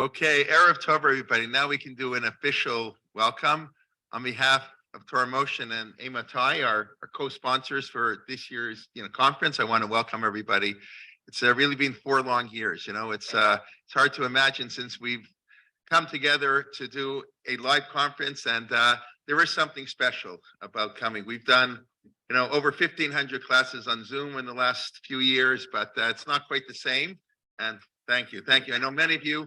Okay, Erev Tov, everybody. Now we can do an official welcome on behalf of Torah Motion and Amatai, our co-sponsors for this year's conference. I want to welcome everybody. It's really been 4 long years. It's hard to imagine since we've come together to do a live conference, and there is something special about coming. We've done over 1,500 classes on Zoom in the last few years, but it's not quite the same. And thank you. I know many of you.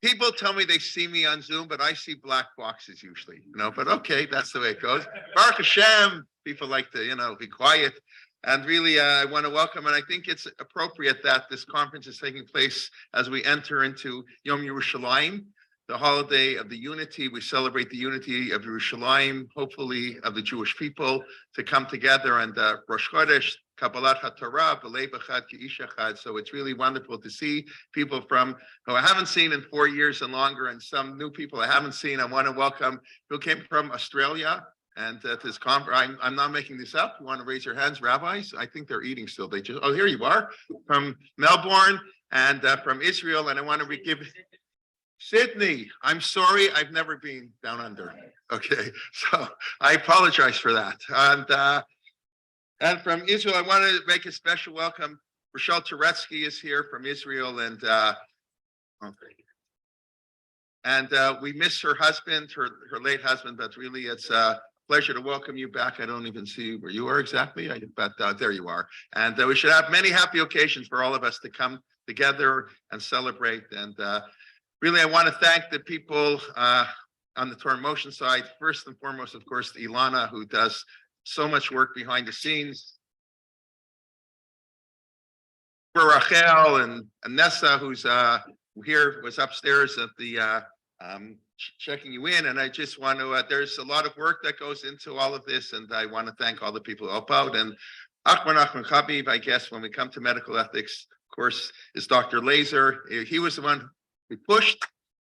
People tell me they see me on Zoom, but I see black boxes usually, but okay, that's the way it goes. Baruch Hashem, people like to, be quiet. And really, I want to welcome, and I think it's appropriate that this conference is taking place as we enter into Yom Yerushalayim, the holiday of the unity. We celebrate the unity of Yerushalayim, hopefully of the Jewish people, to come together and Rosh Chodesh, Kabbalat HaTorah, B'lei B'chad K'ish Echad. So it's really wonderful to see people who I haven't seen in 4 years and longer, and some new people I haven't seen. I want to welcome who came from Australia and to this conference. I'm not making this up. You want to raise your hands, rabbis? I think they're eating still. Here you are, from Melbourne and from Israel. And I want to give Sydney. I'm sorry, I've never been down under. Okay, so I apologize for that. And from Israel, I want to make a special welcome. Rochelle Turetsky is here from Israel, and we miss her husband, her late husband, but really it's a pleasure to welcome you back. I don't even see where you are exactly, but there you are. And we should have many happy occasions for all of us to come together and celebrate. And really, I want to thank the people on the Torah Motion side. First and foremost, of course, Ilana, who does so much work behind the scenes. For Rachel and Nessa, who's here, was upstairs at the checking you in. And I just want to, there's a lot of work that goes into all of this. And I want to thank all the people who help out. And Ahmad Habib, I guess, when we come to medical ethics, of course, is Dr. Lazer. He was the one we pushed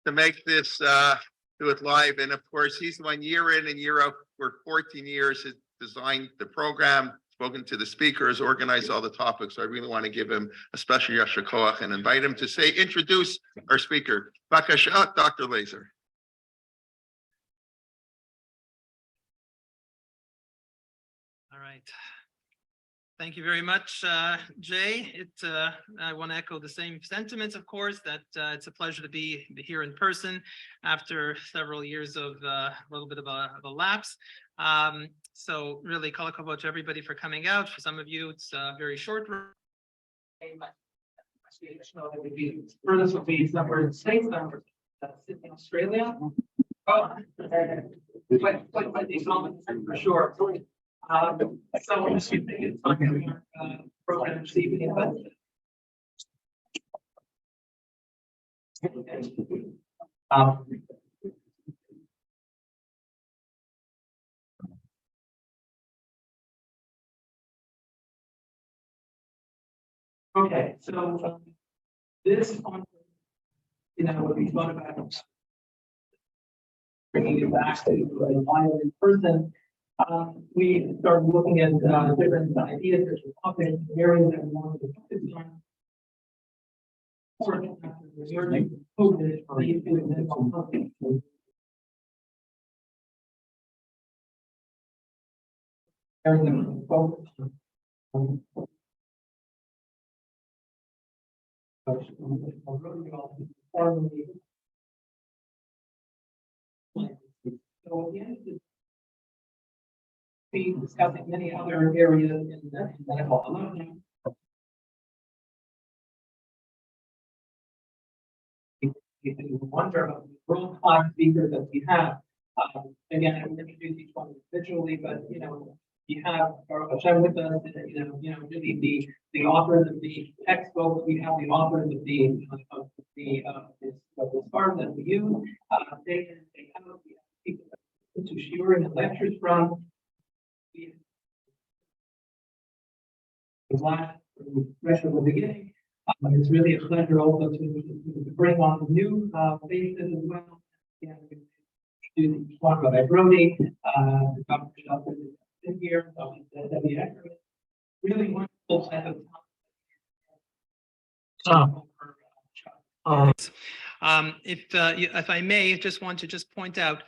to make this, do it live. And of course, he's the one year in and year out for 14 years, has designed the program, spoken to the speakers, organized all the topics. So I really want to give him a special yasher koach and invite him to introduce our speaker. Bakasha, Dr. Lazer. All right. Thank you very much, Jay. I want to echo the same sentiments, of course, that it's a pleasure to be here in person after several years of a little bit of a lapse. So really, kol hakavod to everybody for coming out. For some of you, it's very short. Furthest would be somewhere in the States, somewhere Sydney, Australia. Oh, quite these moments for sure. So I'm just thinking program this evening, but okay, so this one, what we thought about bringing it back to live in person. We started looking at different ideas, different topics, areas that we wanted to focus on. Be discussing many other areas in medical alone. You can wonder about the world-class speakers that we have. Again, I will introduce each one individually, but you have Hashem with us. Really the authors of the textbook. We have the authors of the SPART that we use. They have people to shiur and lectures from. Fresh from the beginning. It's really a pleasure also to bring on new faces as well. To talk about Brody, Dr. Shlomo is here, really wonderful set of If I may, just want to just point out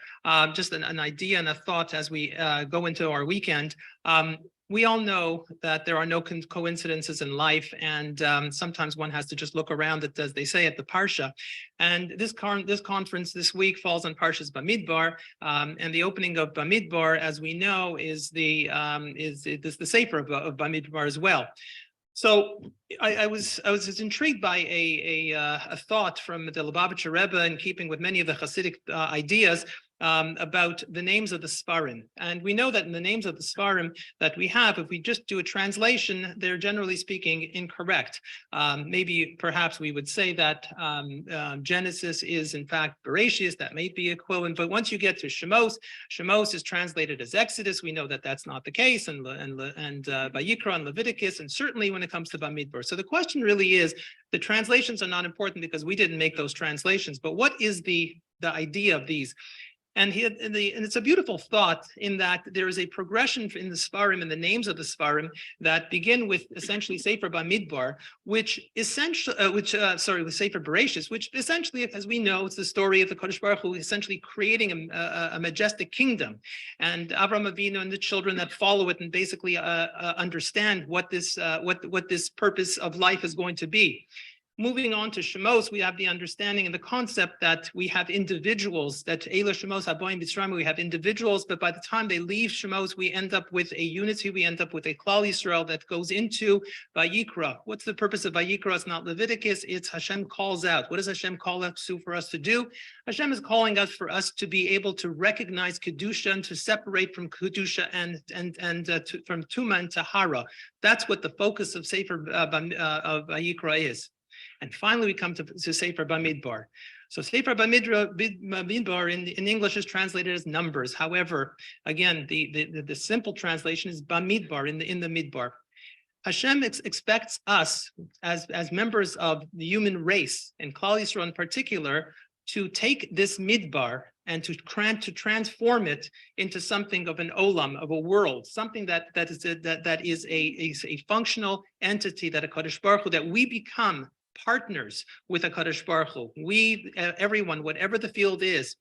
just an idea and a thought as we go into our weekend. We all know that there are no coincidences in life, and sometimes one has to just look around at, as they say, at the Parsha. And this conference this week falls on Parshas Bamidbar, and the opening of Bamidbar, as we know, is the Sefer of Bamidbar as well. So I was intrigued by a thought from the Lubavitcher Rebbe, in keeping with many of the Hasidic ideas about the names of the Sfarim. And we know that in the names of the Sfarim that we have, if we just do a translation, they're generally speaking incorrect. Maybe perhaps we would say that Genesis is in fact Bereshis. That may be equivalent. But once you get to Shemos, Shemos is translated as Exodus. We know that that's not the case, and Vayikra and Leviticus, and certainly when it comes to Bamidbar. So the question really is, the translations are not important because we didn't make those translations, but what is the idea of these? And it's a beautiful thought in that there is a progression in the Sfarim, in the names of the Sfarim, that begin with essentially Sefer Bamidbar, with Sefer Bereshis, which essentially, as we know, it's the story of the Kodesh Baruch Hu essentially creating a majestic kingdom, and Avraham Avinu and the children that follow it, and basically understand what this purpose of life is going to be. Moving on to Shemos, we have the understanding and the concept that we have individuals, that Eila Shemos Haboim B'Yisrael, we have individuals, but by the time they leave Shemos, we end up with a unity, we end up with a Klal Yisrael that goes into Vayikra. What's the purpose of Vayikra? It's not Leviticus, it's Hashem calls out. What does Hashem call us to for us to do? Hashem is calling us for us to be able to recognize Kedusha and to separate from Kedusha from Tuma and Tahara. That's what the focus of Sefer of Vayikra is. And finally, we come to Sefer Bamidbar. So Sefer Bamidbar in English is translated as numbers. However, again, the simple translation is Bamidbar, in the Midbar. Hashem expects us as members of the human race, and Klal Yisrael in particular, to take this Midbar and to transform it into something of an olam, of a world, something that is a functional entity, that a Kodesh Baruch Hu, that we become partners with a Kadosh Baruch Hu. We, everyone, whatever the field is.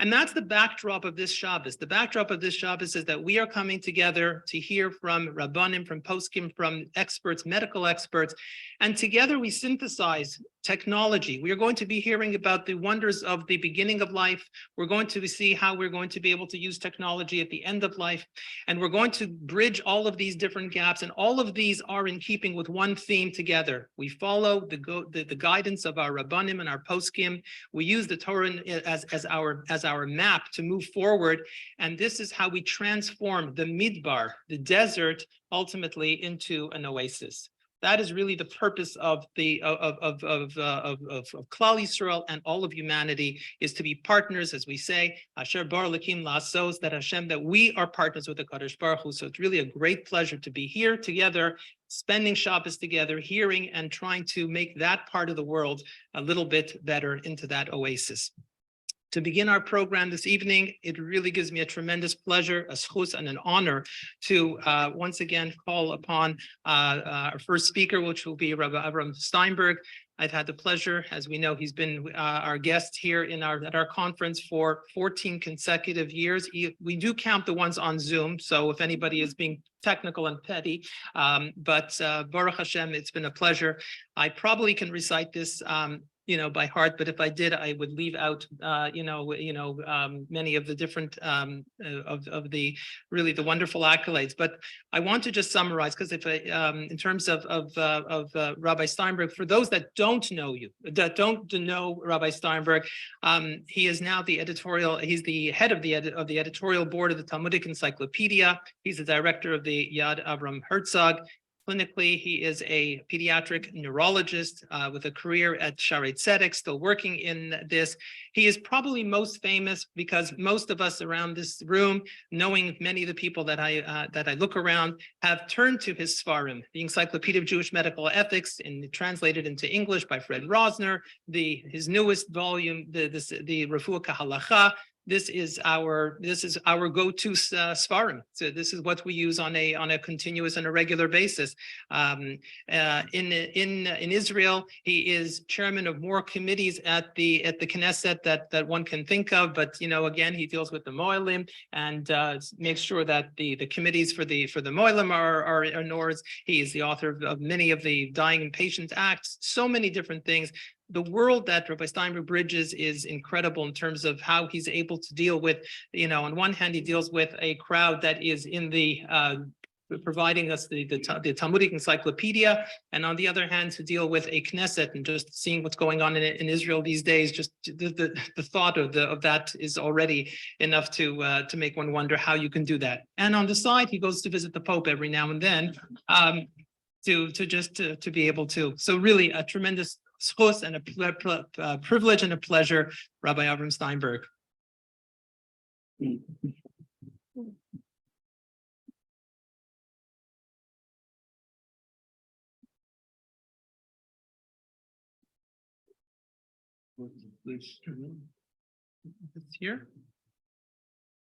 And that's the backdrop of this Shabbos. The backdrop of this Shabbos is that we are coming together to hear from Rabbanim, from Poskim, from experts, medical experts, and together we synthesize technology. We are going to be hearing about the wonders of the beginning of life. We're going to see how we're going to be able to use technology at the end of life. And we're going to bridge all of these different gaps. And all of these are in keeping with one theme together. We follow the guidance of our Rabbanim and our Poskim. We use the Torah as our map to move forward. And this is how we transform the Midbar, the desert, ultimately into an oasis. That is really the purpose of Klal Yisrael and all of humanity, is to be partners, as we say, Asher Bar Lakim Lasos, that Hashem, that we are partners with the Kadosh Baruch Hu. So it's really a great pleasure to be here together, spending Shabbos together, hearing and trying to make that part of the world a little bit better, into that oasis. To begin our program this evening, it really gives me a tremendous pleasure, a schus, and an honor to once again call upon our first speaker, which will be Rabbi Avraham Steinberg. I've had the pleasure, as we know, he's been our guest here at our conference for 14 consecutive years. We do count the ones on Zoom, so if anybody is being technical and petty, but Baruch Hashem, it's been a pleasure. I probably can recite this by heart, but if I did, I would leave out, many of the different of the really the wonderful accolades. But I want to just summarize, because if in terms of Rabbi Steinberg, for those that don't know you, that don't know Rabbi Steinberg, he is now he's the head of the editorial board of the Talmudic Encyclopedia. He's the director of the Yad Avram Herzog. Clinically, he is a pediatric neurologist with a career at Shaarei Tzedek, still working in this. He is probably most famous because most of us around this room, knowing many of the people that I look around, have turned to his Sfarim, the Encyclopedia of Jewish Medical Ethics, translated into English by Fred Rosner, his newest volume, the Refuah Kahalacha, this is our go-to sparring. So this is what we use on a continuous and a regular basis. In Israel, he is chairman of more committees at the Knesset that one can think of. But again, he deals with the Moelim and makes sure that the committees for the Moelim are in order. He is the author of many of the Dying and Patients Acts. So many different things. The world that Rabbi Steinberg bridges is incredible in terms of how he's able to deal with, on one hand, he deals with a crowd that is in the providing us the Talmudic encyclopedia, and on the other hand, to deal with a Knesset and just seeing what's going on in Israel these days. Just the thought of that is already enough to make one wonder how you can do that. And on the side, he goes to visit the Pope every now and then. To be able to. So really a tremendous source and a privilege and a pleasure, Rabbi Avraham Steinberg. It's here.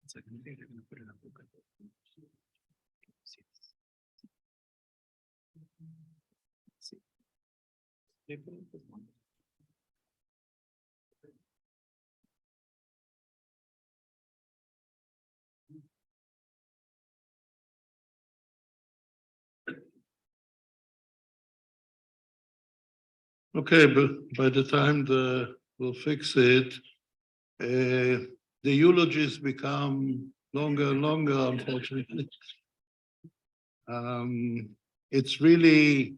It's like, I think they're going to put it up. Okay, but by the time we'll fix it, the eulogies become longer and longer, unfortunately. It's really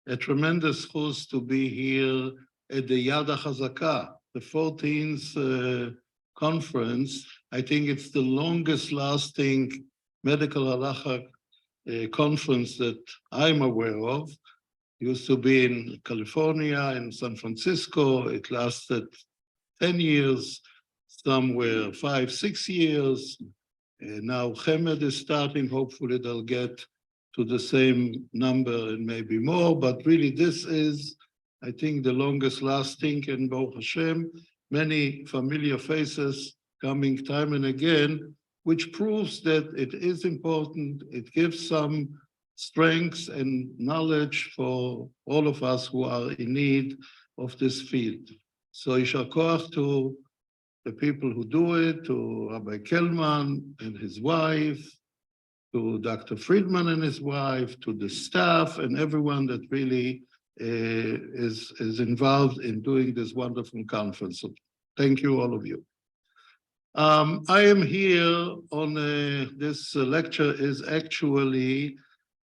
a tremendous chus to be here at the Yad HaChazaka, the 14th conference. I think it's the longest lasting medical halacha conference that I'm aware of. Used to be in California, in San Francisco. It lasted 10 years, some were 5, 6 years. Now Chemed is starting. Hopefully they'll get to the same number and maybe more. But really this is, I think, the longest lasting, and Baruch Hashem, many familiar faces coming time and again, which proves that it is important. It gives some strength and knowledge for all of us who are in need of this field. So Yishar Koach to the people who do it, to Rabbi Kelman and his wife, to Dr. Friedman and his wife, to the staff and everyone that really is involved in doing this wonderful conference. So thank you, all of you. I am here on this lecture is actually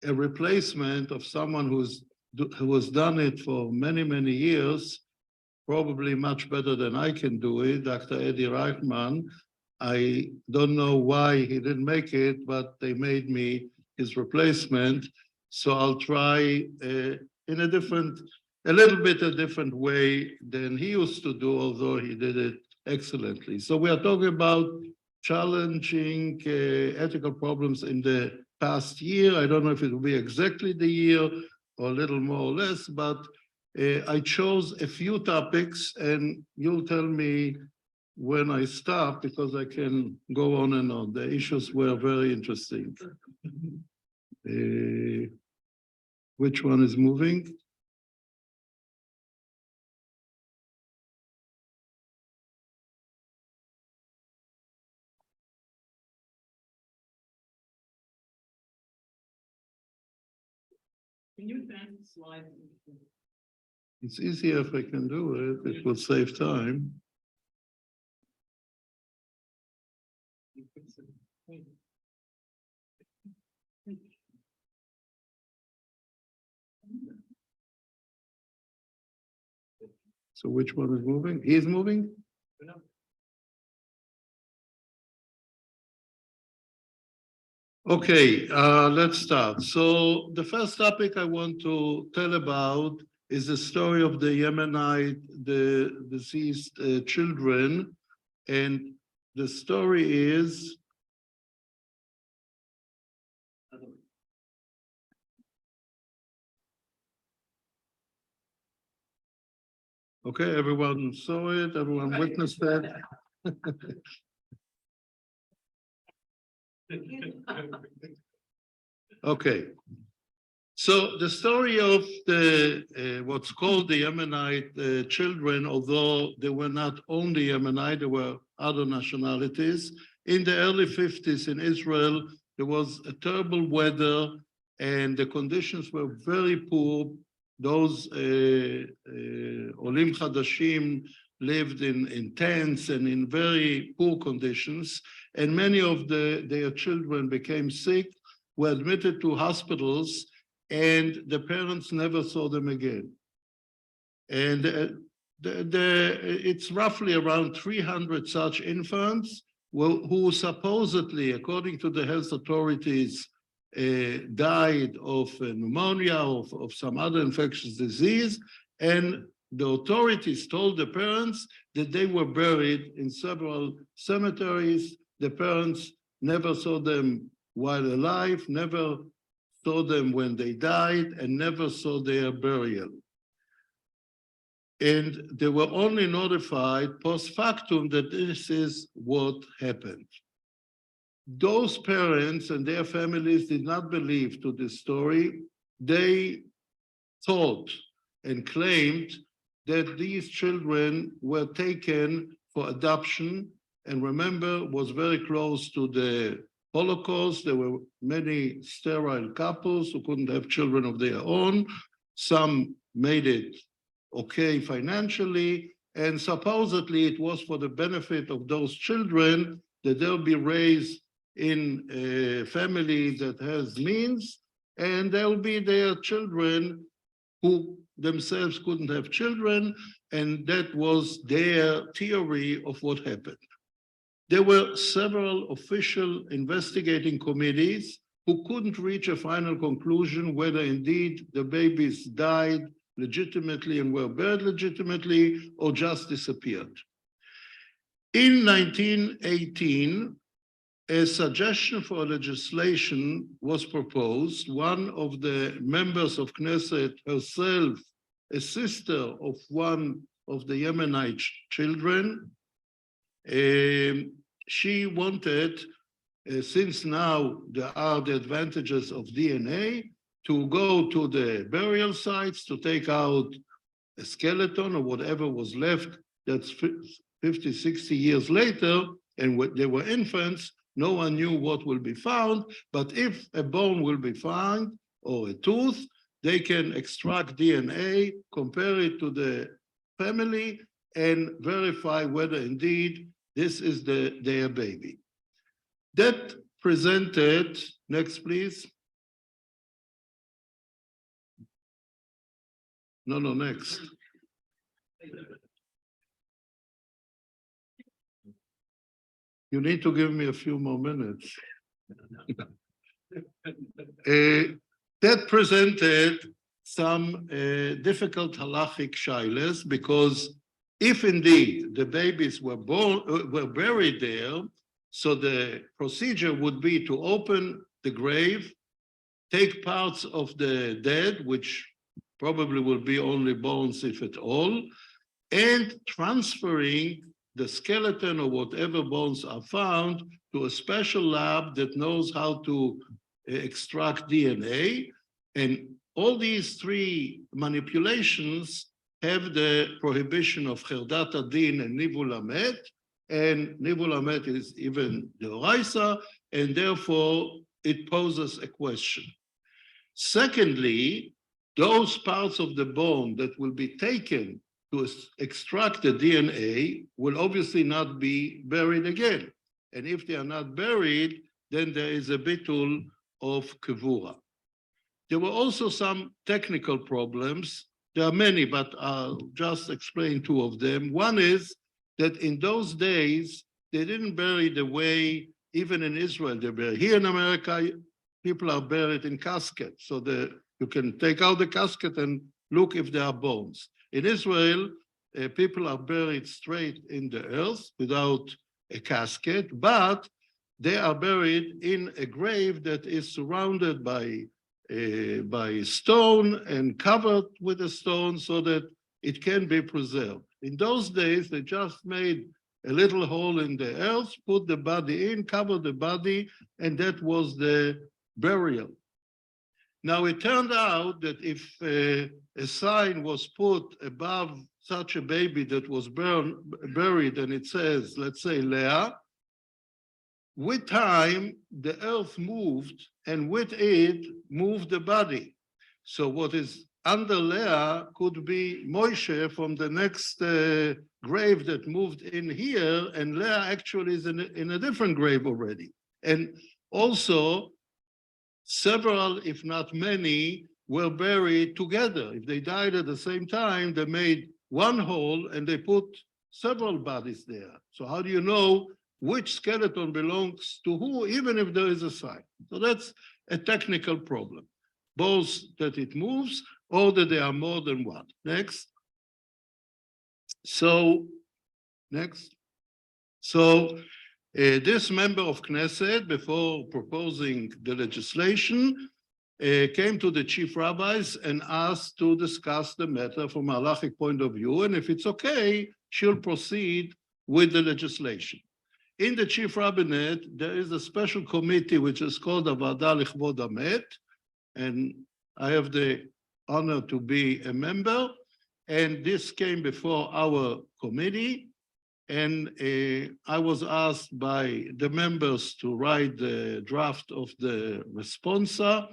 a replacement of someone who has done it for many, many years, probably much better than I can do it, Dr. Eddie Reichman. I don't know why he didn't make it, but they made me his replacement. So I'll try in a little bit a different way than he used to do, although he did it excellently. So we are talking about challenging ethical problems in the past year. I don't know if it will be exactly the year or a little more or less, but I chose a few topics and you'll tell me when I stop because I can go on and on. The issues were very interesting. Which one is moving? Can you advance the slide? It's easier if I can do it. It will save time. So which one is moving? He's moving? Okay, let's start. So the first topic I want to tell about is the story of the Yemenite, the deceased children. And the story is, okay, everyone saw it, everyone witnessed it. Okay. So the story of the what's called the Yemenite children, although they were not only Yemenite, there were other nationalities. In the early 50s in Israel, there was a terrible weather and the conditions were very poor. Those Olim Chadashim lived in tents and in very poor conditions, and many of their children became sick, were admitted to hospitals, and the parents never saw them again. And it's roughly around 300 such infants who supposedly, according to the health authorities, died of pneumonia, of some other infectious disease, and the authorities told the parents that they were buried in several cemeteries. The parents never saw them while alive, never saw them when they died, and never saw their burial. And they were only notified post factum that this is what happened. Those parents and their families did not believe to this story. They thought and claimed that these children were taken for adoption, and remember, was very close to the Holocaust. There were many sterile couples who couldn't have children of their own. Some made it okay financially, and supposedly it was for the benefit of those children that they'll be raised in a family that has means, and they'll be their children who themselves couldn't have children, and that was their theory of what happened. There were several official investigating committees who couldn't reach a final conclusion whether indeed the babies died legitimately and were buried legitimately or just disappeared. In 1918, a suggestion for legislation was proposed. One of the members of Knesset herself, a sister of one of the Yemenite children, she wanted, since now there are the advantages of DNA, to go to the burial sites to take out a skeleton or whatever was left that's 50, 60 years later, and when they were infants, no one knew what will be found, but if a bone will be found or a tooth, they can extract DNA, compare it to the family, and verify whether indeed this is their baby. That presented, next please. No, next. You need to give me a few more minutes. That presented some difficult halachic shilas, because if indeed the babies were buried there, so the procedure would be to open the grave, take parts of the dead, which probably will be only bones if at all, and transferring the skeleton or whatever bones are found to a special lab that knows how to extract DNA. And all these three manipulations have the prohibition of Cherdat Adin and Nivul Hamet, and Nivul Hamet is even the Oraisa, and therefore it poses a question. Secondly, those parts of the bone that will be taken to extract the DNA will obviously not be buried again. And if they are not buried, then there is a bitul of kevura. There were also some technical problems. There are many, but I'll just explain two of them. One is that in those days, they didn't bury the way, even in Israel, they bury. Here in America, people are buried in caskets, so you can take out the casket and look if there are bones. In Israel, people are buried straight in the earth without a casket, but they are buried in a grave that is surrounded by stone and covered with a stone so that it can be preserved. In those days, they just made a little hole in the earth, put the body in, cover the body, and that was the burial. Now, it turned out that if a sign was put above such a baby that was buried, and it says, let's say, Leah, with time, the earth moved, and with it moved the body. So what is under Leah could be Moshe from the next grave that moved in here, and Leah actually is in a different grave already. And also, several, if not many, were buried together. If they died at the same time, they made one hole and they put several bodies there. So how do you know which skeleton belongs to who, even if there is a sign? So that's a technical problem, both that it moves or that there are more than one. Next. So, next. So, this member of Knesset, before proposing the legislation, came to the chief rabbis and asked to discuss the matter from a halachic point of view, and if it's okay, she'll proceed with the legislation. In the chief rabbinate, there is a special committee which is called Avodah Lichvod Hamet, and I have the honor to be a member, and this came before our committee. And I was asked by the members to write the draft of the responsa.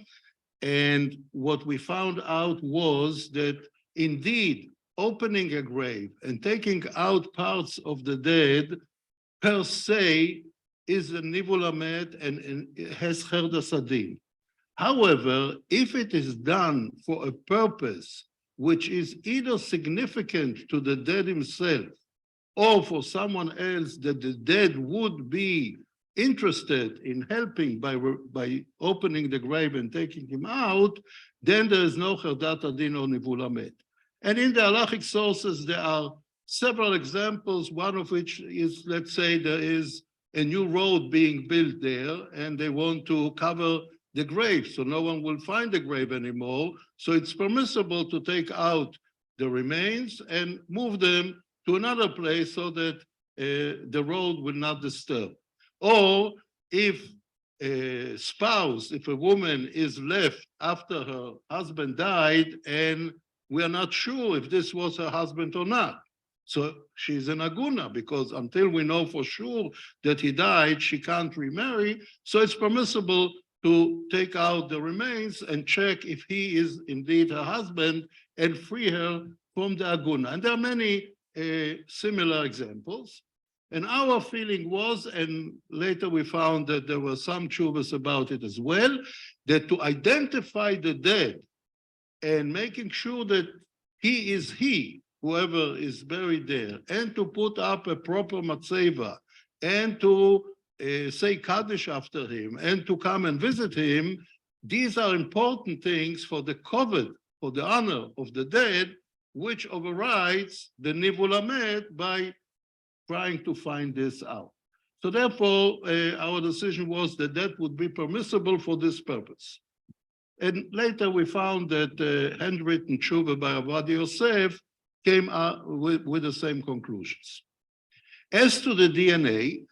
And what we found out was that indeed, opening a grave and taking out parts of the dead per se is a nivul hamet and it has cherdas hadin. However, if it is done for a purpose which is either significant to the dead himself or for someone else that the dead would be interested in helping by opening the grave and taking him out, then there is no cherdat hadin or nivul hamet. And in the halachic sources, there are several examples, one of which is, let's say, there is a new road being built there, and they want to cover the grave, so no one will find the grave anymore. So it's permissible to take out the remains and move them to another place so that the road will not disturb. Or if a spouse, if a woman is left after her husband died, and we are not sure if this was her husband or not. So she's an aguna, because until we know for sure that he died, she can't remarry. So it's permissible to take out the remains and check if he is indeed her husband and free her from the aguna. And there are many similar examples. And our feeling was, and later we found that there were some tshuvas about it as well, that to identify the dead and making sure that he is he, whoever is buried there, and to put up a proper matzeva, and to say Kaddish after him, and to come and visit him, these are important things for the covet, for the honor of the dead, which overrides the nivul hamet by trying to find this out. So therefore, our decision was that that would be permissible for this purpose. And later we found that handwritten tshuva by Avad Yosef came out with the same conclusions. As to the DNA,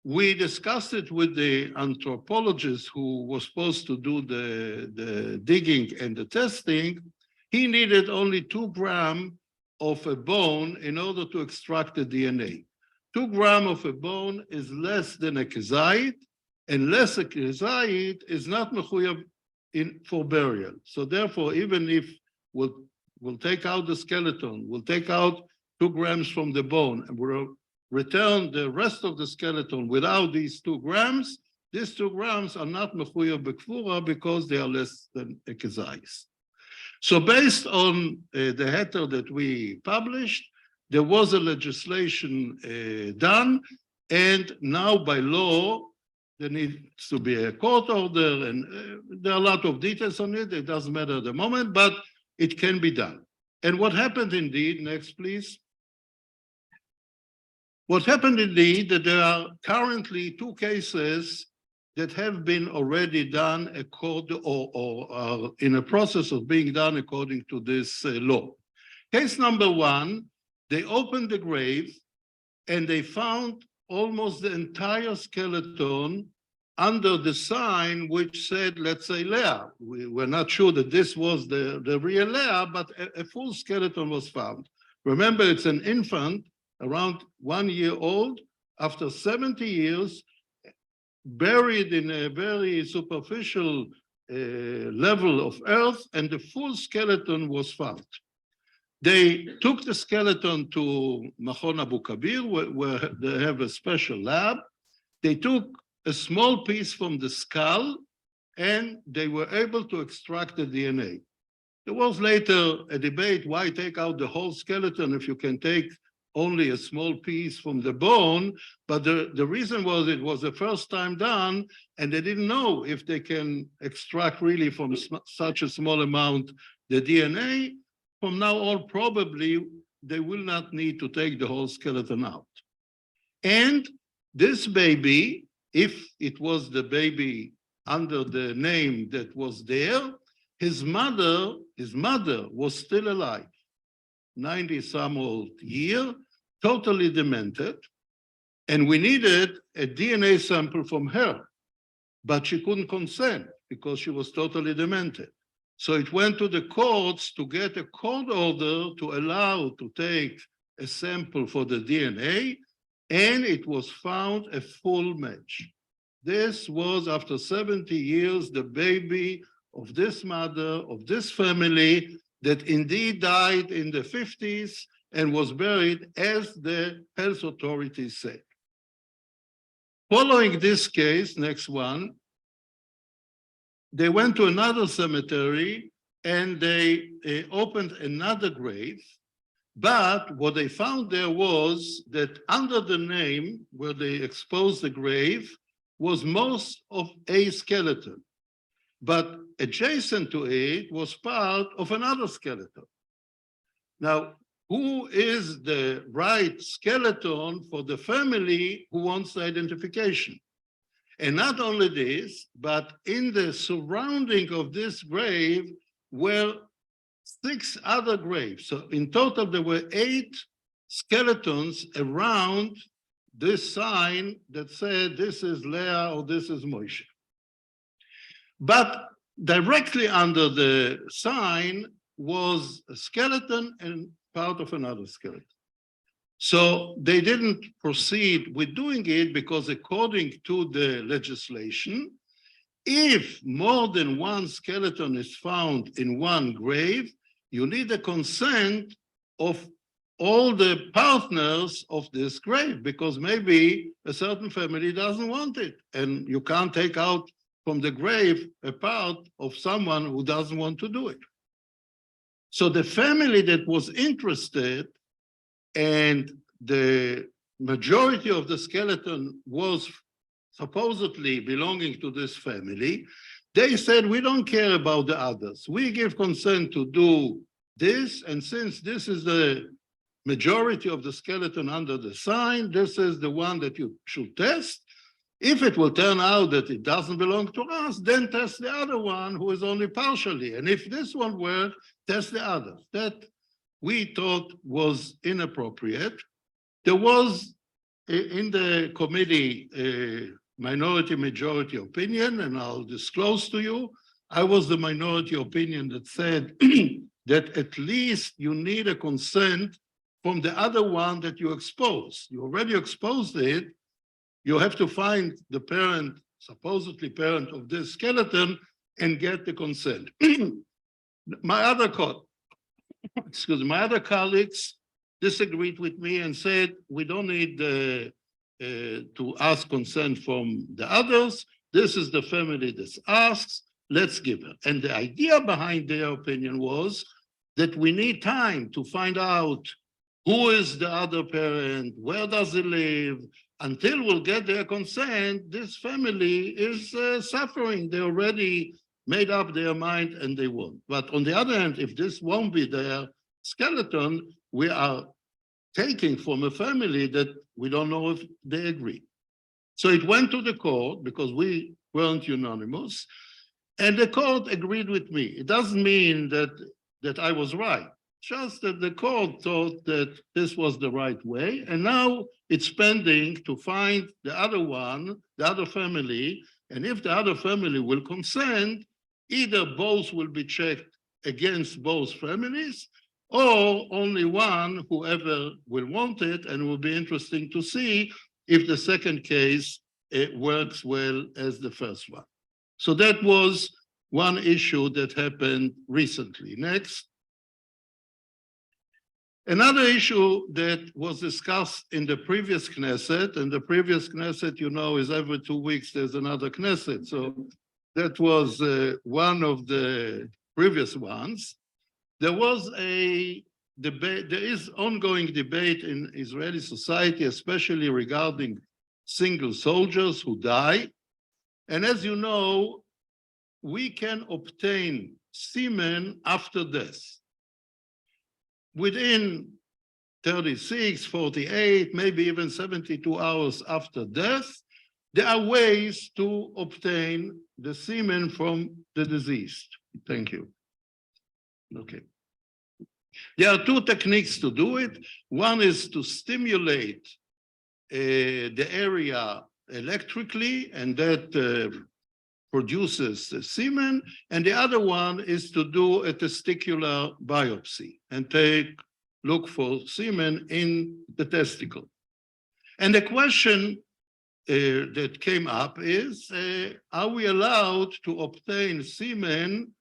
we discussed it with the anthropologist who was supposed to do the digging and the testing. He needed only 2 grams of a bone in order to extract the DNA. 2 grams of a bone is less than a kezayit, and less a kezayit is not mechuyav for burial. So therefore, even if we'll take out the skeleton, we'll take out 2 grams from the bone, and we'll return the rest of the skeleton without these 2 grams, these 2 grams are not mechuyav b'kfura because they are less than a kezayis. So based on the heter that we published, there was a legislation done, and now by law, there needs to be a court order, and there are a lot of details on it. It doesn't matter at the moment, but it can be done. And what happened indeed, next please. What happened indeed, that there are currently 2 cases that have been already done or are in a process of being done according to this law. Case number 1, they opened the grave and they found almost the entire skeleton under the sign which said, let's say, Leah. We were not sure that this was the real Leah, but a full skeleton was found. Remember, it's an infant around 1 year old, after 70 years, buried in a very superficial level of earth, and the full skeleton was found. They took the skeleton to Machon Abu Kabir, where they have a special lab. They took a small piece from the skull, and they were able to extract the DNA. There was later a debate, why take out the whole skeleton if you can take only a small piece from the bone, but the reason was it was the first time done, and they didn't know if they can extract really from such a small amount the DNA. From now on, probably they will not need to take the whole skeleton out. And this baby, if it was the baby under the name that was there, his mother was still alive, 90-some-old year, totally demented, and we needed a DNA sample from her, but she couldn't consent because she was totally demented. So it went to the courts to get a court order to allow to take a sample for the DNA, and it was found a full match. This was, after 70 years, the baby of this mother, of this family, that indeed died in the 50s and was buried as the health authorities said. Following this case, next one, they went to another cemetery and they opened another grave, but what they found there was that under the name where they exposed the grave was most of a skeleton, but adjacent to it was part of another skeleton. Now, who is the right skeleton for the family who wants the identification? And not only this, but in the surrounding of this grave were 6 other graves. So in total, there were 8 skeletons around this sign that said, this is Leah or this is Moshe. But directly under the sign was a skeleton and part of another skeleton. So they didn't proceed with doing it because according to the legislation, if more than one skeleton is found in one grave, you need the consent of all the partners of this grave, because maybe a certain family doesn't want it, and you can't take out from the grave a part of someone who doesn't want to do it. So the family that was interested, and the majority of the skeleton was supposedly belonging to this family, they said, we don't care about the others. We give consent to do this, and since this is the majority of the skeleton under the sign, this is the one that you should test. If it will turn out that it doesn't belong to us, then test the other one who is only partially. And if this one works, test the other. That we thought was inappropriate. There was in the committee a minority-majority opinion, and I'll disclose to you, I was the minority opinion that said that at least you need a consent from the other one that you expose. You already exposed it. You have to find the parent, supposedly parent of this skeleton, and get the consent. My other colleagues disagreed with me and said, we don't need to ask consent from the others. This is the family that asks, let's give it. And the idea behind their opinion was that we need time to find out who is the other parent, where does he live. Until we'll get their consent, this family is suffering. They already made up their mind and they won't. But on the other hand, if this won't be their skeleton, we are taking from a family that we don't know if they agree. So it went to the court because we weren't unanimous, and the court agreed with me. It doesn't mean that I was right, just that the court thought that this was the right way. And now it's pending to find the other one, the other family, and if the other family will consent, either both will be checked against both families, or only one, whoever will want it, and it will be interesting to see if the second case works well as the first one. So that was one issue that happened recently. Next. Another issue that was discussed in the previous Knesset, and the previous Knesset, you know, is every 2 weeks there's another Knesset. So that was one of the previous ones. There was a debate, there is ongoing debate in Israeli society, especially regarding single soldiers who die. And as you know, we can obtain semen after death. Within 36, 48, maybe even 72 hours after death, there are ways to obtain the semen from the deceased. Thank you. Okay. There are two techniques to do it. One is to stimulate the area electrically, and that produces the semen, and the other one is to do a testicular biopsy and look for semen in the testicle. And the question that came up is, are we allowed to obtain semen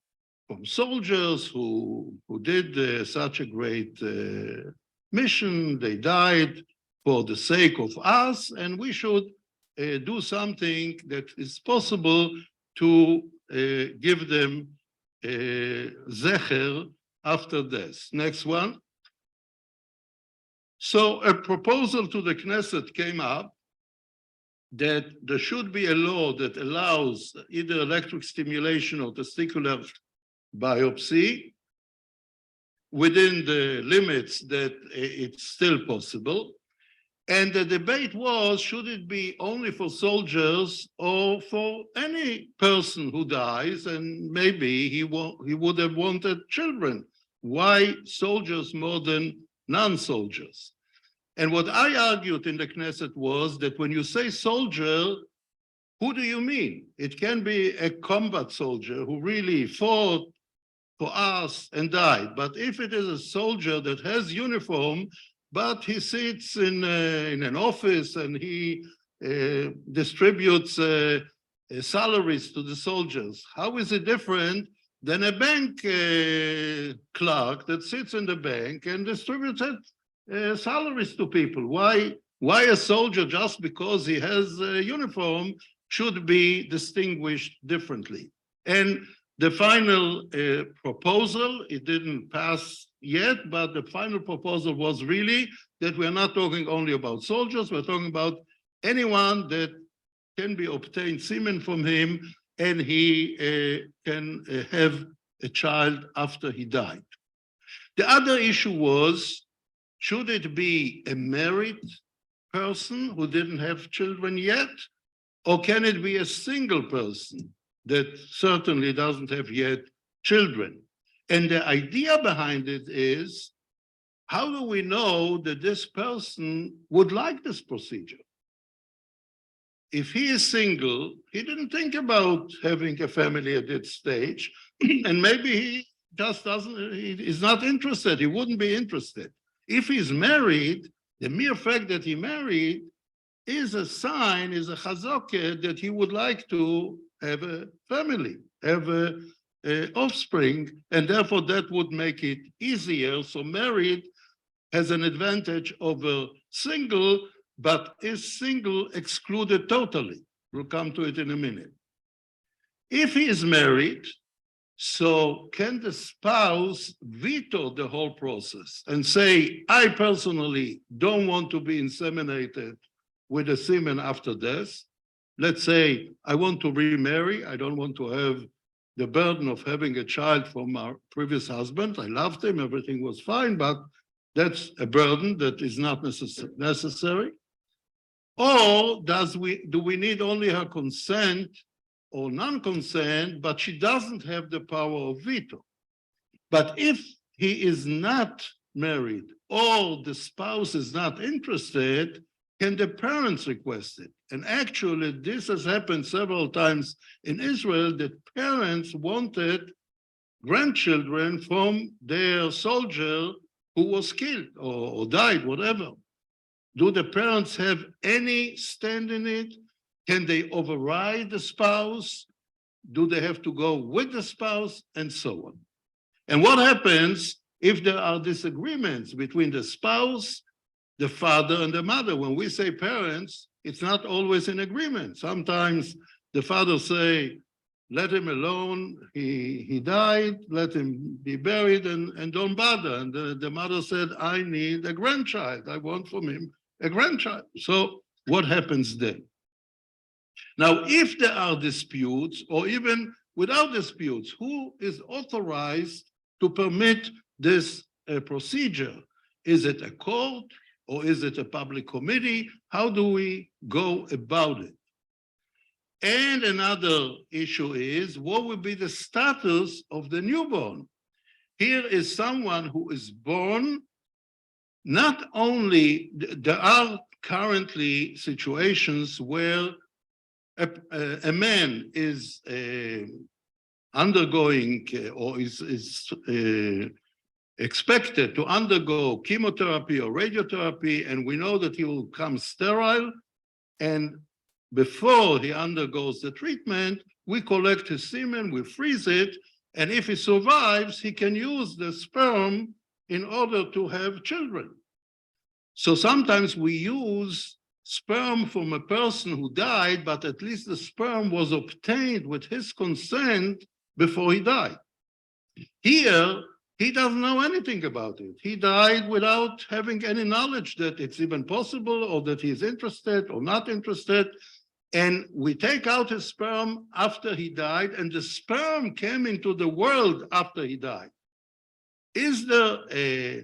from soldiers who did such a great mission? They died for the sake of us, and we should do something that is possible to give them zecher after death. Next one. So a proposal to the Knesset came up that there should be a law that allows either electric stimulation or testicular biopsy within the limits that it's still possible. And the debate was, should it be only for soldiers or for any person who dies, and maybe he would have wanted children. Why soldiers more than non-soldiers? And what I argued in the Knesset was that when you say soldier, who do you mean? It can be a combat soldier who really fought for us and died. But if it is a soldier that has uniform, but he sits in an office and he distributes salaries to the soldiers, how is it different than a bank clerk that sits in the bank and distributes salaries to people? Why a soldier, just because he has a uniform, should be distinguished differently? And the final proposal, it didn't pass yet, but the final proposal was really that we're not talking only about soldiers, we're talking about anyone that can be obtained semen from him, and he can have a child after he died. The other issue was, should it be a married person who didn't have children yet, or can it be a single person that certainly doesn't have yet children? And the idea behind it is, how do we know that this person would like this procedure? If he is single, he didn't think about having a family at that stage, and maybe he just he's not interested, he wouldn't be interested. If he's married, the mere fact that he married is a sign, is a chazakah that he would like to have a family, have a offspring, and therefore that would make it easier. So married has an advantage over single, but is single excluded totally? We'll come to it in a minute. If he is married, so can the spouse veto the whole process and say, I personally don't want to be inseminated with a semen after death? Let's say I want to remarry, I don't want to have the burden of having a child from our previous husband. I loved him, everything was fine, but that's a burden that is not necessary. Or do we need only her consent or non-consent, but she doesn't have the power of veto? But if he is not married or the spouse is not interested, can the parents request it? And actually, this has happened several times in Israel, that parents wanted grandchildren from their soldier who was killed or died, whatever. Do the parents have any stand in it? Can they override the spouse? Do they have to go with the spouse? And so on. And what happens if there are disagreements between the spouse, the father, and the mother? When we say parents, it's not always in agreement. Sometimes the father say, let him alone, he died, let him be buried and don't bother. And the mother said, I need a grandchild. I want from him a grandchild. So what happens then? Now, if there are disputes, or even without disputes, who is authorized to permit this procedure? Is it a court or is it a public committee? How do we go about it? And another issue is, what will be the status of the newborn? Here is someone who is born, not only, there are currently situations where a man is undergoing or is expected to undergo chemotherapy or radiotherapy, and we know that he will become sterile, and before he undergoes the treatment, we collect his semen, we freeze it, and if he survives, he can use the sperm in order to have children. So sometimes we use sperm from a person who died, but at least the sperm was obtained with his consent before he died. Here, he doesn't know anything about it. He died without having any knowledge that it's even possible or that he's interested or not interested. And we take out his sperm after he died, and the sperm came into the world after he died. Is there a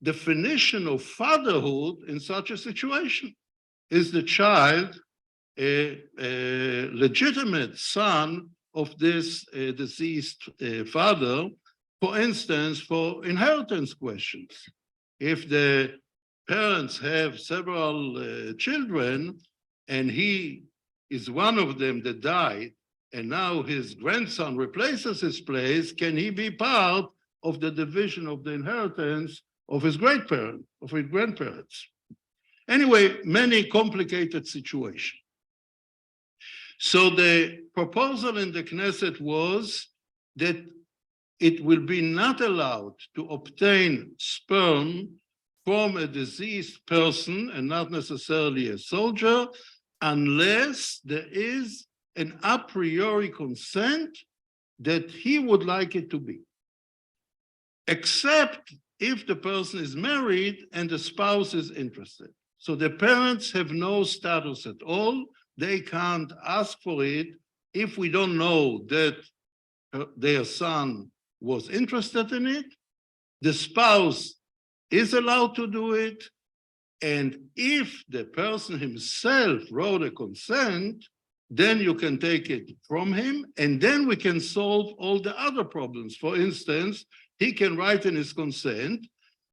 definition of fatherhood in such a situation? Is the child a legitimate son of this deceased father? For instance, for inheritance questions. If the parents have several children and he is one of them that died, and now his grandson replaces his place, can he be part of the division of the inheritance of his great-parent, of his grandparents? Anyway, many complicated situations. So the proposal in the Knesset was that it will be not allowed to obtain sperm from a deceased person, and not necessarily a soldier, unless there is an a priori consent that he would like it to be. Except if the person is married and the spouse is interested. So the parents have no status at all. They can't ask for it if we don't know that their son was interested in it. The spouse is allowed to do it. And if the person himself wrote a consent, then you can take it from him, and then we can solve all the other problems. For instance, he can write in his consent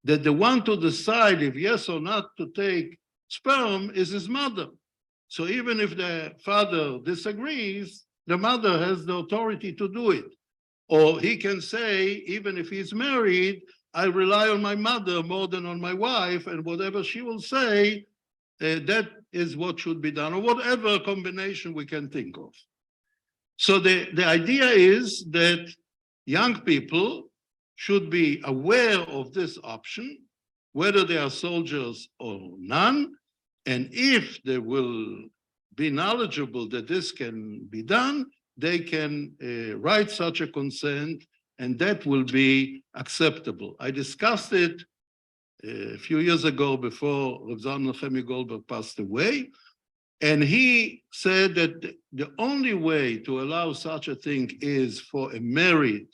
that the one to decide if yes or not to take sperm is his mother. So even if the father disagrees, the mother has the authority to do it. Or he can say, even if he's married, I rely on my mother more than on my wife, and whatever she will say, that is what should be done, or whatever combination we can think of. So the idea is that young people should be aware of this option, whether they are soldiers or none, and if they will be knowledgeable that this can be done, they can write such a consent, and that will be acceptable. I discussed it a few years ago before Rav Zalman Chemi Goldberg passed away, and he said that the only way to allow such a thing is for a married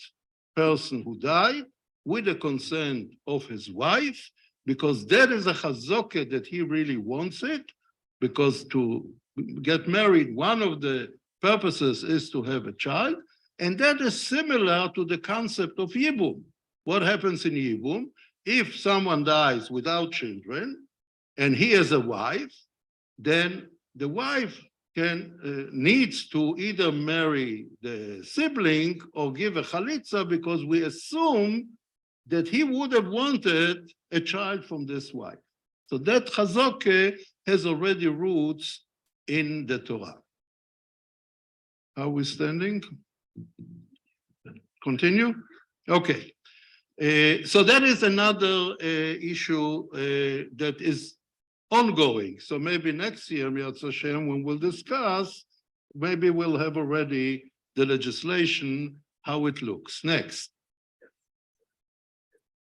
person who died with the consent of his wife, because that is a chazokah that he really wants it, because to get married, one of the purposes is to have a child, and that is similar to the concept of yibum. What happens in yibum? If someone dies without children, and he has a wife, then the wife needs to either marry the sibling or give a chalitza, because we assume that he would have wanted a child from this wife. So that chazoke has already roots in the Torah. Are we standing? Continue? Okay. So that is another issue that is ongoing. So maybe next year, Mi'at Hashem, when we'll discuss, maybe we'll have already the legislation, how it looks. Next.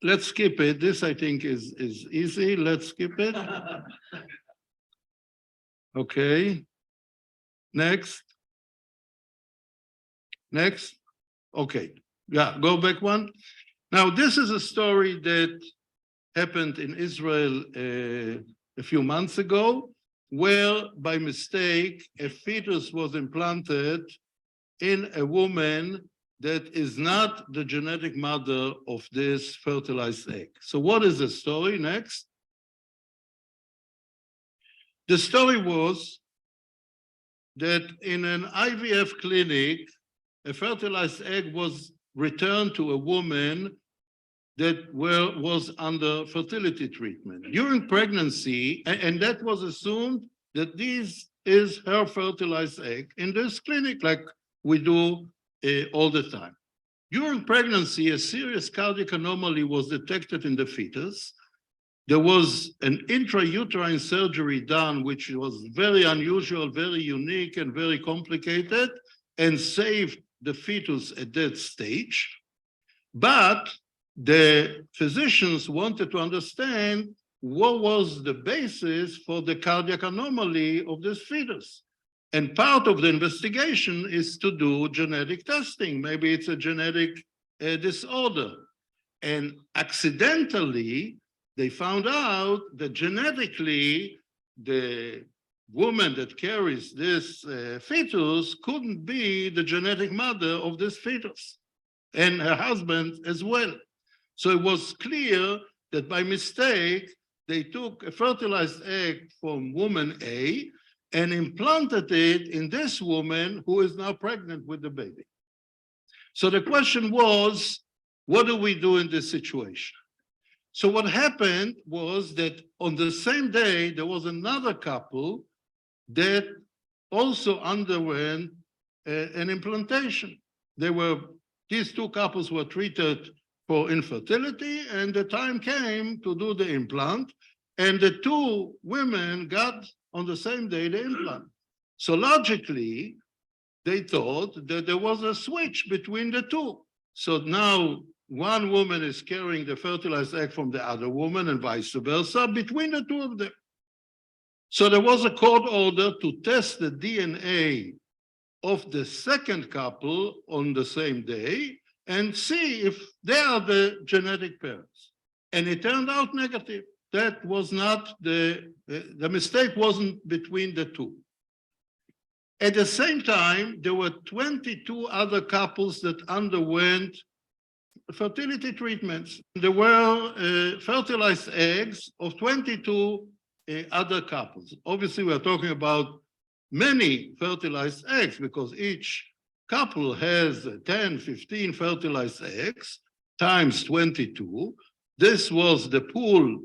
Let's skip it. This, I think, is easy. Let's skip it. Okay. Next. Next. Okay. Yeah, go back one. Now, this is a story that happened in Israel a few months ago, where by mistake, a fetus was implanted in a woman that is not the genetic mother of this fertilized egg. So what is the story? Next. The story was that in an IVF clinic, a fertilized egg was returned to a woman that was under fertility treatment. During pregnancy, and that was assumed that this is her fertilized egg in this clinic, like we do all the time. During pregnancy, a serious cardiac anomaly was detected in the fetus. There was an intrauterine surgery done, which was very unusual, very unique, and very complicated, and saved the fetus at that stage. But the physicians wanted to understand what was the basis for the cardiac anomaly of this fetus. And part of the investigation is to do genetic testing. Maybe it's a genetic disorder. And accidentally, they found out that genetically, the woman that carries this fetus couldn't be the genetic mother of this fetus, and her husband as well. So it was clear that by mistake, they took a fertilized egg from woman A and implanted it in this woman who is now pregnant with the baby. So the question was, what do we do in this situation? So what happened was that on the same day, there was another couple that also underwent an implantation. These two couples were treated for infertility, and the time came to do the implant, and the two women got on the same day the implant. So logically, they thought that there was a switch between the two. So now one woman is carrying the fertilized egg from the other woman and vice versa between the two of them. So there was a court order to test the DNA of the second couple on the same day and see if they are the genetic parents. And it turned out negative. That was not the mistake wasn't between the two. At the same time, there were 22 other couples that underwent fertility treatments. There were fertilized eggs of 22 other couples. Obviously, we're talking about many fertilized eggs because each couple has 10, 15 fertilized eggs times 22. This was the pool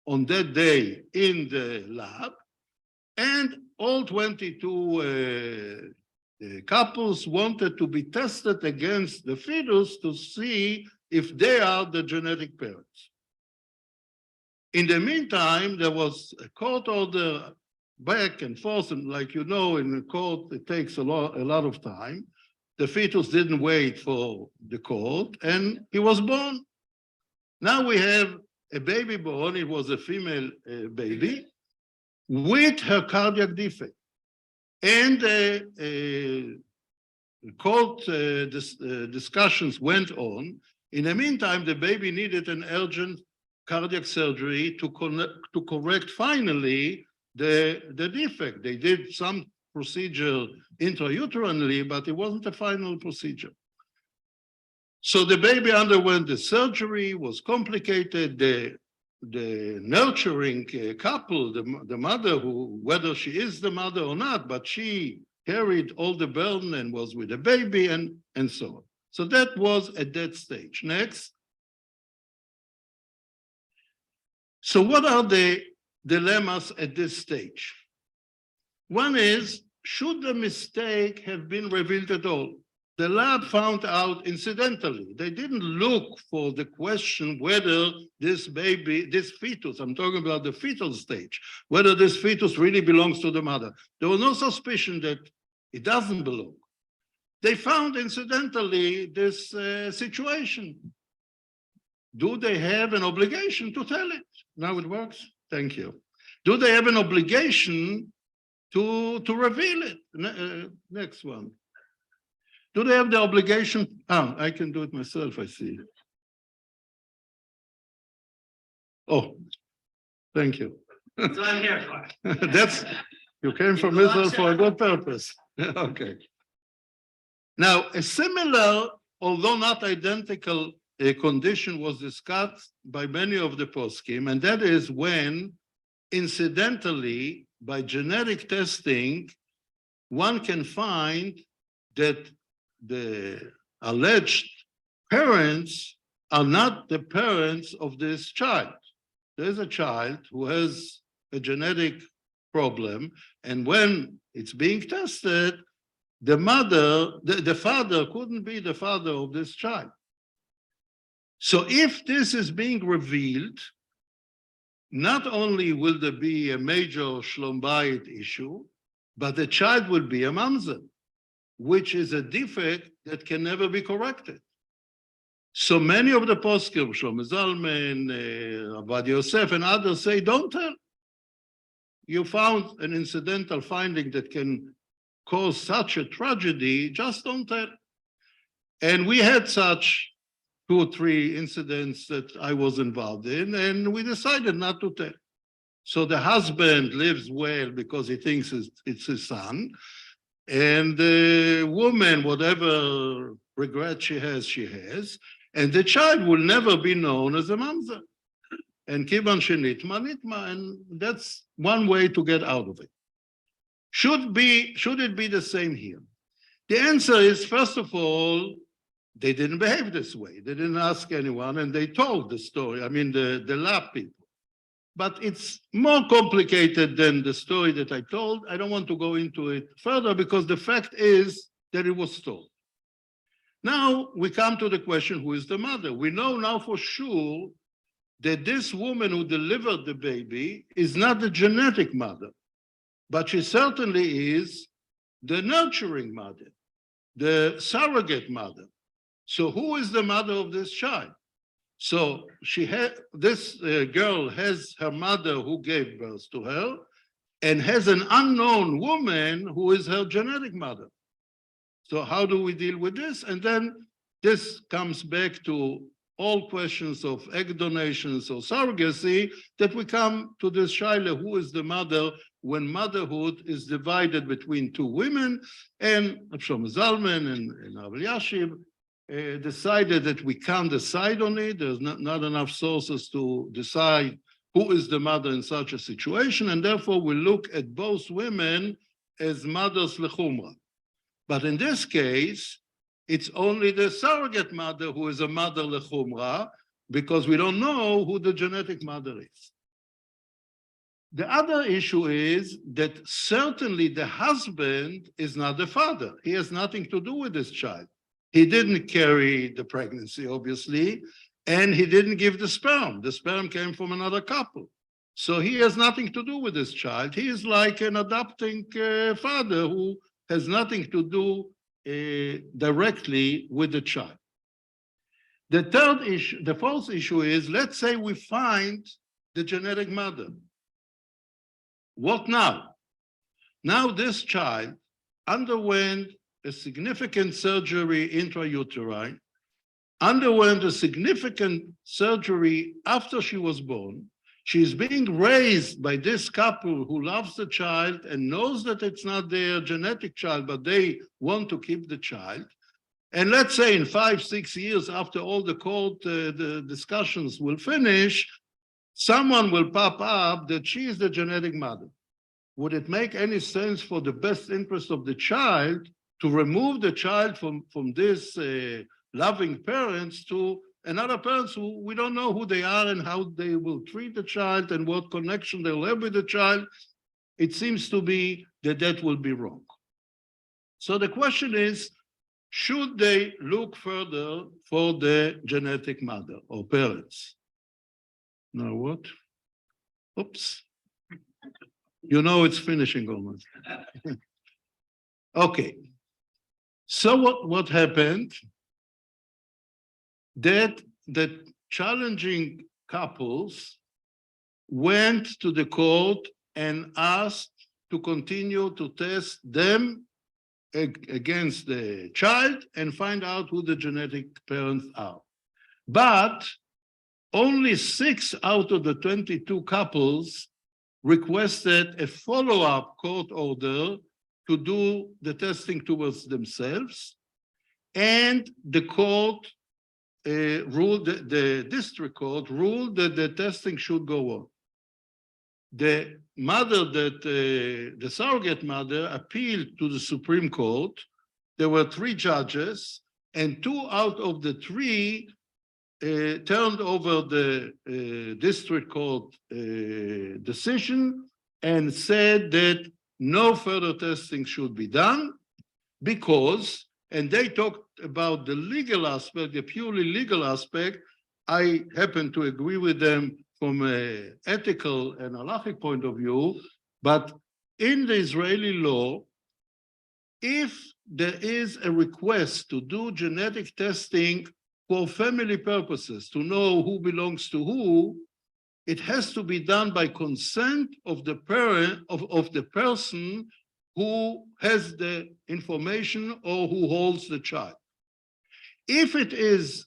on that day in the lab, and all 22 couples wanted to be tested against the fetus to see if they are the genetic parents. In the meantime, there was a court order back and forth, and like you know, in the court, it takes a lot of time. The fetus didn't wait for the court, and he was born. Now we have a baby born. It was a female baby with her cardiac defect. And court discussions went on. In the meantime, the baby needed an urgent cardiac surgery to correct finally the defect. They did some procedure intrauterine, but it wasn't a final procedure. So the baby underwent the surgery, was complicated. The nurturing couple, the mother who, whether she is the mother or not, but she carried all the burden and was with the baby and so on. So that was at that stage. Next. So what are the dilemmas at this stage? One is, should the mistake have been revealed at all? The lab found out incidentally. They didn't look for the question whether this baby, this fetus, I'm talking about the fetal stage, whether this fetus really belongs to the mother. There was no suspicion that it doesn't belong. They found incidentally this situation. Do they have an obligation to tell it? Now it works? Thank you. Do they have an obligation to reveal it? Next one. Do they have the obligation? I can do it myself, I see. Oh, thank you. That's what I'm here for. That's, you came from Israel for a good purpose. Okay. Now, a similar, although not identical, condition was discussed by many of the poskim, and that is when, incidentally, by genetic testing, one can find that the alleged parents are not the parents of this child. There's a child who has a genetic problem, and when it's being tested, the mother, the father couldn't be the father of this child. So if this is being revealed, not only will there be a major Shlom Bayit issue, but the child will be a mamzer, which is a defect that can never be corrected. So many of the poskim, Shlomo Zalman, Rabbi Yosef, and others say, don't tell. You found an incidental finding that can cause such a tragedy, just don't tell. And we had such 2 or 3 incidents that I was involved in, and we decided not to tell. So the husband lives well because he thinks it's his son, and the woman, whatever regret she has, and the child will never be known as a mamzer. And kivan shenitma, nitma, and that's one way to get out of it. Should it be the same here? The answer is, first of all, they didn't behave this way. They didn't ask anyone, and they told the story. I mean, the lab people. But it's more complicated than the story that I told. I don't want to go into it further because the fact is that it was told. Now we come to the question, who is the mother? We know now for sure that this woman who delivered the baby is not the genetic mother, but she certainly is the nurturing mother, the surrogate mother. So who is the mother of this child? So this girl has her mother who gave birth to her and has an unknown woman who is her genetic mother. So how do we deal with this? And then this comes back to all questions of egg donations or surrogacy, that we come to this shaila, who is the mother when motherhood is divided between 2 women, and Shlomo Zalman and Rabbi Yashiv decided that we can't decide on it. There's not enough sources to decide who is the mother in such a situation, and therefore we look at both women as mothers lechumra. But in this case, it's only the surrogate mother who is a mother lechumra, because we don't know who the genetic mother is. The other issue is that certainly the husband is not the father. He has nothing to do with this child. He didn't carry the pregnancy, obviously, and he didn't give the sperm. The sperm came from another couple. So he has nothing to do with this child. He is like an adopting father who has nothing to do directly with the child. The fourth issue is, let's say we find the genetic mother. What now? Now this child underwent a significant surgery intrauterine, underwent a significant surgery after she was born. She is being raised by this couple who loves the child and knows that it's not their genetic child, but they want to keep the child. And let's say in 5-6 years after all the court the discussions will finish, someone will pop up that she is the genetic mother. Would it make any sense for the best interest of the child to remove the child from this loving parents to another parents who we don't know who they are and how they will treat the child and what connection they'll have with the child? It seems to be that will be wrong. So the question is, should they look further for the genetic mother or parents? Now what? Oops. You know it's finishing almost. Okay. So what happened? That the challenging couples went to the court and asked to continue to test them against the child and find out who the genetic parents are. But only 6 out of the 22 couples requested a follow-up court order to do the testing towards themselves, and the court ruled, the district court ruled that the testing should go on. The mother the surrogate mother appealed to the Supreme Court. There were 3 judges, and 2 out of the 3 turned over the district court decision and said that no further testing should be done because, and they talked about the legal aspect, the purely legal aspect. I happen to agree with them from an ethical and halachic point of view, but in the Israeli law, if there is a request to do genetic testing for family purposes, to know who belongs to who, it has to be done by consent of the parent, of the person who has the information or who holds the child. If it is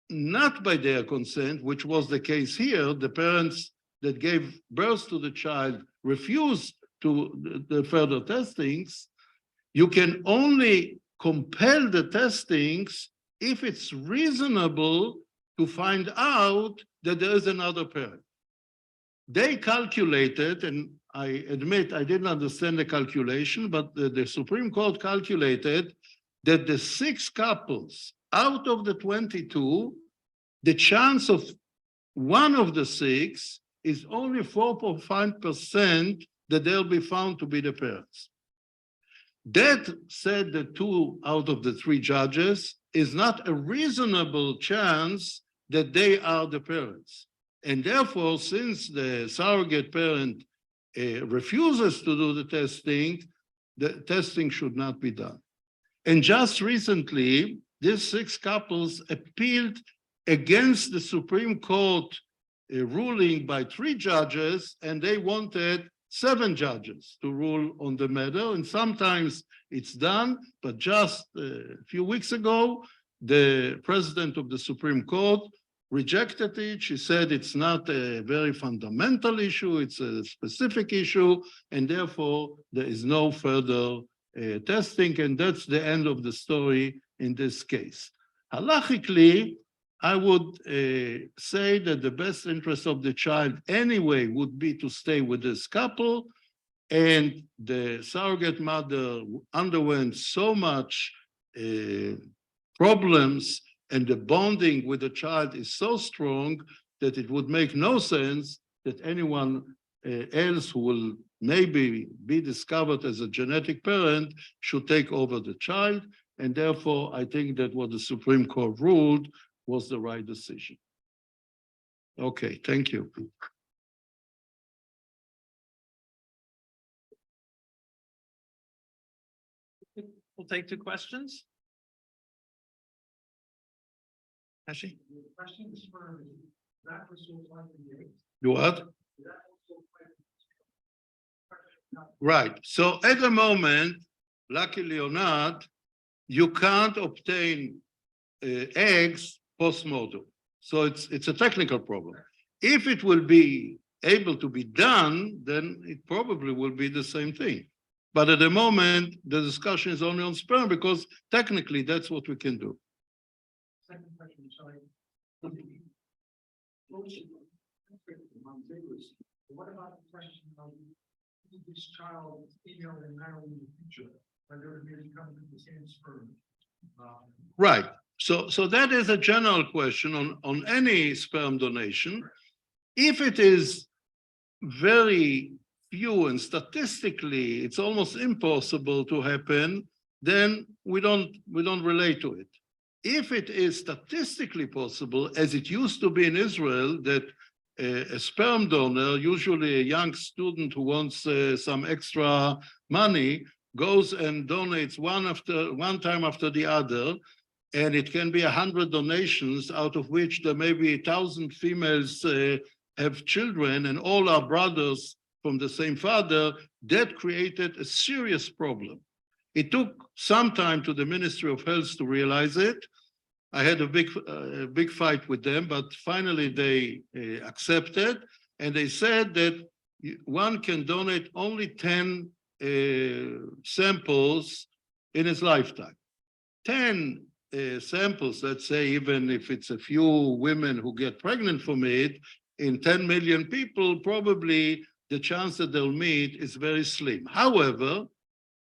not by their consent, which was the case here, the parents that gave birth to the child refused to the further testings, you can only compel the testings if it's reasonable to find out that there is another parent. They calculated, and I admit I didn't understand the calculation, but the Supreme Court calculated that the 6 couples out of the 22, the chance of one of the 6 is only 4.5% that they'll be found to be the parents. That, said the 2 out of the 3 judges, is not a reasonable chance that they are the parents. And therefore, since the surrogate parent refuses to do the testing should not be done. And just recently, these 6 couples appealed against the Supreme Court ruling by 3 judges, and they wanted 7 judges to rule on the matter. And sometimes it's done, but just a few weeks ago, the president of the Supreme Court rejected it. She said it's not a very fundamental issue, it's a specific issue, and therefore there is no further testing, and that's the end of the story in this case. Halachically, I would say that the best interest of the child anyway would be to stay with this couple, and the surrogate mother underwent so much problems, and the bonding with the child is so strong that it would make no sense that anyone else who will maybe be discovered as a genetic parent should take over the child. And therefore, I think that what the Supreme Court ruled was the right decision. Okay, thank you. We'll take 2 questions. Hashi? Questions for that You what? Right. So at the moment, luckily or not, you can't obtain eggs post-mortem. So it's a technical problem. If it will be able to be done, then it probably will be the same thing. But at the moment, the discussion is only on sperm because technically that's what we can do. Second question, sorry. among favorites. But what about the question of is this child female and male in the future? Whether it may come from the same sperm? Right. So that is a general question on any sperm donation. If it is very few and statistically it's almost impossible to happen, then we don't relate to it. If it is statistically possible, as it used to be in Israel, that a sperm donor, usually a young student who wants some extra money, goes and donates one time after the other, and it can be 100 donations, out of which there may be 1,000 females have children, and all are brothers from the same father. That created a serious problem. It took some time to the Ministry of Health to realize it. I had a big fight with them, but finally they accepted, and they said that one can donate only 10 samples in his lifetime. 10 samples, let's say, even if it's a few women who get pregnant from it, in 10 million people, probably the chance that they'll meet is very slim. However,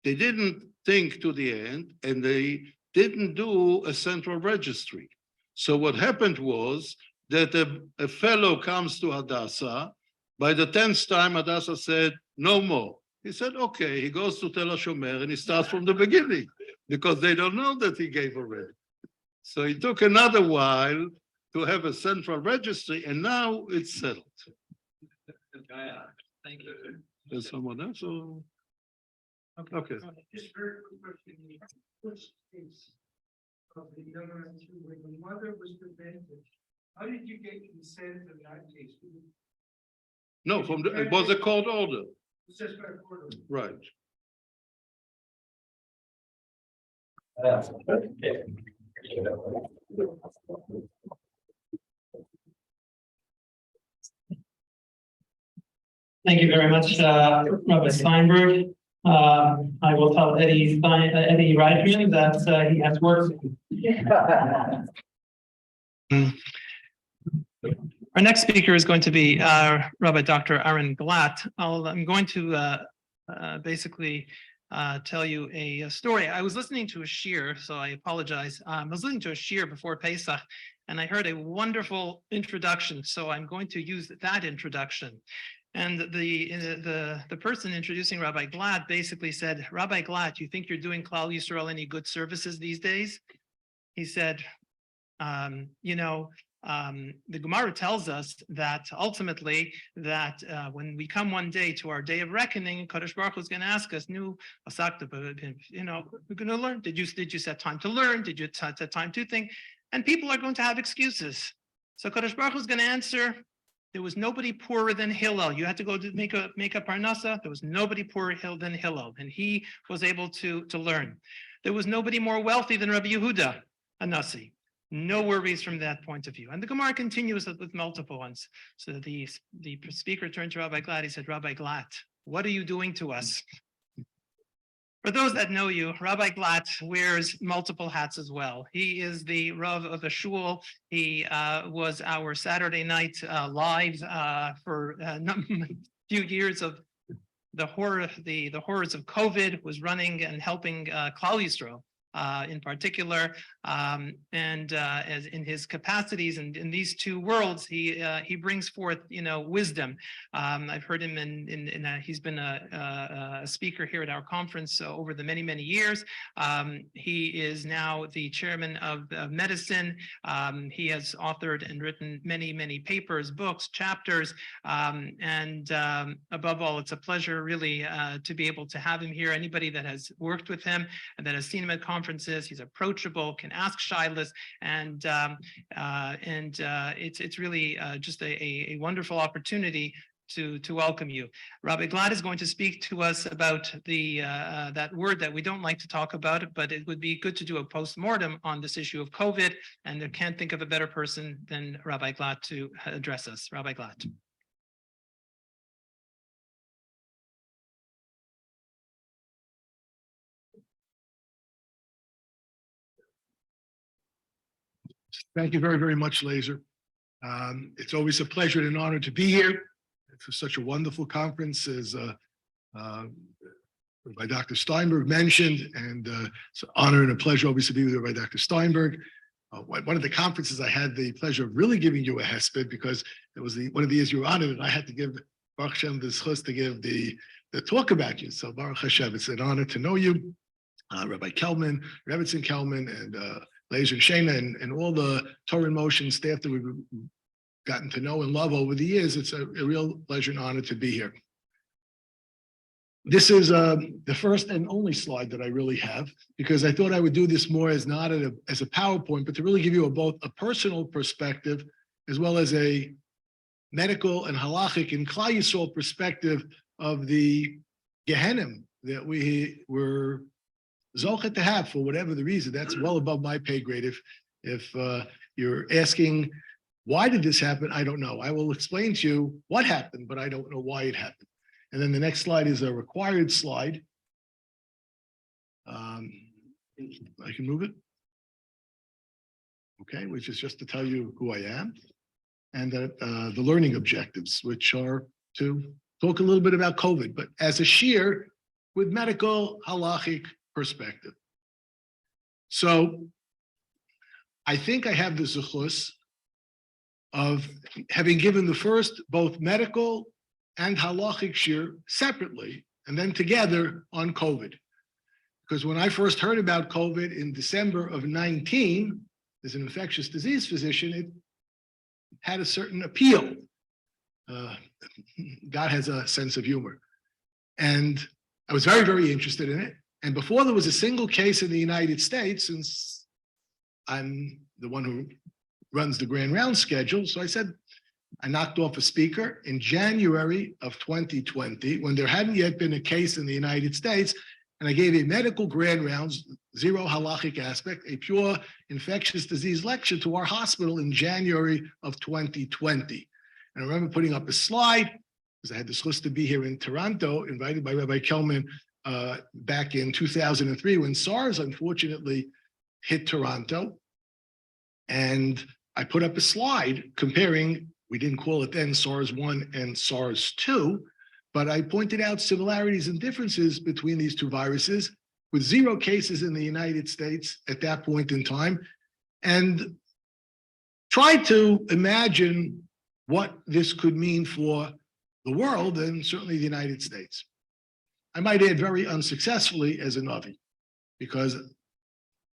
they didn't think to the end, and they didn't do a central registry. So what happened was that a fellow comes to Hadassah. By the 10th time, Hadassah said, no more. He said, okay. He goes to Tel HaShomer and he starts from the beginning because they don't know that he gave already. So it took another while to have a central registry, and now it's settled. Thank you. There's someone else? Or? Okay. Just very quick question. In the first case of the younger two, when the mother was prevented, how did you get consent in that case? No, it was a court order. It's just by court order. Right. Thank you very much, Rabbi Steinberg. I will tell Eddie Reitman that he has work. Our next speaker is going to be Rabbi Dr. Aaron Glatt. I'm going to basically tell you a story. I was listening to a shir, so I apologize. I was listening to a shir before Pesach, and I heard a wonderful introduction, so I'm going to use that introduction. And the person introducing Rabbi Glatt basically said, Rabbi Glatt, you think you're doing Klal Yisrael any good services these days? He said, the Gemara tells us that ultimately that when we come one day to our day of reckoning, Kadosh Baruch Hu is going to ask us, we're going to learn. Did you set time to learn? Did you set time to think? And people are going to have excuses. So Kadosh Baruch Hu is going to answer, there was nobody poorer than Hillel. You had to go to make a parnasa. There was nobody poorer than Hillel, and he was able to learn. There was nobody more wealthy than Rabbi Yehuda, a Nasi. No worries from that point of view. And the Gemara continues with multiple ones. So the speaker turned to Rabbi Glatt. He said, Rabbi Glatt, what are you doing to us? For those that know you, Rabbi Glatt wears multiple hats as well. He is the Rav of the Shul. He was our Saturday night live for a few years of the horrors of COVID, was running and helping Klal Yisrael. In particular, and as in his capacities and in these two worlds, he brings forth wisdom. I've heard him he's been a speaker here at our conference over the many years. He is now the chairman of medicine. He has authored and written many papers, books, chapters, and above all, it's a pleasure really to be able to have him here. Anybody that has worked with him and that has seen him at conferences, he's approachable, can ask shilas, and it's really just a wonderful opportunity to welcome you. Rabbi Glatt is going to speak to us about that word that we don't like to talk about, but it would be good to do a post-mortem on this issue of COVID, and I can't think of a better person than Rabbi Glatt to address us. Rabbi Glatt. Thank you very much, Lazer. It's always a pleasure and an honor to be here for such a wonderful conference as by Dr. Steinberg mentioned, and it's an honor and a pleasure always to be with you by Dr. Steinberg. One of the conferences I had the pleasure of really giving you a hesped because it was one of the years you were honored, and I had to give Baruch Hashem the zchus to give the talk about you. So Baruch Hashem, it's an honor to know you, Rabbi Kelman, Rebbetzin Kelman, and Lazer and Shana, and all the Torah in Motion staff that we've gotten to know and love over the years. It's a real pleasure and honor to be here. This is the first and only slide that I really have, because I thought I would do this more as not as a PowerPoint, but to really give you both a personal perspective as well as a medical and halachic and Klal Yisrael perspective of the Gehenim that we were zochet to have for whatever the reason. That's well above my pay grade. If you're asking, why did this happen? I don't know. I will explain to you what happened, but I don't know why it happened. And then the next slide is a required slide. I can move it. Okay, which is just to tell you who I am and the learning objectives, which are to talk a little bit about COVID, but as a sheer with medical halachic perspective. So I think I have the zechus of having given the first both medical and halachic shir separately, and then together on COVID. Because when I first heard about COVID in December of 19, as an infectious disease physician, it had a certain appeal. God has a sense of humor. And I was very, very interested in it. And before there was a single case in the United States, since I'm the one who runs the Grand Round schedule, so I said, I knocked off a speaker in January of 2020 when there hadn't yet been a case in the United States, and I gave a medical Grand Rounds, zero halachic aspect, a pure infectious disease lecture to our hospital in January of 2020. And I remember putting up a slide, because I had the chance to be here in Toronto, invited by Rabbi Kelman back in 2003 when SARS unfortunately hit Toronto. And I put up a slide comparing, we didn't call it then SARS-1 and SARS-2, but I pointed out similarities and differences between these two viruses with zero cases in the United States at that point in time, and tried to imagine what this could mean for the world and certainly the United States. I might add very unsuccessfully as a Navi, because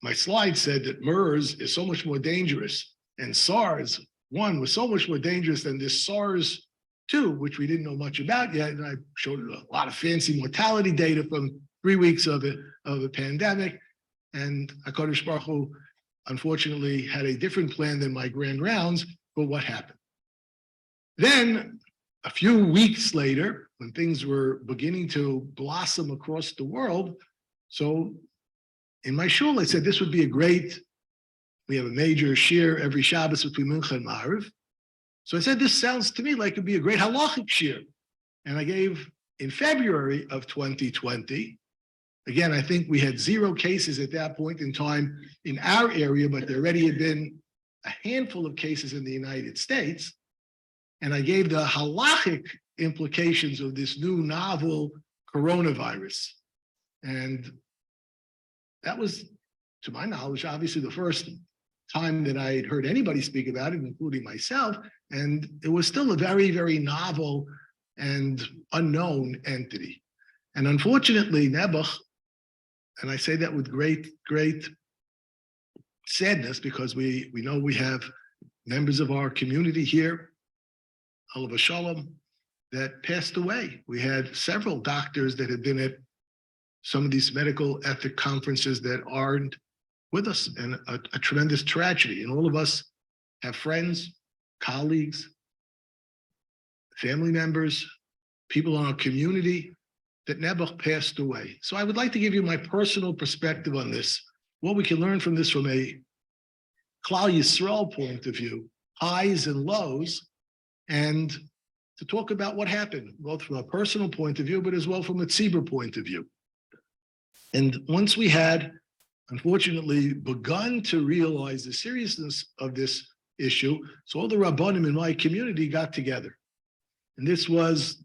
my slide said that MERS is so much more dangerous and SARS-1 was so much more dangerous than this SARS-2, which we didn't know much about yet. And I showed a lot of fancy mortality data from 3 weeks of a pandemic. And HaKadosh Baruch Hu, unfortunately, had a different plan than my Grand Rounds for what happened. Then, a few weeks later, when things were beginning to blossom across the world, so in my shul, I said this would be a great, we have a major shir every Shabbos between Mincha and Maariv. So I said, this sounds to me like it'd be a great halachic shir. And I gave, in February of 2020, again, I think we had zero cases at that point in time in our area, but there already had been a handful of cases in the United States. And I gave the halachic implications of this new novel coronavirus. And that was, to my knowledge, obviously the first time that I had heard anybody speak about it, including myself. And it was still a very, very novel and unknown entity. And unfortunately, Nebuch, and I say that with great, great sadness, because we know we have members of our community here, Alav Shalom, that passed away. We had several doctors that had been at some of these medical ethic conferences that aren't with us, and a tremendous tragedy. And all of us have friends, colleagues, family members, people in our community that Nebuch passed away. So I would like to give you my personal perspective on this, what we can learn from this from a Klal Yisrael point of view, highs and lows, and to talk about what happened, both from a personal point of view, but as well from a tzibur point of view. And once we had, unfortunately, begun to realize the seriousness of this issue. So all the Rabbanim in my community got together. And this was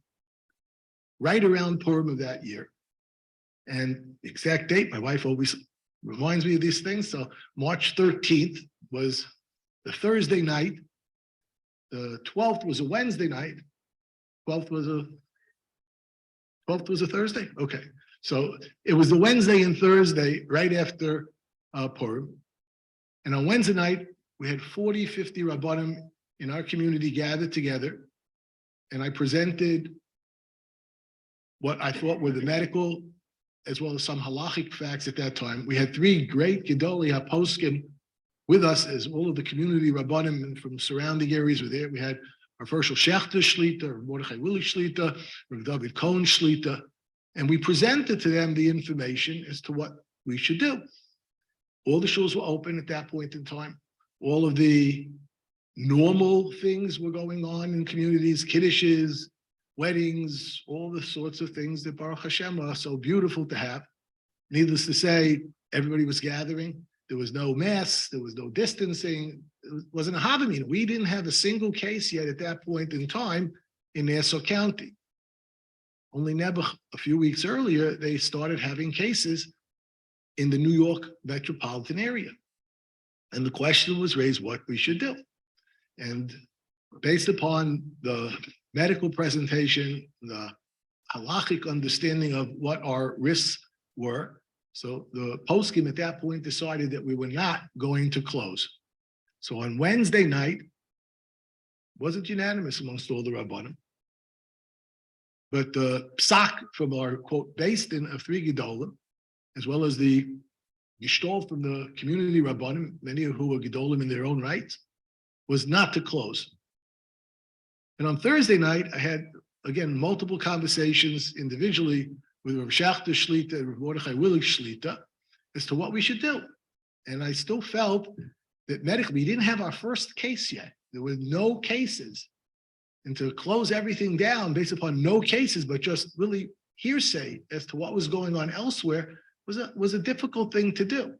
right around Purim of that year. And the exact date, my wife always reminds me of these things. So March 13th was the Thursday night. The 12th was a Wednesday night. 12th was a Thursday? Okay. So it was the Wednesday and Thursday right after Purim. And on Wednesday night, we had 40, 50 Rabbanim in our community gathered together. And I presented what I thought were the medical as well as some halachic facts at that time. We had three great Gedolei HaPoskim with us, as all of the community Rabbanim from surrounding areas were there. We had our Hershel Shechter Shlita, Rav Mordechai Willig Shlita, Rav David Cohen Shlita, and we presented to them the information as to what we should do. All the shuls were open at that point in time. All of the normal things were going on in communities, kiddushes, weddings, all the sorts of things that Baruch Hashem are so beautiful to have. Needless to say, everybody was gathering. There was no mass, there was no distancing. It wasn't a Havamina. We didn't have a single case yet at that point in time in Nassau County. Only Nebuch, a few weeks earlier, they started having cases in the New York metropolitan area. And the question was raised what we should do. And based upon the medical presentation, the halachic understanding of what our risks were, so the poskim at that point decided that we were not going to close. So on Wednesday night, wasn't unanimous amongst all the Rabbanim, but the psak from our quote based in of three Gedolim, as well as the Gestalt from the community Rabbanim, many of who were Gedolim in their own rights, was not to close. And on Thursday night, I had, again, multiple conversations individually with Rav Shachter Shlita and Rav Mordechai Willig Shlita as to what we should do. And I still felt that medically, we didn't have our first case yet. There were no cases. And to close everything down based upon no cases, but just really hearsay as to what was going on elsewhere was a difficult thing to do.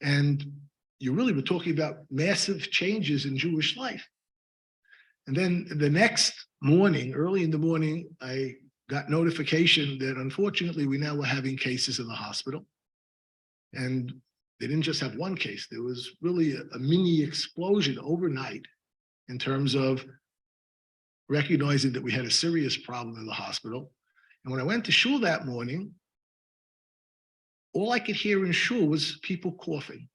And you really were talking about massive changes in Jewish life. And then the next morning, early in the morning, I got notification that unfortunately we now were having cases in the hospital. And they didn't just have one case. There was really a mini explosion overnight in terms of recognizing that we had a serious problem in the hospital. And when I went to shul that morning, all I could hear in shul was people coughing.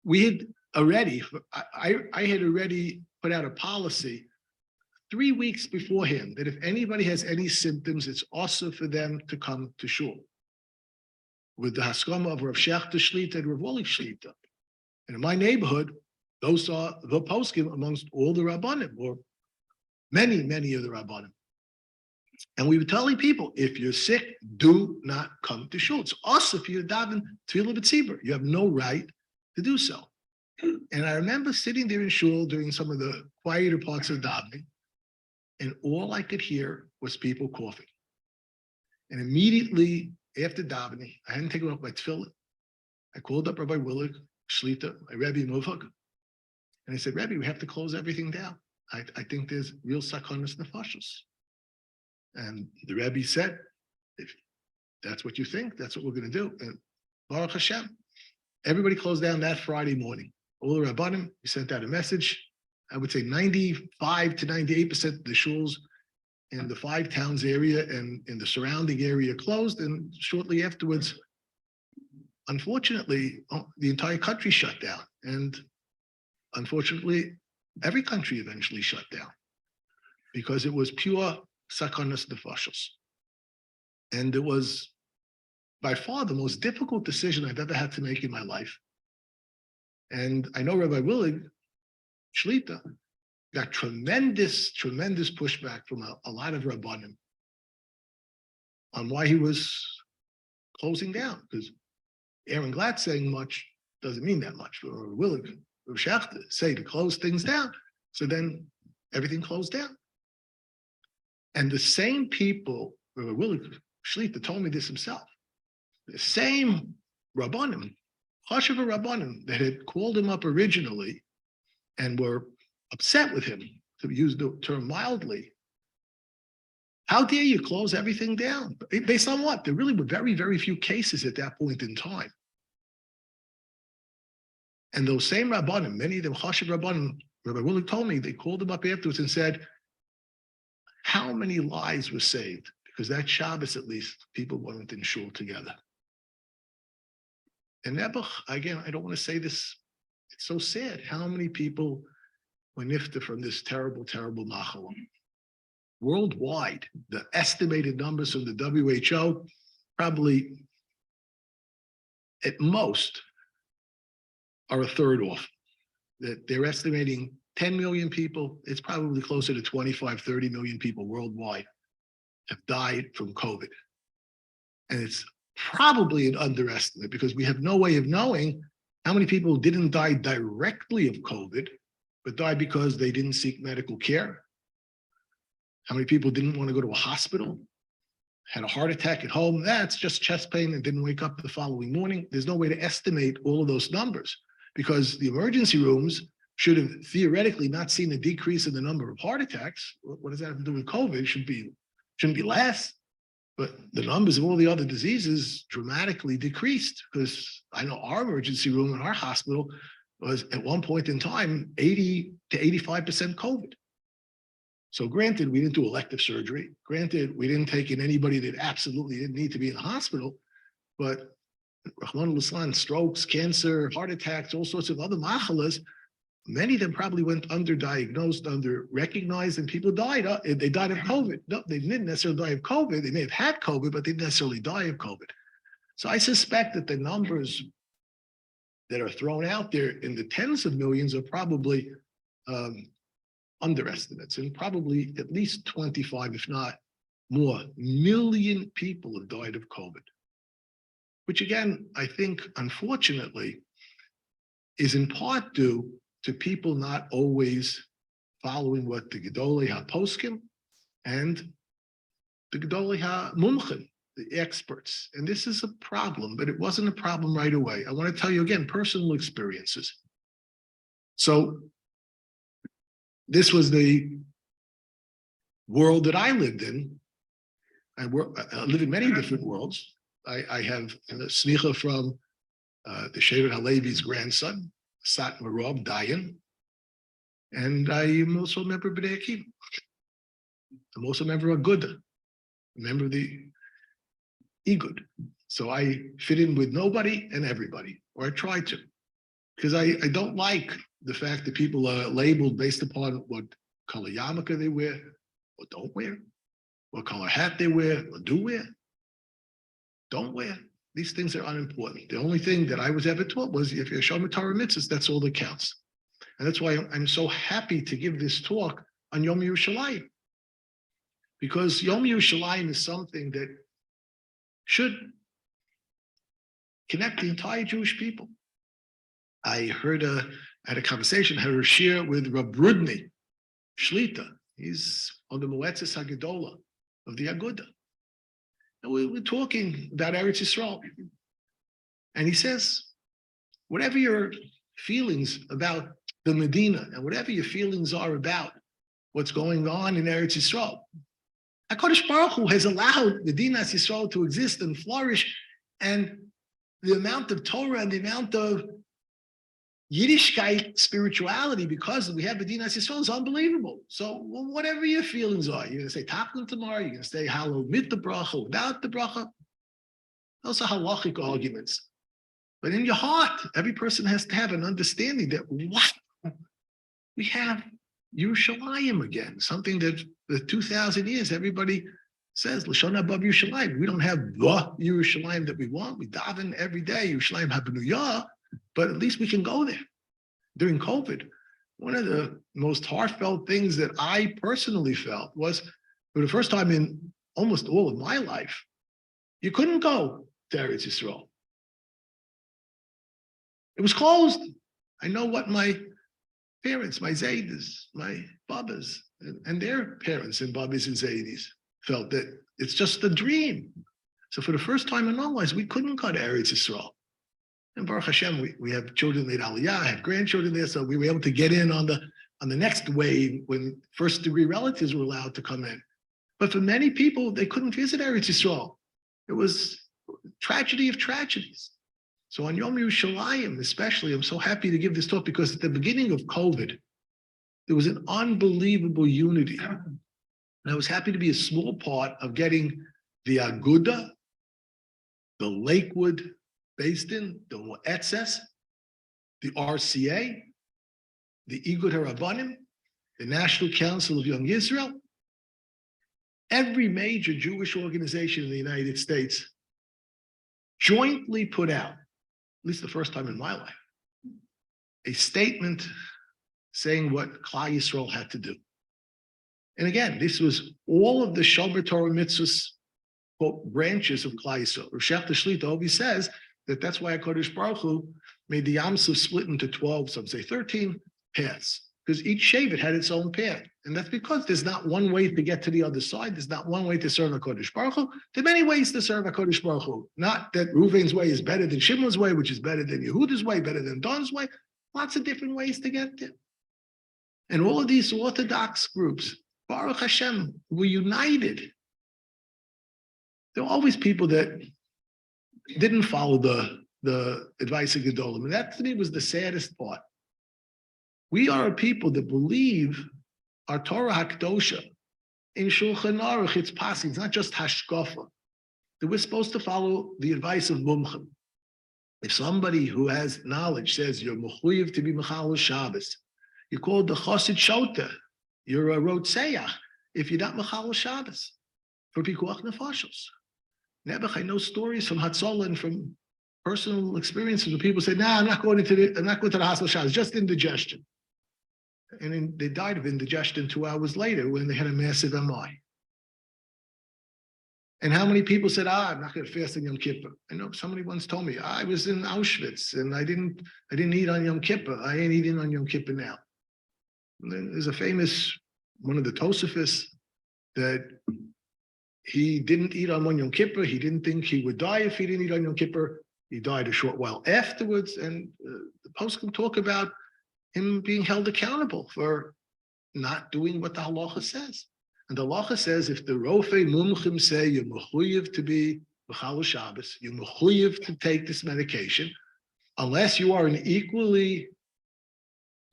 We had already, I had already put out a policy 3 weeks beforehand that if anybody has any symptoms, it's also for them to come to shul. With the haskama of Rav Shachter Shlita and Rav Willig Shlita. And in my neighborhood, those are the poskim amongst all the Rabbanim, or many, many of the Rabbanim. And we were telling people, if you're sick, do not come to shul. It's also if you're daven tefillah b'tzibur. You have no right to do so. And I remember sitting there in shul during some of the quieter parts of davening, and all I could hear was people coughing. And immediately after davening, I hadn't taken off my tefillah. I called up Rabbi Willig Shlita, my Rebbe in Movhug, and I said, Rebbe, we have to close everything down. I think there's real sakonis nefashos. And the Rebbe said, if that's what you think, that's what we're going to do. And Baruch Hashem, everybody closed down that Friday morning. All the Rabbanim, we sent out a message. I would say 95 to 98% of the shuls in the 5 towns area and in the surrounding area closed. And shortly afterwards, unfortunately, the entire country shut down. And unfortunately, every country eventually shut down because it was pure sakonas nefashos. And it was by far the most difficult decision I've ever had to make in my life. And I know Rabbi Willig Shlita got tremendous pushback from a lot of Rabbanim on why he was closing down, because Aaron Glatt saying much doesn't mean that much. For Willig, Rav Shachter say to close things down. So then everything closed down. And the same people, Rabbi Willig Shlita told me this himself, the same Rabbanim, Chashuva Rabbanim that had called him up originally and were upset with him, to use the term mildly. How dare you close everything down? Based on what? There really were very, very few cases at that point in time. And those same Rabbanim, many of them, Chashiv Rabbanim, Rabbi Willie told me, they called him up afterwards and said, how many lives were saved? Because that Shabbos, at least, people weren't in shul together. And Nebuch, again, I don't want to say this, it's so sad. How many people were nifta from this terrible, terrible machala? Worldwide, the estimated numbers from the WHO, probably at most, are a third off. That they're estimating 10 million people, it's probably closer to 25, 30 million people worldwide have died from COVID. And it's probably an underestimate because we have no way of knowing how many people didn't die directly of COVID, but died because they didn't seek medical care. How many people didn't want to go to a hospital, had a heart attack at home? That's just chest pain and didn't wake up the following morning. There's no way to estimate all of those numbers because the emergency rooms should have theoretically not seen a decrease in the number of heart attacks. What does that have to do with COVID? It shouldn't be less. But the numbers of all the other diseases dramatically decreased because I know our emergency room in our hospital was at one point in time 80 to 85% COVID. So granted, we didn't do elective surgery. Granted, we didn't take in anybody that absolutely didn't need to be in the hospital, but Rahman al-Islam, strokes, cancer, heart attacks, all sorts of other machalas, many of them probably went underdiagnosed, underrecognized, and people died. They died of COVID. No, they didn't necessarily die of COVID. They may have had COVID, but they didn't necessarily die of COVID. So I suspect that the numbers that are thrown out there in the tens of millions are probably underestimates, and probably at least 25, if not more, million people have died of COVID, which again, I think, unfortunately, is in part due to people not always following what the Gedolei HaPoskim and the Gedolei HaMumchim, the experts. And this is a problem, but it wasn't a problem right away. I want to tell you again, personal experiences. So this was the world that I lived in. I live in many different worlds. I have a smicha from the Shevet HaLevi's grandson, Sat Maariv Dayan, and I am also a member of B'nai Akiva. I'm also a member of Aguda, a member of the Igud. So I fit in with nobody and everybody, or I try to, because I don't like the fact that people are labeled based upon what color yarmulke they wear or don't wear, what color hat they wear or do wear, don't wear. These things are unimportant. The only thing that I was ever taught was if you're Shomer Torah mitzvahs, that's all that counts. And that's why I'm so happy to give this talk on Yom Yerushalayim. Because Yom Yerushalayim is something that should connect the entire Jewish people. I had a conversation, had a share with Rabbi Brody, Shlita. He's on the Moetzes HaGedola of the Aguda. And we're talking about Eretz Yisrael. And he says, whatever your feelings about the Medina and whatever your feelings are about what's going on in Eretz Yisrael, HaKadosh Baruch Hu has allowed Medina Yisrael to exist and flourish, and the amount of Torah and the amount of Yiddishkeit spirituality because we have Medina Yisrael is unbelievable. So whatever your feelings are, you're going to say Taflin tomorrow, you're going to say hallowed with the bracha, without the bracha. Those are halachic arguments. But in your heart, every person has to have an understanding that what we have Yerushalayim again, something that the 2,000 years everybody says Lashon above Yerushalayim. We don't have the Yerushalayim that we want. We daven every day Yerushalayim Habenuyah, but at least we can go there. During COVID, one of the most heartfelt things that I personally felt was, for the first time in almost all of my life, you couldn't go to Eretz Yisrael. It was closed. I know what my parents, my Zaydas, my Babas, and their parents and Babas and Zaydas felt that it's just a dream. So for the first time in our lives, we couldn't go to Eretz Yisrael. And Baruch Hashem, we have children made Aliyah, I have grandchildren there, so we were able to get in on the next wave when first degree relatives were allowed to come in. But for many people, they couldn't visit Eretz Yisrael. It was tragedy of tragedies. So on Yom Yerushalayim, especially, I'm so happy to give this talk because at the beginning of COVID, there was an unbelievable unity. And I was happy to be a small part of getting the Aguda, the Lakewood Basin, the Moetzes, the RCA, the Igud HaRabbanim, the National Council of Young Israel, every major Jewish organization in the United States jointly put out, at least the first time in my life, a statement saying what Klal Yisrael had to do. And again, this was all of the Shomer Torah mitzvahs, quote, branches of Klal Yisrael. Roshech Shlita always says that that's why HaKadosh Baruch Hu made the Yam Suf split into 12, some say 13 paths, because each Shevet had its own path. And that's because there's not one way to get to the other side. There's not one way to serve HaKadosh Baruch Hu. There are many ways to serve HaKadosh Baruch Hu. Not that Reuven's way is better than Shimon's way, which is better than Yehuda's way, better than Don's way. Lots of different ways to get there. And all of these Orthodox groups, Baruch Hashem, were united. There were always people that didn't follow the advice of Gedolim. And that to me was the saddest part. We are a people that believe our Torah HaKdosha in Shulchan Aruch, it's passing. It's not just hashkafa. That we're supposed to follow the advice of Mumchim. If somebody who has knowledge says you're mechuyev to be mechal Shabbos, you're called the Chosid Shota. You're a Rotseach if you're not mechal Shabbos for Pikuach Nefashos. Nebuch, I know stories from Hatzolah and from personal experiences where people say, "No, I'm not going to the hospital Shabbos, just indigestion." And then they died of indigestion 2 hours later when they had a massive MI. And how many people said, I'm not going to fast on Yom Kippur? I know somebody once told me, I was in Auschwitz and I didn't eat on Yom Kippur. I ain't eating on Yom Kippur now. And then there's a famous, one of the Tosafis, that he didn't eat on one Yom Kippur. He didn't think he would die if he didn't eat on Yom Kippur. He died a short while afterwards. And the post can talk about him being held accountable for not doing what the halacha says. And the halacha says, if the Rofei Mumchim say you're mechuyev to be B'chal Shabbos, you're mechuyev to take this medication, unless you are an equally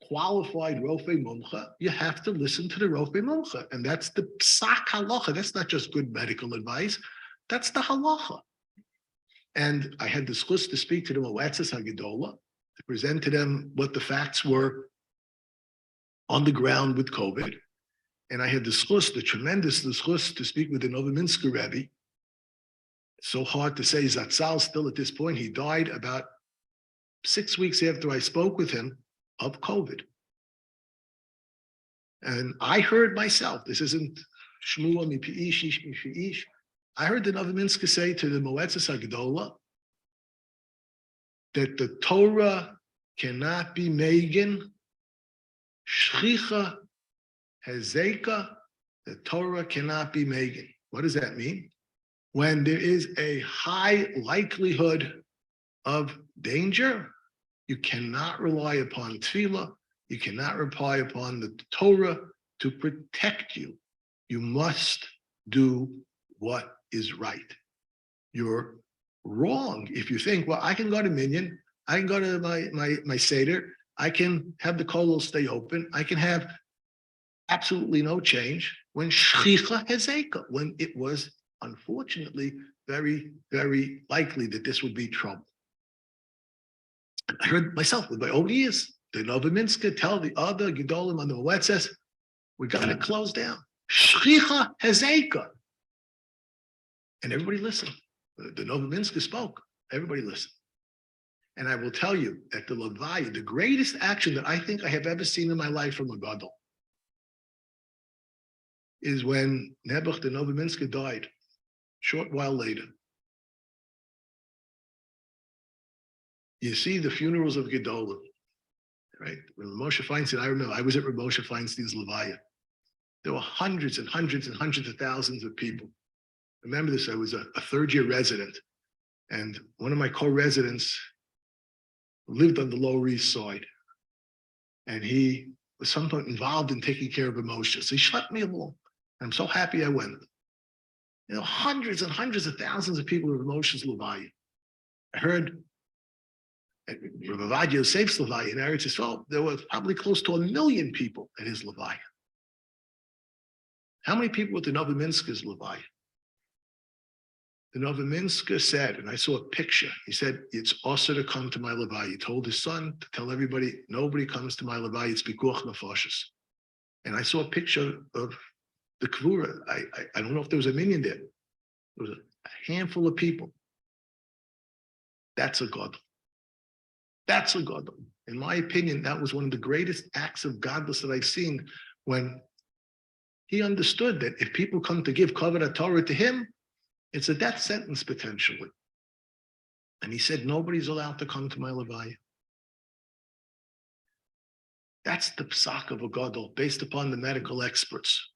qualified Rofei Mumcha, you have to listen to the Rofei Mumcha. And that's the psak halacha. That's not just good medical advice. That's the halacha. And I had the zchus to speak to the Moetzes HaGedola, to present to them what the facts were on the ground with COVID. And I had the tremendous zchus to speak with the Novominsker Rebbe. It's so hard to say, Zatzal still at this point, he died about 6 weeks after I spoke with him of COVID. And I heard myself, this isn't Shmuel mipi ish mipi ish. I heard the Novominsker say to the Moetzes HaGedola that the Torah cannot be Megan, Shchicha Hezeka, the Torah cannot be Megan. What does that mean? When there is a high likelihood of danger, you cannot rely upon tefillah, you cannot rely upon the Torah to protect you. You must do what is right. You're wrong if you think, well, I can go to Minyan, I can go to my Seder, I can have the kollel stay open, I can have absolutely no change when shchicha hezeka, when it was unfortunately very, very likely that this would be trouble. I heard myself with my own ears, the Novominsker tell the other Gedolim on the Moetzes, we got to close down. Shchicha hezeka. And everybody listened. The Novominsker spoke. Everybody listened. And I will tell you that the Levaya, the greatest action that I think I have ever seen in my life from a Gadol, is when Nebuch the Novominsker died, short while later. You see the funerals of Gedolim, right? When Moshe Feinstein, I remember I was at Moshe Feinstein's Levaya. There were hundreds and hundreds and hundreds of thousands of people. Remember this, I was a third-year resident, and one of my co-residents lived on the Lower East Side. And he was somewhat involved in taking care of emotions. So he schlepped me along. And I'm so happy I went. You know, hundreds and hundreds of thousands of people with emotions Levi. I heard Rabbi Yosef's Levi in Eretz Yisrael, there were probably close to 1 million people at his Levi. How many people with the Novominska's Levi? The Novominska said, and I saw a picture, he said, it's also to come to my Levi. He told his son to tell everybody, nobody comes to my Levi, it's Bikuach Nefashos. And I saw a picture of the Kvura. I don't know if there was a minion there. There was a handful of people. That's a God. That's a God. In my opinion, that was one of the greatest acts of godless that I've seen, when he understood that if people come to give Kavod Torah to him, it's a death sentence potentially. And he said, nobody's allowed to come to my Levi. That's the psak of a gadol based upon the medical experts.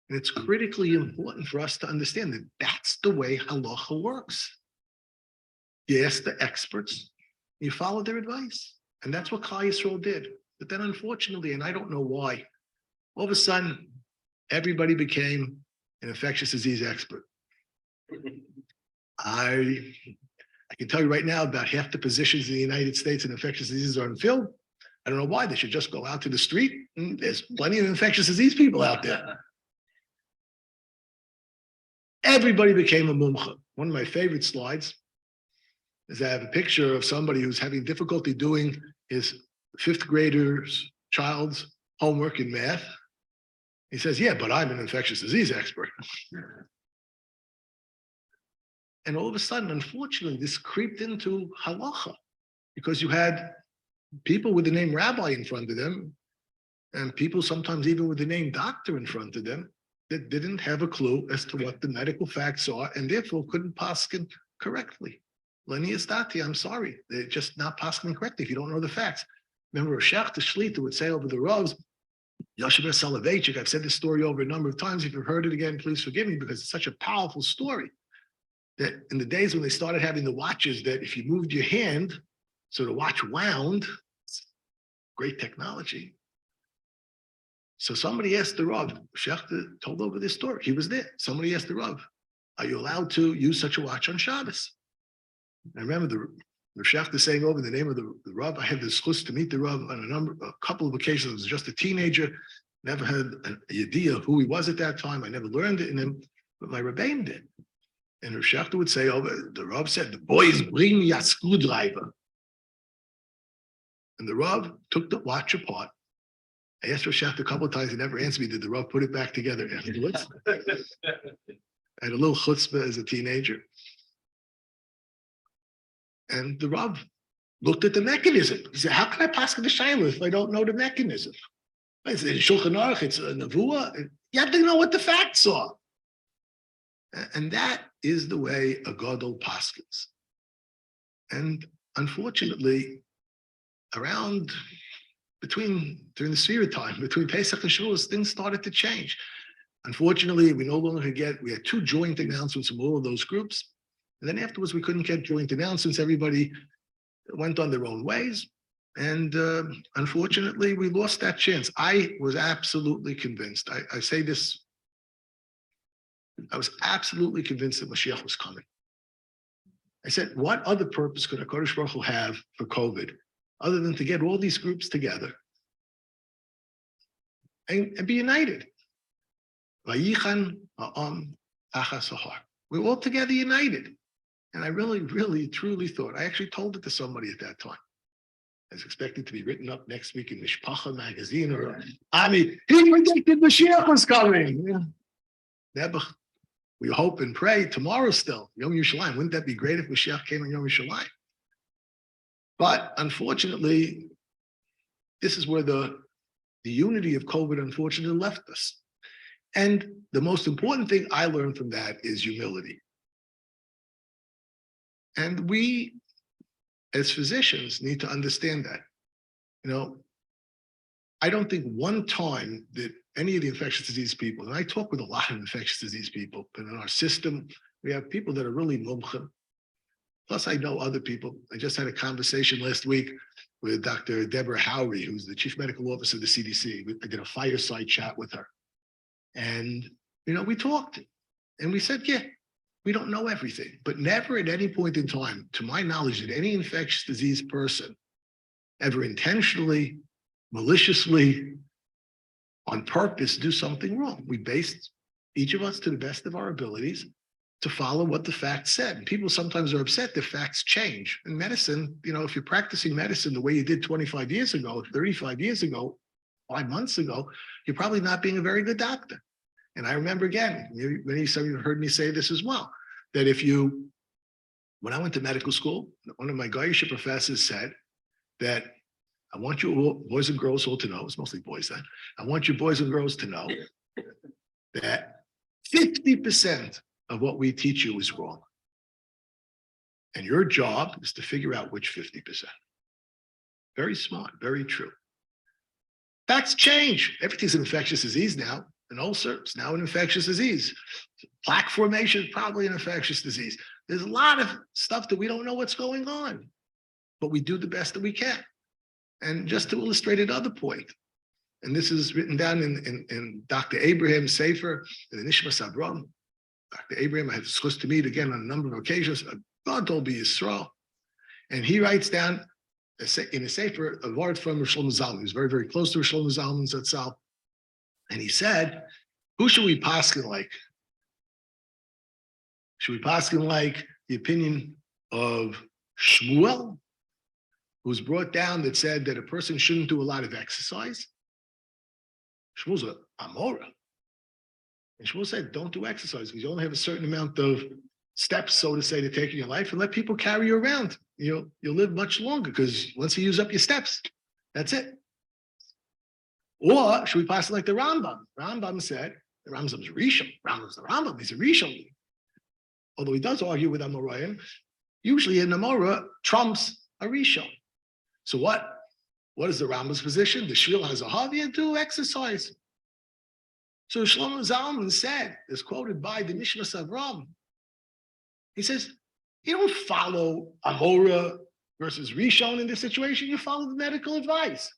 And it's critically important for us to understand that that's the way halacha works. You ask the experts, you follow their advice. And that's what Klal Yisrael did. But then unfortunately, and I don't know why, all of a sudden, everybody became an infectious disease expert. I can tell you right now, about half the positions in the United States in infectious diseases are unfilled. I don't know why. They should just go out to the street. And there's plenty of infectious disease people out there. Everybody became a mumcha. One of my favorite slides is I have a picture of somebody who's having difficulty doing his 5th grader's child's homework in math. He says, yeah, but I'm an infectious disease expert. And all of a sudden, unfortunately, this creeped into halacha, because you had people with the name rabbi in front of them, and people sometimes even with the name doctor in front of them, that didn't have a clue as to what the medical facts are, and therefore couldn't paskin correctly. Lenny Estati, I'm sorry, they're just not paskin correctly if you don't know the facts. Remember, a Shach the Shlita would say over the Ravs, Yoshev Soloveitchik, I've said this story over a number of times. If you've heard it again, please forgive me, because it's such a powerful story. That in the days when they started having the watches, that if you moved your hand, so the watch wound, great technology. So somebody asked the Rav, Shechter told over this story, he was there. Somebody asked the Rav, are you allowed to use such a watch on Shabbos? I remember the Shechter saying over the name of the Rav, I had the chus to meet the Rav on a couple of occasions. I was just a teenager, never had an idea of who he was at that time. I never learned it in him, but my Rabbein did. And Rav Shechter would say, the Rav said, the boys bring me a screwdriver. And the Rav took the watch apart. I asked Rav Shechter a couple of times, he never answered me. Did the Rav put it back together afterwards? I had a little chutzpah as a teenager. And the Rav looked at the mechanism. He said, how can I pass the shayla if I don't know the mechanism? I said, in Shulchan Aruch, it's a nevuah. You have to know what the facts are. And that is the way a gadol paskins. And unfortunately, during the Sfira time, between Pesach and Shavuos, things started to change. Unfortunately, we no longer could we had 2 joint announcements from all of those groups. And then afterwards, we couldn't get joint announcements. Everybody went on their own ways. And unfortunately, we lost that chance. I was absolutely convinced. I say this, I was absolutely convinced that Mashiach was coming. I said, what other purpose could HaKadosh Baruch Hu have for COVID other than to get all these groups together and be united? Vayichan ha'am achas ha'har. We're all together united. And I really, really, truly thought, I actually told it to somebody at that time. I was expecting to be written up next week in Mishpacha magazine, or, he predicted Mashiach was coming. Yeah. We hope and pray tomorrow still, Yom Yerushalayim. Wouldn't that be great if Mashiach came on Yom Yerushalayim? But unfortunately, this is where the unity of COVID unfortunately left us. And the most important thing I learned from that is humility. And we, as physicians, need to understand that. You know, I don't think one time that any of the infectious disease people, and I talk with a lot of infectious disease people, but in our system, we have people that are really mumchim. Plus, I know other people. I just had a conversation last week with Dr. Deborah Howry, who's the chief medical officer of the CDC. I did a fireside chat with her. And, we talked and we said, yeah, we don't know everything, but never at any point in time, to my knowledge, did any infectious disease person ever intentionally, maliciously, on purpose, do something wrong. We based each of us to the best of our abilities to follow what the facts said. And people sometimes are upset that facts change. In medicine, if you're practicing medicine the way you did 25 years ago, 35 years ago, 5 months ago, you're probably not being a very good doctor. And I remember again, many of you have heard me say this as well, that when I went to medical school, one of my Goyish professors said that I want you all, boys and girls all to know, it's mostly boys then, I want you boys and girls to know that 50% of what we teach you is wrong. And your job is to figure out which 50%. Very smart, very true. Facts change. Everything's an infectious disease now. An ulcer is now an infectious disease. Plaque formation is probably an infectious disease. There's a lot of stuff that we don't know what's going on, but we do the best that we can. And just to illustrate another point, and this is written down in Dr. Abraham's Sefer, in the Nishmas Avraham. Dr. Abraham, I had discussed to meet again on a number of occasions. God told me Yisrael. And he writes down in a Sefer a word from Shlomo Zalman. He was very, very close to Shlomo Zalman Zatzal. And he said, who should we paskin like? Should we paskin like the opinion of Shmuel, who's brought down that said that a person shouldn't do a lot of exercise? Shmuel's a Amora. And Shmuel said, don't do exercise because you only have a certain amount of steps, so to say, to take in your life, and let people carry you around. You'll live much longer because once you use up your steps, that's it. Or should we pass it like the Rambam? Rambam said, the Rambam's Rishon. Rambam's the Rambam, he's a Rishon. Although he does argue with Amoraim, usually an Amora trumps a Rishon. So what is the Rambam's position? The Shil has a Havia, do exercise. So Shlomo Zalman said, is quoted by the Nishmas Avraham. He says, you don't follow Amora versus Rishon in this situation, you follow the medical advice.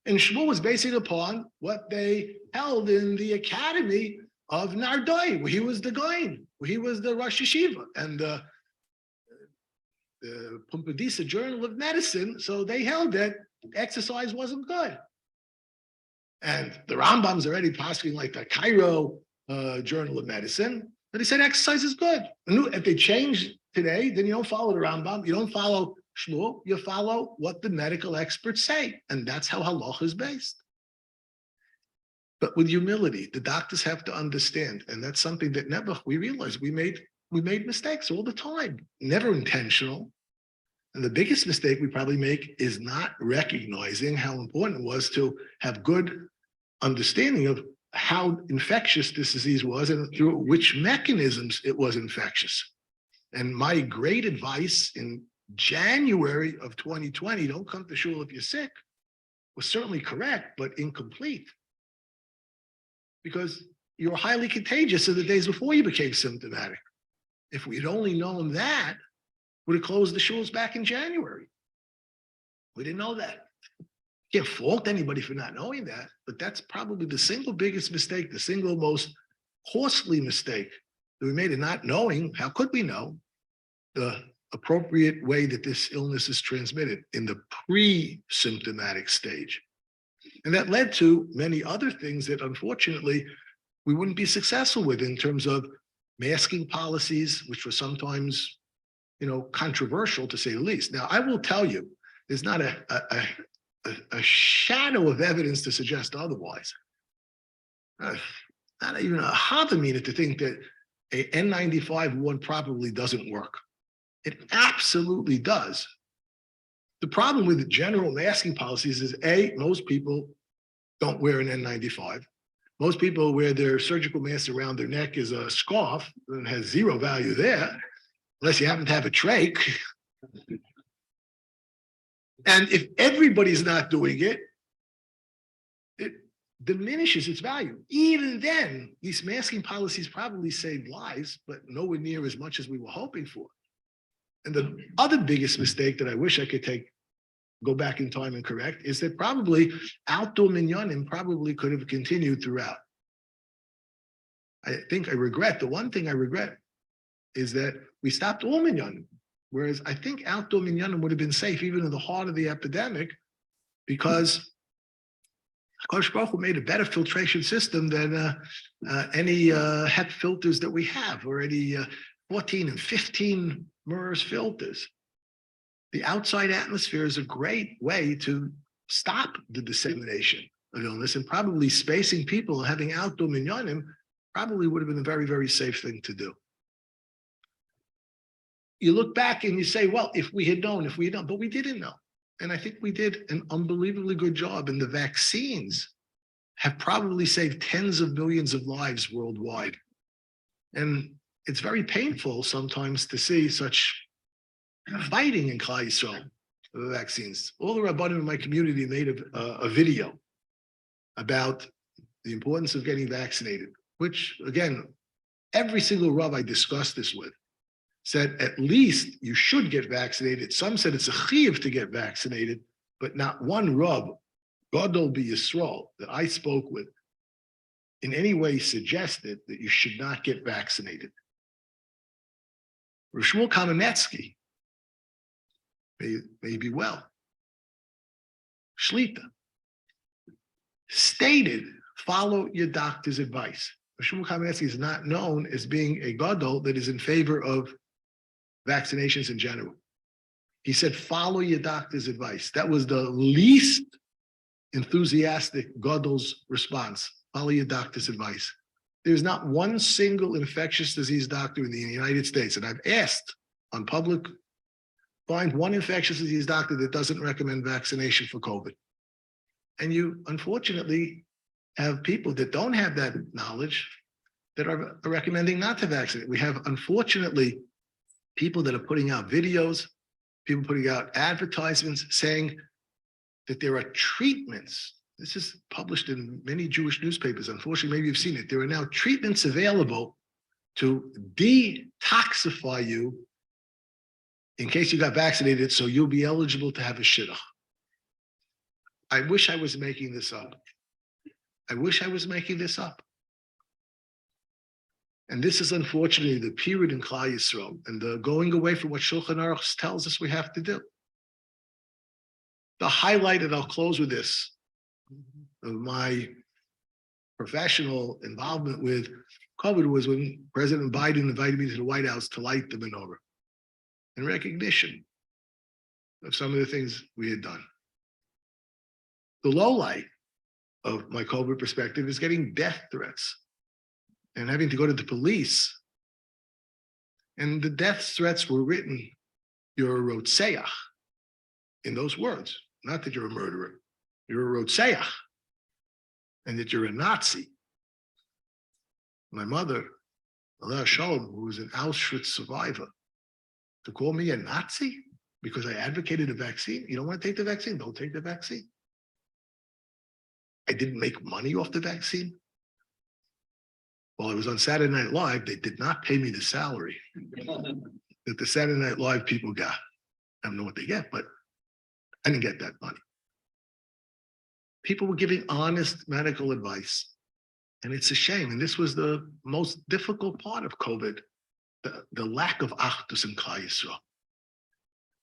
And Shmuel was basing upon what they held in the academy of Nardoi, where he was the Goin, where he was the Rosh Yeshiva, and the Pumbedisa Journal of Medicine. So they held that exercise wasn't good. And the Rambam's already passing like the Cairo Journal of Medicine, but he said exercise is good. And if they change today, then you don't follow the Rambam, you don't follow Shmuel, you follow what the medical experts say, and that's how halacha is based. But with humility, the doctors have to understand, and that's something that never we realized we made mistakes all the time, never intentional. And the biggest mistake we probably make is not recognizing how important it was to have good understanding of how infectious this disease was and through which mechanisms it was infectious. And my great advice in January of 2020, don't come to shul if you're sick, was certainly correct, but incomplete. Because you're highly contagious in the days before you became symptomatic. If we'd only known that, we'd have closed the shuls back in January. We didn't know that. Can't fault anybody for not knowing that, but that's probably the single biggest mistake, the single most costly mistake that we made in not knowing, how could we know, the appropriate way that this illness is transmitted in the pre-symptomatic stage. And that led to many other things that unfortunately we wouldn't be successful with in terms of masking policies, which were sometimes, controversial to say the least. Now, I will tell you, there's not a shadow of evidence to suggest otherwise. Not even a minute to think that a N95 one probably doesn't work. It absolutely does. The problem with the general masking policies is A, most people don't wear an N95. Most people wear their surgical mask around their neck as a scarf and has zero value there, unless you happen to have a trach. And if everybody's not doing it, it diminishes its value. Even then, these masking policies probably saved lives, but nowhere near as much as we were hoping for. And the other biggest mistake that I wish I could go back in time and correct, is that probably outdoor minyanim probably could have continued throughout. The one thing I regret is that we stopped all minyanim. Whereas I think outdoor minyanim would have been safe even in the heart of the epidemic, because HaKadosh Baruch Hu made a better filtration system than any HEP filters that we have, or any 14 and 15 MERS filters. The outside atmosphere is a great way to stop the dissemination of illness, and probably spacing people and having outdoor minyanim probably would have been a very, very safe thing to do. You look back and you say, well, if we had known, but we didn't know. And I think we did an unbelievably good job, and the vaccines have probably saved tens of millions of lives worldwide. And it's very painful sometimes to see such fighting in Klal Yisrael for the vaccines. All the Rabbanim in my community made a video about the importance of getting vaccinated, which, again, every single Rav I discussed this with said at least you should get vaccinated. Some said it's a chiyuv to get vaccinated, but not one Rav, Gadol B'Yisrael, that I spoke with in any way suggested that you should not get vaccinated. Rav Shmuel Kamenetsky, may be well, Shlita, stated, follow your doctor's advice. Shlomo Kamenetsky is not known as being a gadol that is in favor of vaccinations in general. He said, follow your doctor's advice. That was the least enthusiastic gadol's response. Follow your doctor's advice. There's not one single infectious disease doctor in the United States, and I've asked on public, find one infectious disease doctor that doesn't recommend vaccination for COVID. And you, unfortunately, have people that don't have that knowledge that are recommending not to vaccinate. We have, unfortunately, people that are putting out videos, people putting out advertisements saying that there are treatments. This is published in many Jewish newspapers. Unfortunately, maybe you've seen it. There are now treatments available to detoxify you in case you got vaccinated, so you'll be eligible to have a shidduch. I wish I was making this up. I wish I was making this up. And this is unfortunately the period in Klal Yisrael and the going away from what Shulchan Aruch tells us we have to do. The highlight, and I'll close with this, of my professional involvement with COVID was when President Biden invited me to the White House to light the menorah in recognition of some of the things we had done. The low light of my COVID perspective is getting death threats and having to go to the police. And the death threats were written, you're a rotseach, in those words, not that you're a murderer, you're a rotseach, and that you're a Nazi. My mother, Aleh Shalom, who was an Auschwitz survivor, to call me a Nazi because I advocated a vaccine. You don't want to take the vaccine? Don't take the vaccine. I didn't make money off the vaccine. While I was on Saturday Night Live, they did not pay me the salary that the Saturday Night Live people got. I don't know what they get, but I didn't get that money. People were giving honest medical advice, and it's a shame. And this was the most difficult part of COVID, the lack of achdus in Klal Yisrael.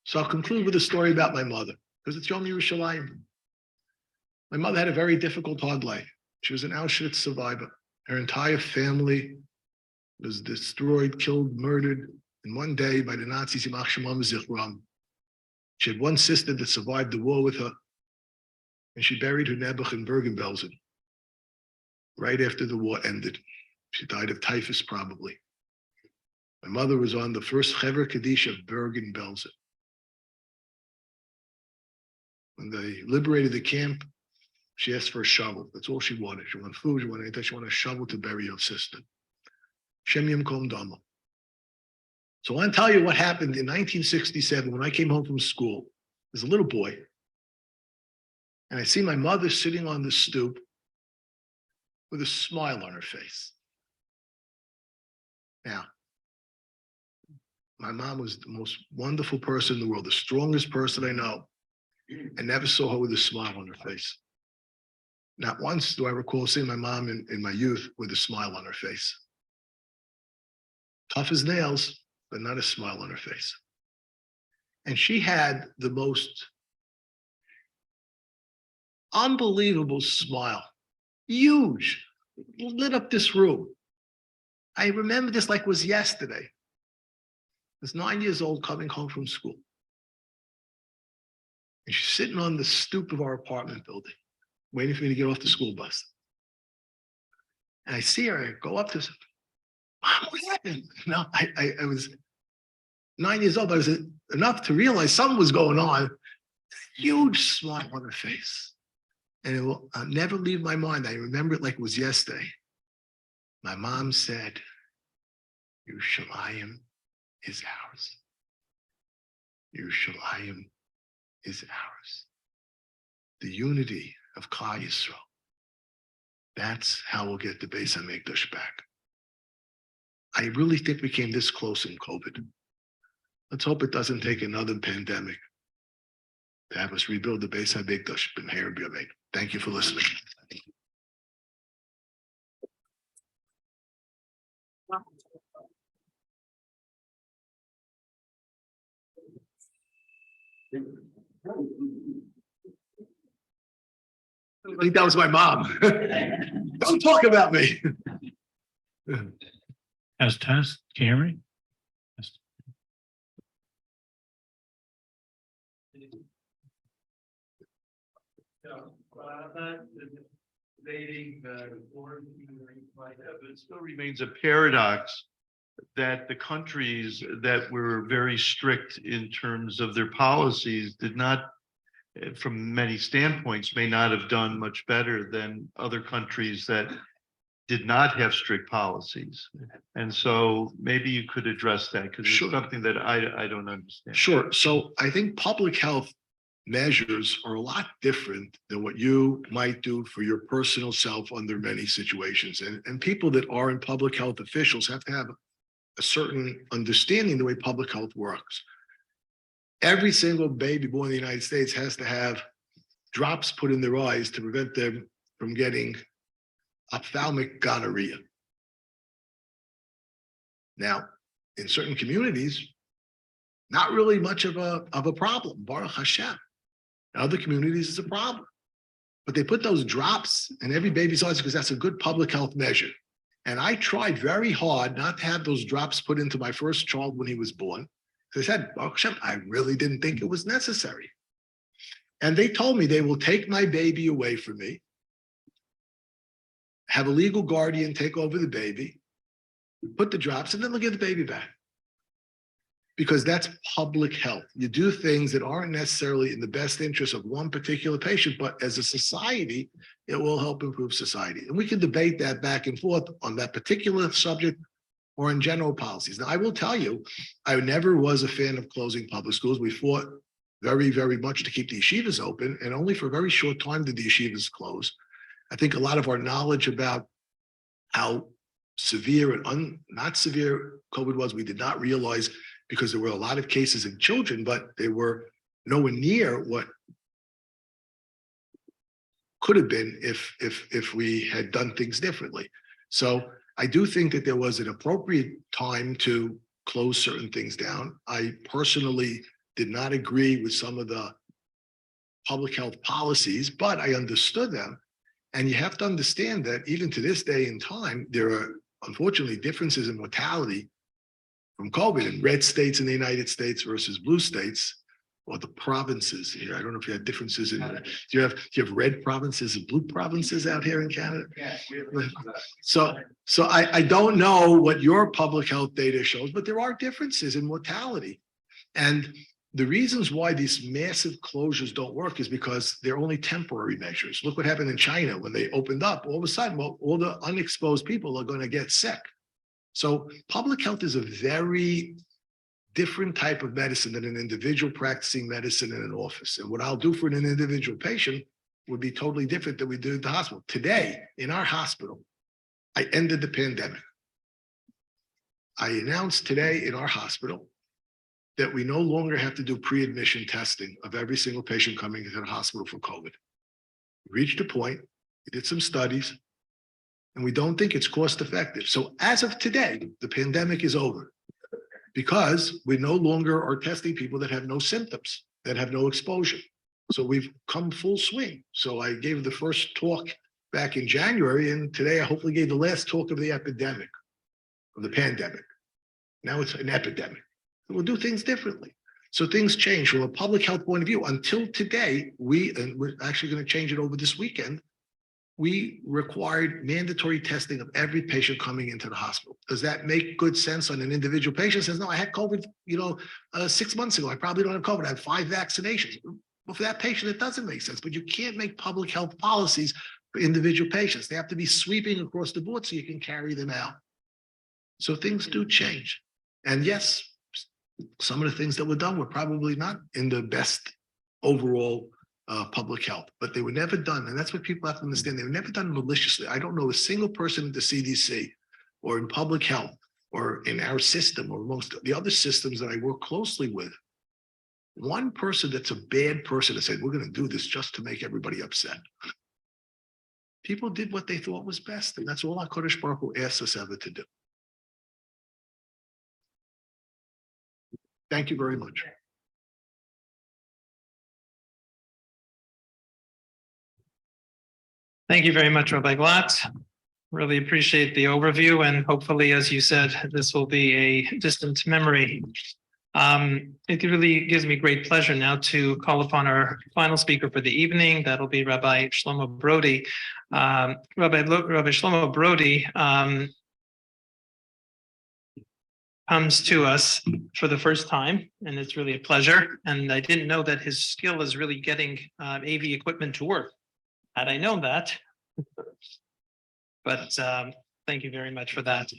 So I'll conclude with a story about my mother, because it's Yom Yerushalayim. My mother had a very difficult, hard life. She was an Auschwitz survivor. Her entire family was destroyed, killed, murdered in one day by the Nazis. She had one sister that survived the war with her, and she buried her nebuch in Bergen-Belsen right after the war ended. She died of typhus, probably. My mother was on the first Chever Kaddish of Bergen-Belsen. When they liberated the camp, she asked for a shovel. That's all she wanted. She wanted food, she wanted anything. She wanted a shovel to bury her sister. Shem Yimkom Dama. So I want to tell you what happened in 1967 when I came home from school as a little boy. And I see my mother sitting on the stoop with a smile on her face. Now, my mom was the most wonderful person in the world, the strongest person I know. I never saw her with a smile on her face. Not once do I recall seeing my mom in my youth with a smile on her face. Tough as nails, but not a smile on her face. And she had the most unbelievable smile, huge, lit up this room. I remember this like it was yesterday. I was 9 years old coming home from school. And she's sitting on the stoop of our apartment building, waiting for me to get off the school bus. And I see her, I go up to her, Mom, what happened? No, I was 9 years old, but I was enough to realize something was going on. Huge smile on her face. And it will never leave my mind. I remember it like it was yesterday. My mom said, Yerushalayim is ours. Yerushalayim is ours. The unity of Klal Yisrael. That's how we'll get the Beis HaMikdash back. I really think we came this close in COVID. Let's hope it doesn't take another pandemic to have us rebuild the Beis HaMikdash. Thank you for listening. I think that was my mom. Don't talk about me. Test, can you hear me? Test. Debating but it still remains a paradox that the countries that were very strict in terms of their policies did not, from many standpoints, may not have done much better than other countries that did not have strict policies. And so maybe you could address that, because Sure. it's something that I don't understand. Sure. So I think public health measures are a lot different than what you might do for your personal self under many situations. And people that are in public health officials have to have a certain understanding the way public health works. Every single baby born in the United States has to have drops put in their eyes to prevent them from getting ophthalmic gonorrhea. Now, in certain communities, not really much of a problem, Baruch Hashem. In other communities, it's a problem. But they put those drops in every baby's eyes because that's a good public health measure. And I tried very hard not to have those drops put into my first child when he was born. They said, Baruch Hashem, I really didn't think it was necessary. And they told me they will take my baby away from me, have a legal guardian take over the baby, put the drops, and then they'll give the baby back. Because that's public health. You do things that aren't necessarily in the best interest of one particular patient, but as a society, it will help improve society. And we can debate that back and forth on that particular subject or in general policies. Now, I will tell you, I never was a fan of closing public schools. We fought very, very much to keep the yeshivas open, and only for a very short time did the yeshivas close. I think a lot of our knowledge about how severe and not severe COVID was, we did not realize, because there were a lot of cases in children, but they were nowhere near what could have been if we had done things differently. So I do think that there was an appropriate time to close certain things down. I personally did not agree with some of the public health policies, but I understood them. And you have to understand that even to this day and time, there are unfortunately differences in mortality from COVID in red states in the United States versus blue states, or the provinces here. I don't know if you have differences in, do you have red provinces and blue provinces out here in Canada? So I don't know what your public health data shows, but there are differences in mortality. And the reasons why these massive closures don't work is because they're only temporary measures. Look what happened in China when they opened up. All of a sudden, well, all the unexposed people are going to get sick. So public health is a very different type of medicine than an individual practicing medicine in an office. And what I'll do for an individual patient would be totally different than we do at the hospital. Today, in our hospital, I ended the pandemic. I announced today in our hospital that we no longer have to do pre-admission testing of every single patient coming into the hospital for COVID. We reached a point, we did some studies, and we don't think it's cost effective. So as of today, the pandemic is over because we no longer are testing people that have no symptoms, that have no exposure. So we've come full swing. So I gave the first talk back in January, and today I hopefully gave the last talk of the epidemic, of the pandemic. Now it's an epidemic. We'll do things differently. So things change from a public health point of view. Until today, and we're actually going to change it over this weekend, we required mandatory testing of every patient coming into the hospital. Does that make good sense on an individual patient? Says, no, I had COVID, 6 months ago. I probably don't have COVID. I have 5 vaccinations. Well, for that patient, it doesn't make sense, but you can't make public health policies for individual patients. They have to be sweeping across the board so you can carry them out. So things do change. And yes, some of the things that were done were probably not in the best overall public health, but they were never done. And that's what people have to understand. They were never done maliciously. I don't know a single person in the CDC or in public health or in our system or amongst the other systems that I work closely with. One person that's a bad person that said, we're going to do this just to make everybody upset. People did what they thought was best. And that's all HaKadosh Baruch Hu asked us ever to do. Thank you very much. Thank you very much, Rabbi Glatt. Really appreciate the overview, and hopefully, as you said, this will be a distant memory. It really gives me great pleasure now to call upon our final speaker for the evening. That'll be Rabbi Shlomo Brody. Rabbi Shlomo Brody comes to us for the first time, and it's really a pleasure. And I didn't know that his skill is really getting AV equipment to work. Had I known that, but thank you very much for that.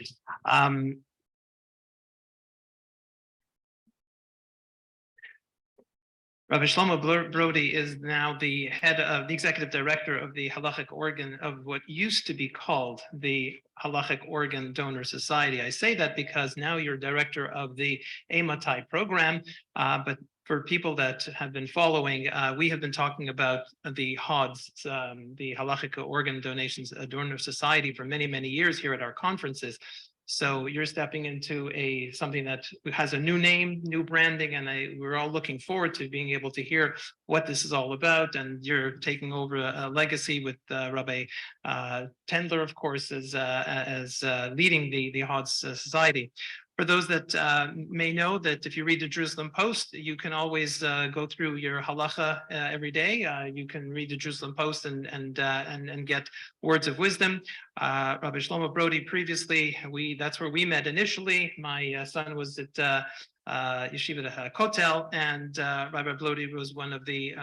Rabbi Shlomo Brody is now the head of the executive director of the halachic organ of what used to be called the Halachic Organ Donor Society. I say that because now you're director of the MAID program, but for people that have been following, we have been talking about the HODS, the Halachic Organ Donations Donor Society, for many, many years here at our conferences. So you're stepping into something that has a new name, new branding, and we're all looking forward to being able to hear what this is all about. And you're taking over a legacy with Rabbi Tendler, of course, as leading the HODS Society. For those that may know that if you read the Jerusalem Post, you can always go through your halacha every day. You can read the Jerusalem Post and get words of wisdom. Rabbi Shlomo Brody, previously, that's where we met initially. My son was at Yeshiva Kotel, and Rabbi Brody was one of the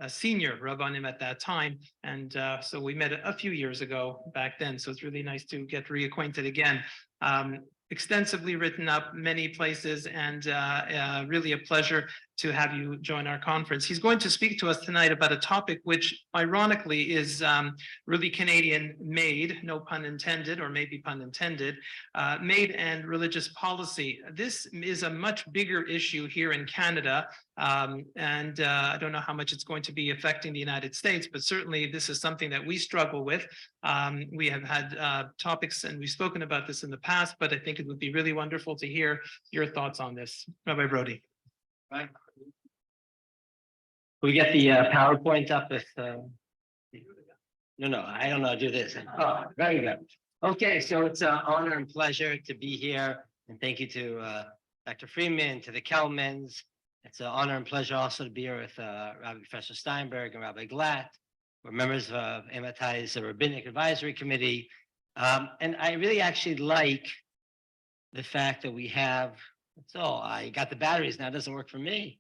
senior rabbanim at that time. And so we met a few years ago back then. So it's really nice to get reacquainted again. Extensively written up many places, and really a pleasure to have you join our conference. He's going to speak to us tonight about a topic which ironically is really Canadian made, no pun intended, or maybe pun intended, MAID and religious policy. This is a much bigger issue here in Canada, and I don't know how much it's going to be affecting the United States, but certainly this is something that we struggle with. We have had topics, and we've spoken about this in the past, but I think it would be really wonderful to hear your thoughts on this. Rabbi Brody. Right. We get the PowerPoint up with no, I don't know how to do this. Oh, very good. Okay, so it's an honor and pleasure to be here, and thank you to Dr. Friedman, to the Kelmans. It's an honor and pleasure also to be here with Rabbi Professor Steinberg and Rabbi Glatt. We're members of MAID's Rabbinic Advisory Committee, and I really actually like the fact that we have. So I got the batteries now. It doesn't work for me.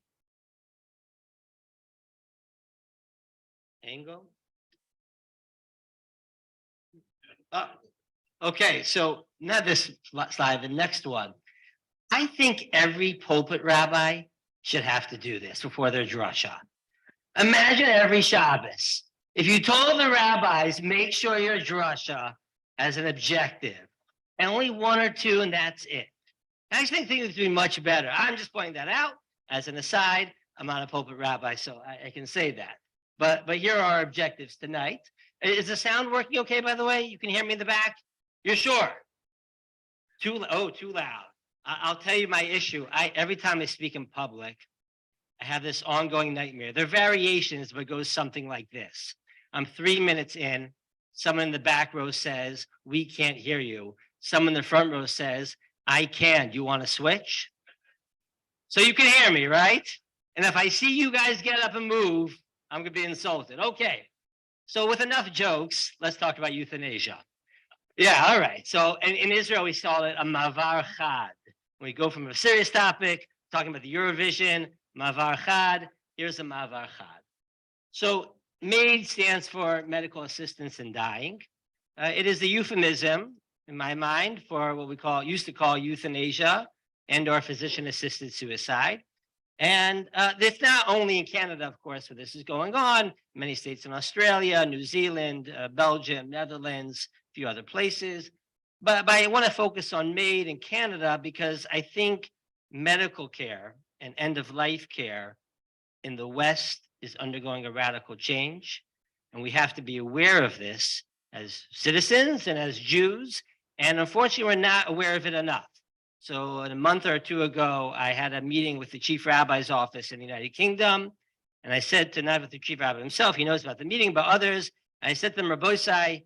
Angle. Okay, so not this slide, the next one. I think every pulpit rabbi should have to do this before their drasha. Imagine every Shabbos. If you told the rabbis, make sure your drasha has an objective, and only one or two, and that's it. I actually think it's doing much better. I'm just pointing that out as an aside. I'm not a pulpit rabbi, so I can say that. But here are our objectives tonight. Is the sound working okay, by the way? You can hear me in the back? You're sure? Too loud. I'll tell you my issue. Every time I speak in public, I have this ongoing nightmare. There are variations, but it goes something like this. I'm 3 minutes in. Someone in the back row says, we can't hear you. Someone in the front row says, I can. Do you want to switch? So you can hear me, right? And if I see you guys get up and move, I'm going to be insulted. Okay. So with enough jokes, let's talk about euthanasia. Yeah, all right. So in Israel, we call it a mavar chad. When we go from a serious topic, talking about the Eurovision, mavar chad, here's a mavar chad. So MAID stands for medical assistance in dying. It is the euphemism, in my mind, for what we used to call euthanasia and or physician-assisted suicide. And it's not only in Canada, of course, where this is going on, many states in Australia, New Zealand, Belgium, Netherlands, a few other places. But I want to focus on MAID in Canada because I think medical care and end-of-life care in the West is undergoing a radical change. And we have to be aware of this as citizens and as Jews. And unfortunately, we're not aware of it enough. So a month or two ago, I had a meeting with the chief rabbi's office in the United Kingdom. And I said to not with the chief rabbi himself, he knows about the meeting, but others, I said to them, Rabbi,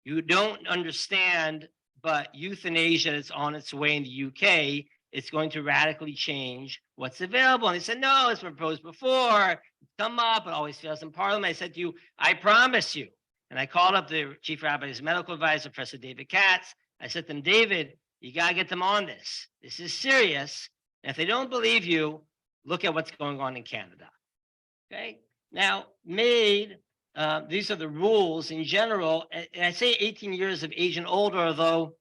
you don't understand, but euthanasia is on its way in the UK. It's going to radically change what's available. And he said, no, it's been proposed before. It's come up, it always fails in Parliament. I said to you, I promise you. And I called up the chief rabbi's medical advisor, Professor David Katz. I said to him, David, you got to get them on this. This is serious. And if they don't believe you, look at what's going on in Canada. Okay. Now, MAID, these are the rules in general. And I say 18 years of age and older, although,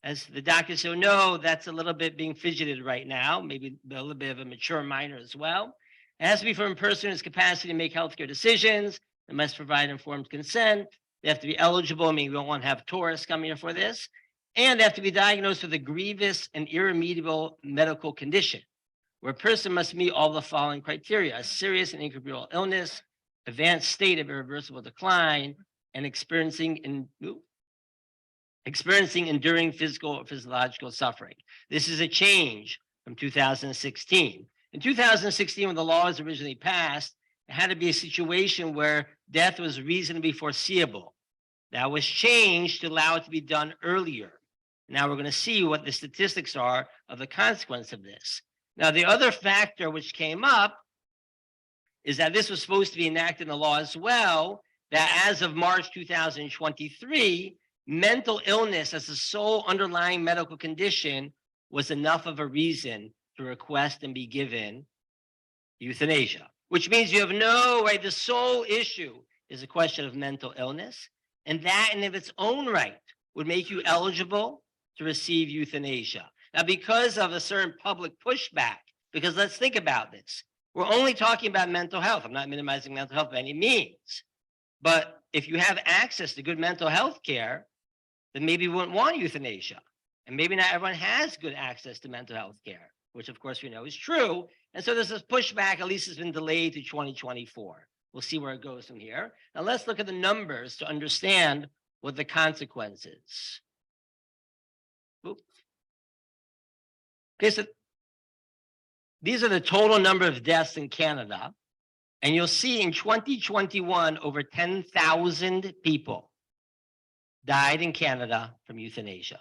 as the doctors who know, that's a little bit being fidgeted right now, maybe a little bit of a mature minor as well. It has to be from a person who has capacity to make healthcare decisions. They must provide informed consent. They have to be eligible. I mean, we don't want to have tourists coming here for this. And they have to be diagnosed with a grievous and irremediable medical condition, where a person must meet all the following criteria: a serious and incurable illness, advanced state of irreversible decline, and experiencing enduring physical or physiological suffering. This is a change from 2016. In 2016, when the law was originally passed, it had to be a situation where death was reasonably foreseeable. That was changed to allow it to be done earlier. Now we're going to see what the statistics are of the consequence of this. Now, the other factor which came up is that this was supposed to be enacted in the law as well, that as of March 2023, mental illness as the sole underlying medical condition was enough of a reason to request and be given euthanasia, which means you have no right. The sole issue is a question of mental illness, and that in of its own right would make you eligible to receive euthanasia. Now, because of a certain public pushback, because let's think about this. We're only talking about mental health. I'm not minimizing mental health by any means. But if you have access to good mental health care, then maybe you wouldn't want euthanasia. And maybe not everyone has good access to mental health care, which of course we know is true. And so there's this pushback, at least it's been delayed to 2024. We'll see where it goes from here. Now let's look at the numbers to understand what the consequences. Okay, so these are the total number of deaths in Canada. And you'll see in 2021, over 10,000 people died in Canada from euthanasia.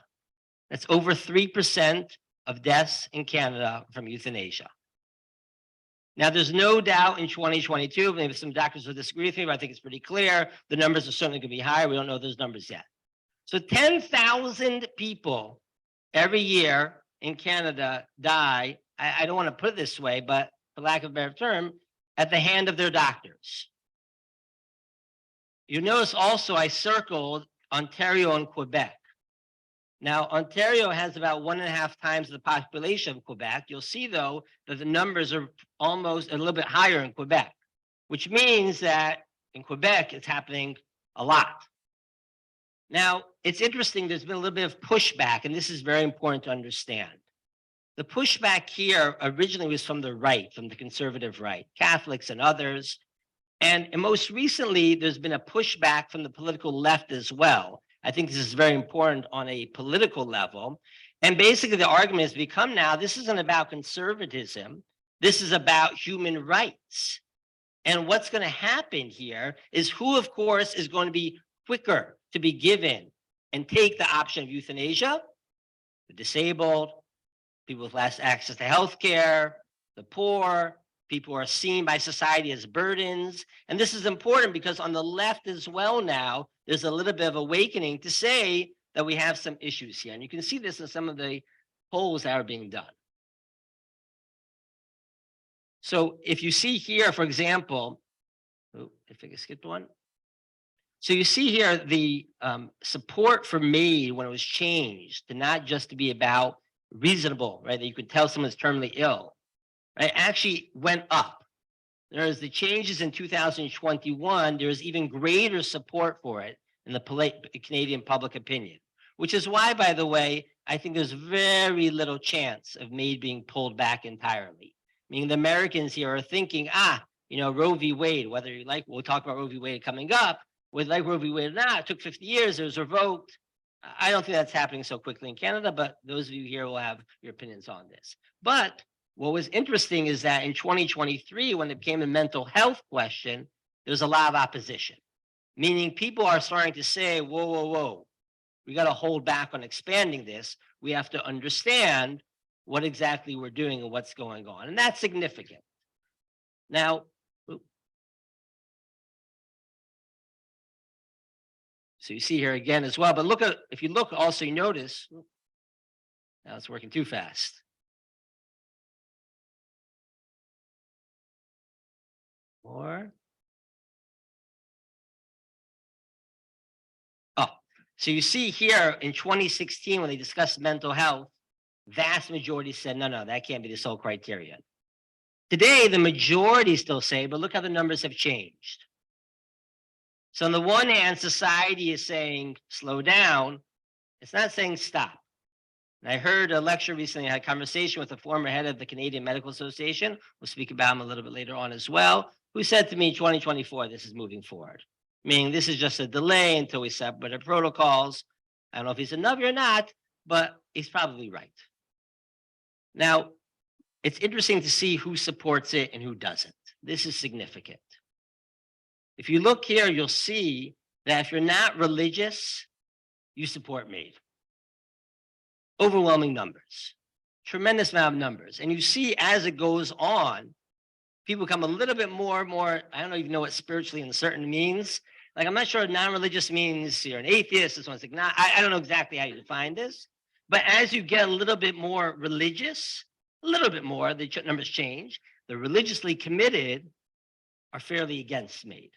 That's over 3% of deaths in Canada from euthanasia. Now, there's no doubt in 2022, maybe some doctors will disagree with me, but I think it's pretty clear. The numbers are certainly going to be higher. We don't know those numbers yet. So 10,000 people every year in Canada die, I don't want to put it this way, but for lack of a better term, at the hand of their doctors. You notice also I circled Ontario and Quebec. Now, Ontario has about 1.5 times the population of Quebec. You'll see, though, that the numbers are almost a little bit higher in Quebec, which means that in Quebec, it's happening a lot. Now, it's interesting, there's been a little bit of pushback, and this is very important to understand. The pushback here originally was from the right, from the conservative right, Catholics and others. And most recently, there's been a pushback from the political left as well. I think this is very important on a political level. And basically, the argument has become now, this isn't about conservatism. This is about human rights. And what's going to happen here is who, of course, is going to be quicker to be given and take the option of euthanasia? The disabled, people with less access to health care, the poor, people who are seen by society as burdens. And this is important because on the left as well now, there's a little bit of awakening to say that we have some issues here. And you can see this in some of the polls that are being done. So if you see here, for example, oh, I think I skipped one. So you see here the support for MAID when it was changed to not just to be about reasonable, right? That you could tell someone's terminally ill, right? Actually went up. There's the changes in 2021. There is even greater support for it in the Canadian public opinion, which is why, by the way, I think there's very little chance of MAID being pulled back entirely. Meaning the Americans here are thinking, Roe v. Wade, whether you like, we'll talk about Roe v. Wade coming up, whether like Roe v. Wade or not, it took 50 years, it was revoked. I don't think that's happening so quickly in Canada, but those of you here will have your opinions on this. But what was interesting is that in 2023, when it became a mental health question, there was a lot of opposition, meaning people are starting to say, whoa, we got to hold back on expanding this. We have to understand what exactly we're doing and what's going on. And that's significant. Now, so you see here again as well, but if you look also, you notice, now it's working too fast. More. Oh, so you see here in 2016, when they discussed mental health, vast majority said, no, that can't be the sole criterion. Today, the majority still say, but look how the numbers have changed. So on the one hand, society is saying, slow down. It's not saying stop. And I heard a lecture recently, I had a conversation with a former head of the Canadian Medical Association. We'll speak about him a little bit later on as well, who said to me, 2024, this is moving forward. Meaning this is just a delay until we set better protocols. I don't know if he's a nubby or not, but he's probably right. Now, it's interesting to see who supports it and who doesn't. This is significant. If you look here, you'll see that if you're not religious, you support MAID. Overwhelming numbers, tremendous amount of numbers. And you see as it goes on, people become a little bit more, I don't even know what spiritually uncertain means. Like, I'm not sure non-religious means you're an atheist, this one's like, I don't know exactly how you define this. But as you get a little bit more religious, a little bit more, the numbers change. The religiously committed are fairly against MAID.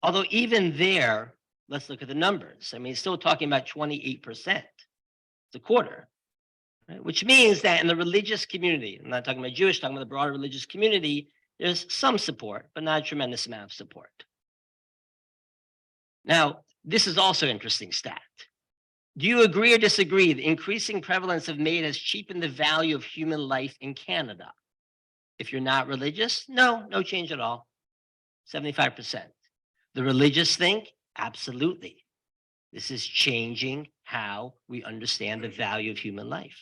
Although even there, let's look at the numbers. I mean, still talking about 28%. It's a quarter, right? Which means that in the religious community, I'm not talking about Jewish, talking about the broader religious community, there's some support, but not a tremendous amount of support. Now, this is also an interesting stat. Do you agree or disagree the increasing prevalence of MAID has cheapened the value of human life in Canada? If you're not religious, no change at all. 75%. The religious think, absolutely. This is changing how we understand the value of human life.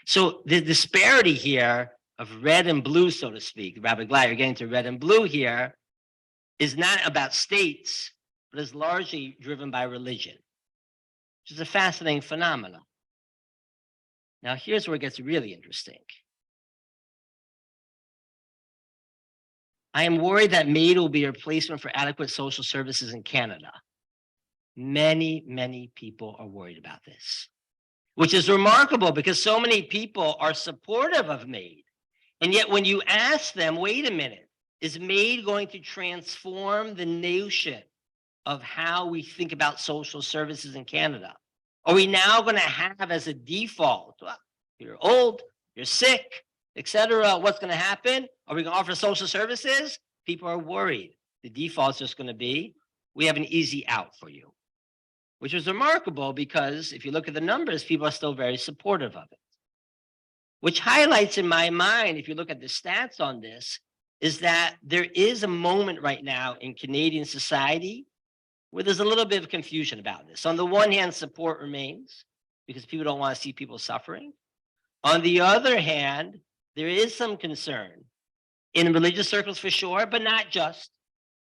So the disparity here of red and blue, so to speak, Rabbi Glatt, you're getting to red and blue here, is not about states, but is largely driven by religion, which is a fascinating phenomenon. Now, here's where it gets really interesting. I am worried that MAID will be a replacement for adequate social services in Canada. Many people are worried about this, which is remarkable because so many people are supportive of MAID. And yet when you ask them, wait a minute, is MAID going to transform the notion of how we think about social services in Canada? Are we now going to have as a default, well, you're old, you're sick, etc. What's going to happen? Are we going to offer social services? People are worried. The default is just going to be, we have an easy out for you, which is remarkable because if you look at the numbers, people are still very supportive of it. which highlights in my mind, if you look at the stats on this, is that there is a moment right now in Canadian society where there's a little bit of confusion about this. On the one hand, support remains because people don't want to see people suffering. On the other hand, there is some concern in religious circles for sure, but not just,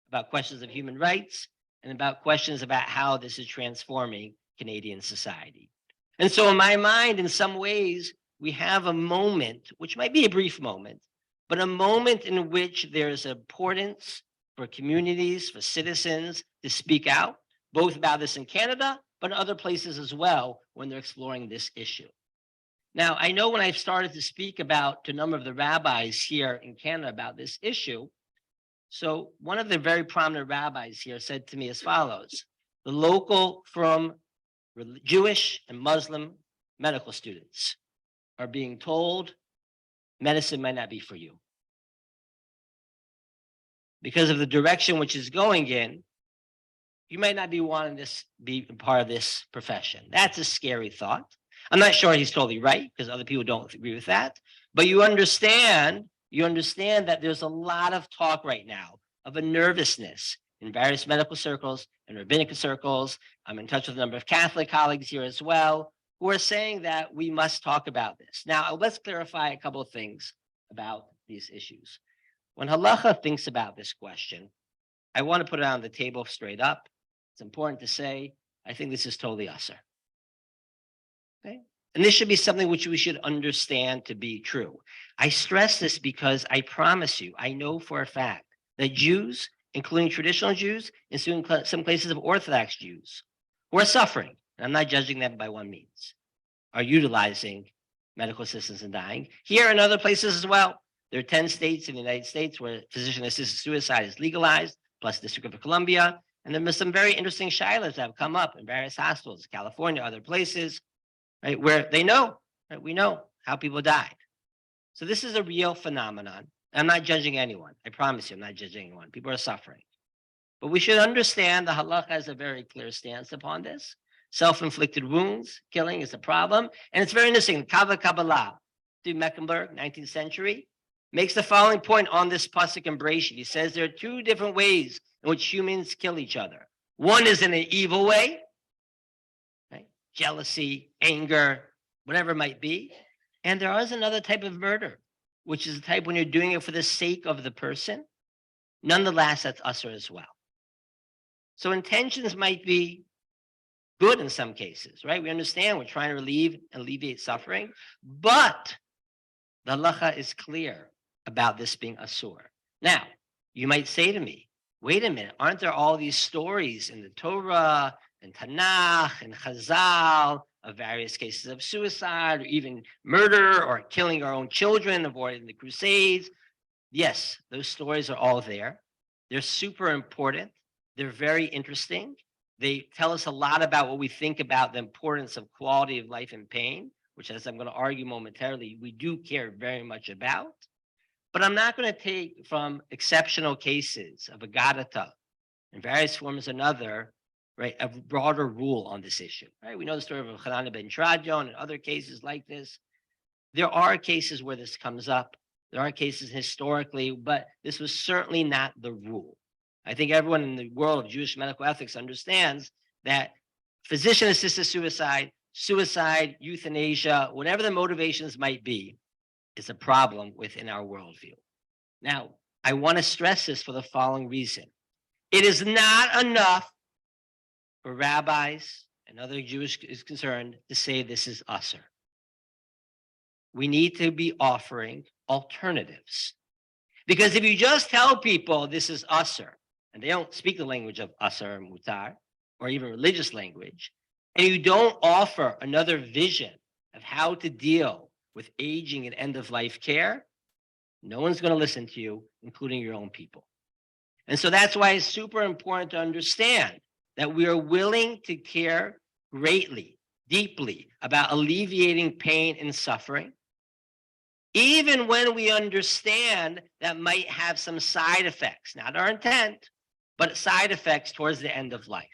about questions of human rights and about questions about how this is transforming Canadian society. And so in my mind, in some ways, we have a moment, which might be a brief moment, but a moment in which there is importance for communities, for citizens to speak out, both about this in Canada, but in other places as well when they're exploring this issue. Now, I know when I started to speak about to a number of the rabbis here in Canada about this issue, so one of the very prominent rabbis here said to me as follows: the local from Jewish and Muslim medical students are being told medicine might not be for you because of the direction which is going in. You might not be wanting this be a part of this profession. That's a scary thought. I'm not sure he's totally right because other people don't agree with that, but you understand that there's a lot of talk right now of a nervousness in various medical circles and rabbinic circles. I'm in touch with a number of Catholic colleagues here as well, who are saying that we must talk about this. Now, let's clarify a couple of things about these issues. When halacha thinks about this question, I want to put it on the table straight up. It's important to say, I think this is totally usher. Okay? And this should be something which we should understand to be true. I stress this because I promise you, I know for a fact that Jews, including traditional Jews, including some places of Orthodox Jews, who are suffering, and I'm not judging them by one means, are utilizing medical assistance and dying. Here and other places as well. There are 10 states in the United States where physician-assisted suicide is legalized, plus District of Columbia. And there are some very interesting shilas that have come up in various hospitals, California, other places, right, where they know, right, we know how people died. So this is a real phenomenon. I'm not judging anyone. I promise you, I'm not judging anyone. People are suffering. But we should understand the halacha has a very clear stance upon this. Self-inflicted wounds, killing is a problem. And it's very interesting. Kava Kabbalah, Steve Mecklenburg, 19th century, makes the following point on this pasuk in Bereshit. He says there are two different ways in which humans kill each other. One is in an evil way, right? Jealousy, anger, whatever it might be. And there is another type of murder, which is the type when you're doing it for the sake of the person. Nonetheless, that's usher as well. So intentions might be good in some cases, right? We understand we're trying to alleviate suffering, but the halacha is clear about this being asur. Now, you might say to me, wait a minute, aren't there all these stories in the Torah and Tanakh and Chazal of various cases of suicide or even murder or killing our own children, avoiding the Crusades? Yes, those stories are all there. They're super important. They're very interesting. They tell us a lot about what we think about the importance of quality of life and pain, which, as I'm going to argue momentarily, we do care very much about. But I'm not going to take from exceptional cases of agadata in various forms or another, right, a broader rule on this issue. Right? We know the story of Hanan ben Trajon and other cases like this. There are cases where this comes up. There are cases historically, but this was certainly not the rule. I think everyone in the world of Jewish medical ethics understands that physician-assisted suicide, euthanasia, whatever the motivations might be, is a problem within our worldview. Now, I want to stress this for the following reason. It is not enough for rabbis and other Jewish is concerned to say this is usher. We need to be offering alternatives. Because if you just tell people this is usher, and they don't speak the language of usher and mutar, or even religious language, and you don't offer another vision of how to deal with aging and end-of-life care, no one's going to listen to you, including your own people. And so that's why it's super important to understand that we are willing to care greatly, deeply about alleviating pain and suffering, even when we understand that might have some side effects, not our intent, but side effects towards the end of life.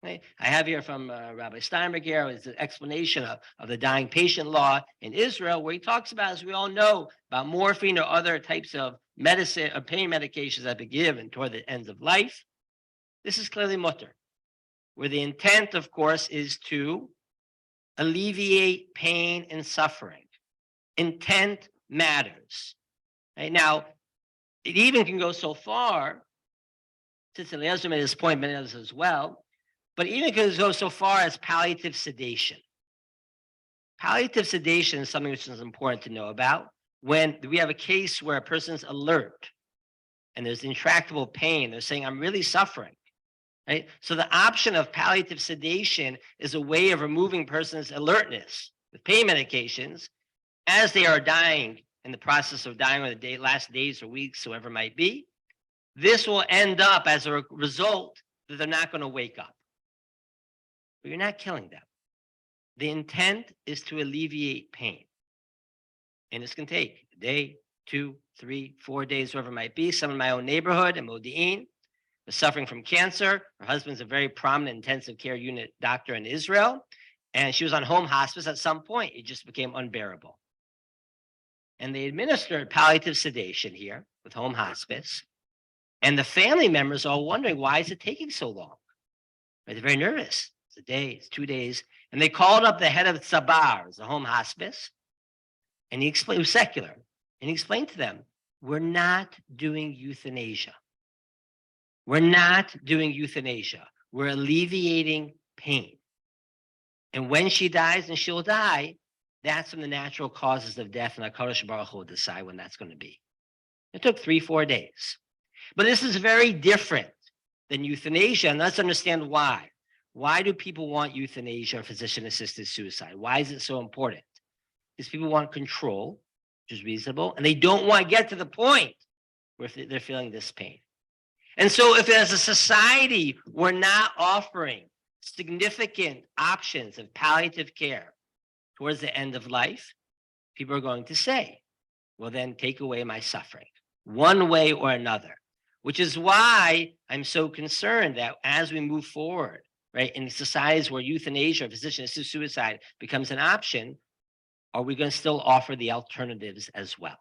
Okay, I have here from Rabbi Steinberg here is an explanation of the dying patient law in Israel, where he talks about, as we all know, about morphine or other types of medicine or pain medications that be given toward the ends of life. This is clearly mutter, where the intent, of course, is to alleviate pain and suffering. Intent matters. Right? Now, it even can go so far, since Lazer made this point, many others as well, but even can go so far as palliative sedation. Palliative sedation is something which is important to know about. When we have a case where a person's alert and there's intractable pain, they're saying, I'm really suffering. Right? So the option of palliative sedation is a way of removing person's alertness with pain medications as they are dying, in the process of dying, or the last days or weeks, whoever it might be. This will end up as a result that they're not going to wake up. But you're not killing them. The intent is to alleviate pain. And this can take a day, 2, 3, 4 days, whatever it might be. Some in my own neighborhood in Modi'in was suffering from cancer. Her husband's a very prominent intensive care unit doctor in Israel. And she was on home hospice at some point. It just became unbearable. And they administered palliative sedation here with home hospice. And the family members are all wondering, why is it taking so long? Right? They're very nervous. It's a day, it's 2 days. And they called up the head of Tzabar, the home hospice, and he explained, it was secular, and he explained to them, we're not doing euthanasia. We're not doing euthanasia. We're alleviating pain. And when she dies, and she'll die, that's when the natural causes of death, and HaKadosh Baruch Hu will decide when that's going to be. It took 3-4 days. But this is very different than euthanasia, and let's understand why. Why do people want euthanasia or physician-assisted suicide? Why is it so important? Because people want control, which is reasonable, and they don't want to get to the point where they're feeling this pain. And so if as a society, we're not offering significant options of palliative care towards the end of life, people are going to say, well, then take away my suffering, one way or another, which is why I'm so concerned that as we move forward, right, in societies where euthanasia or physician-assisted suicide becomes an option, are we going to still offer the alternatives as well?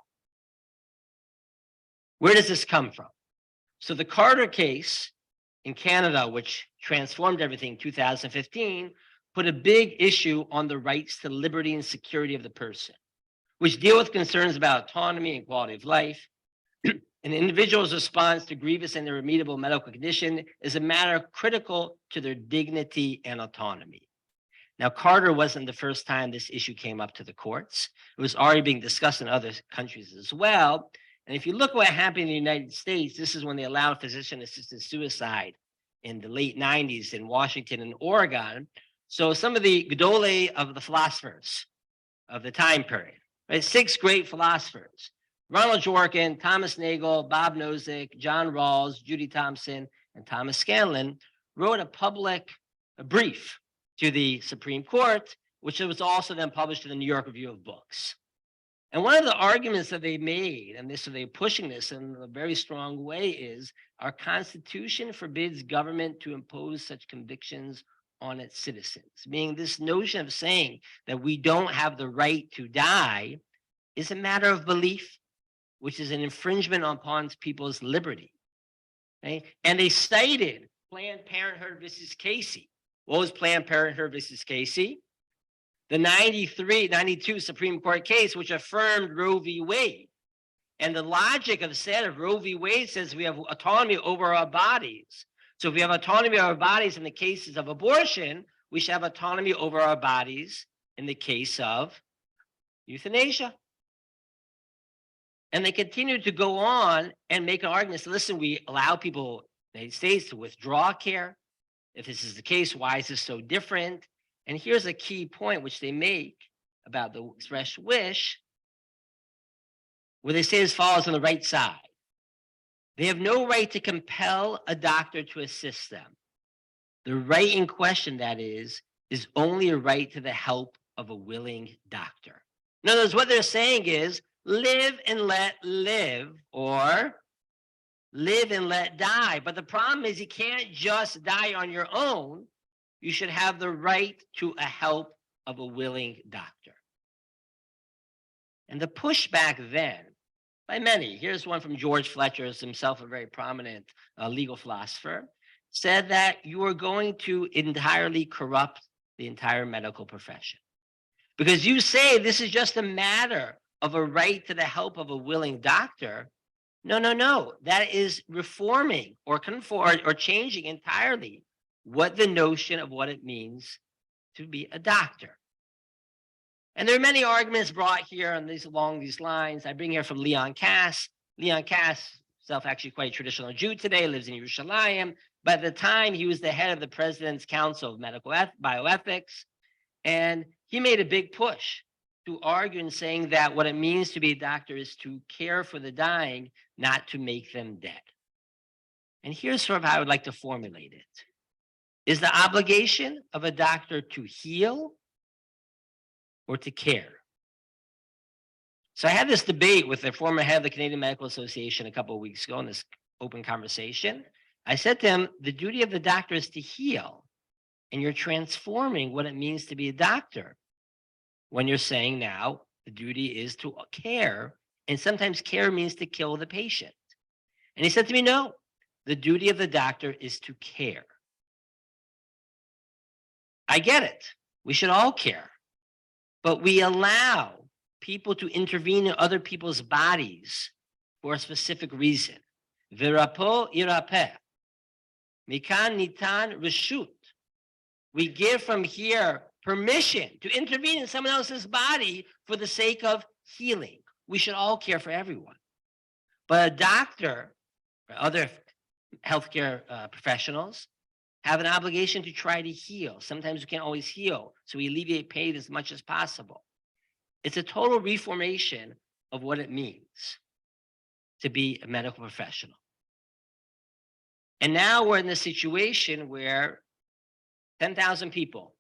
Where does this come from? So the Carter case in Canada, which transformed everything in 2015, put a big issue on the rights to liberty and security of the person, which deal with concerns about autonomy and quality of life. An individual's response to grievous and irremediable medical condition is a matter critical to their dignity and autonomy. Now, Carter wasn't the first time this issue came up to the courts. It was already being discussed in other countries as well. And if you look what happened in the United States, this is when they allowed physician-assisted suicide in the late 90s in Washington and Oregon. So some of the Gedolei of the philosophers of the time period, right? 6 great philosophers, Ronald Dworkin, Thomas Nagel, Bob Nozick, John Rawls, Judy Thompson, and Thomas Scanlon, wrote a brief to the Supreme Court, which was also then published in the New York Review of Books. And one of the arguments that they made, and they're pushing this in a very strong way, is our Constitution forbids government to impose such convictions on its citizens. Meaning this notion of saying that we don't have the right to die is a matter of belief, which is an infringement upon people's liberty. Right? And they cited Planned Parenthood versus Casey. What was Planned Parenthood versus Casey? The 92 Supreme Court case, which affirmed Roe v. Wade. And the logic of Roe v. Wade says we have autonomy over our bodies. So if we have autonomy over our bodies in the cases of abortion, we should have autonomy over our bodies in the case of euthanasia. And they continue to go on and make an argument. So listen, we allow people in the United States to withdraw care. If this is the case, why is this so different? And here's a key point which they make about the express wish, where they say this follows on the right side. They have no right to compel a doctor to assist them. The right in question, that is only a right to the help of a willing doctor. In other words, what they're saying is live and let live, or live and let die. But the problem is you can't just die on your own. you should have the right to a help of a willing doctor. And the pushback then, by many, here's one from George Fletcher, himself a very prominent legal philosopher, said that you are going to entirely corrupt the entire medical profession. Because you say this is just a matter of a right to the help of a willing doctor. No, no, no. That is reforming or changing entirely what the notion of what it means to be a doctor. And there are many arguments brought here on along these lines. I bring here from Leon Kass. Leon Kass, himself actually quite a traditional Jew today, lives in Yerushalayim. But at the time, he was the head of the President's Council of Medical Bioethics. And he made a big push to argue and saying that what it means to be a doctor is to care for the dying, not to make them dead. And here's sort of how I would like to formulate it. Is the obligation of a doctor to heal or to care? So I had this debate with the former head of the Canadian Medical Association a couple of weeks ago in this open conversation. I said to him, the duty of the doctor is to heal, and you're transforming what it means to be a doctor when you're saying now the duty is to care, and sometimes care means to kill the patient. And he said to me, no, the duty of the doctor is to care. I get it. We should all care. But we allow people to intervene in other people's bodies for a specific reason. V'rapo irapeh. Mikan nitan reshut. We give from here permission to intervene in someone else's body for the sake of healing. We should all care for everyone. But a doctor or other healthcare professionals have an obligation to try to heal. Sometimes we can't always heal, so we alleviate pain as much as possible. It's a total reformation of what it means to be a medical professional. And now we're in the situation where 10,000 people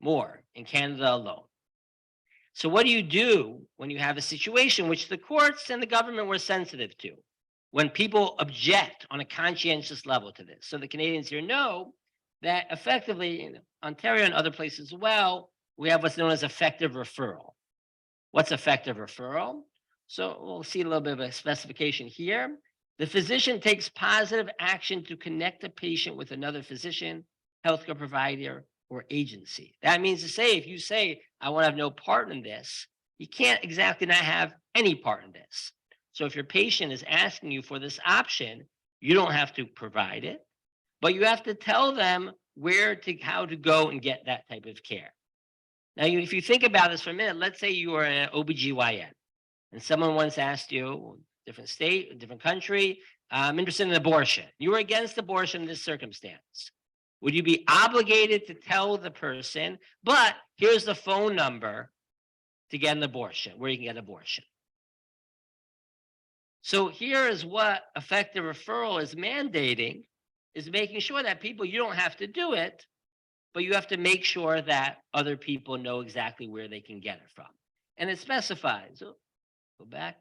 more in Canada alone. So what do you do when you have a situation which the courts and the government were sensitive to, when people object on a conscientious level to this? So the Canadians here know that effectively in Ontario and other places as well, we have what's known as effective referral. What's effective referral? So we'll see a little bit of a specification here. The physician takes positive action to connect the patient with another physician, healthcare provider, or agency. That means to say, if you say, I want to have no part in this, you can't exactly not have any part in this. So if your patient is asking you for this option, you don't have to provide it, but you have to tell them how to go and get that type of care. Now, if you think about this for a minute, let's say you are an OBGYN and someone once asked you, different state, a different country, I'm interested in abortion. You were against abortion in this circumstance. Would you be obligated to tell the person, but here's the phone number to get an abortion, where you can get abortion? So here is what effective referral is mandating, is making sure that people, you don't have to do it, but you have to make sure that other people know exactly where they can get it from. And it specifies, go back.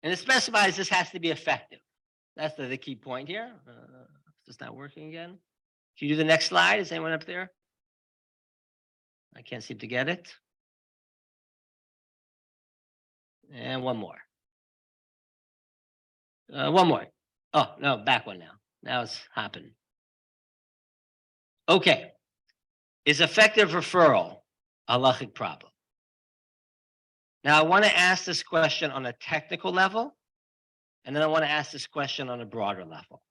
And it specifies this has to be effective. That's the key point here. It's not working again. Can you do the next slide? Is anyone up there? I can't seem to get it. And one more. One more. Oh, no, back one now. Now it's hopping. Okay. Is effective referral a halachic problem? Now, I want to ask this question on a technical level, and then I want to ask this question on a broader level.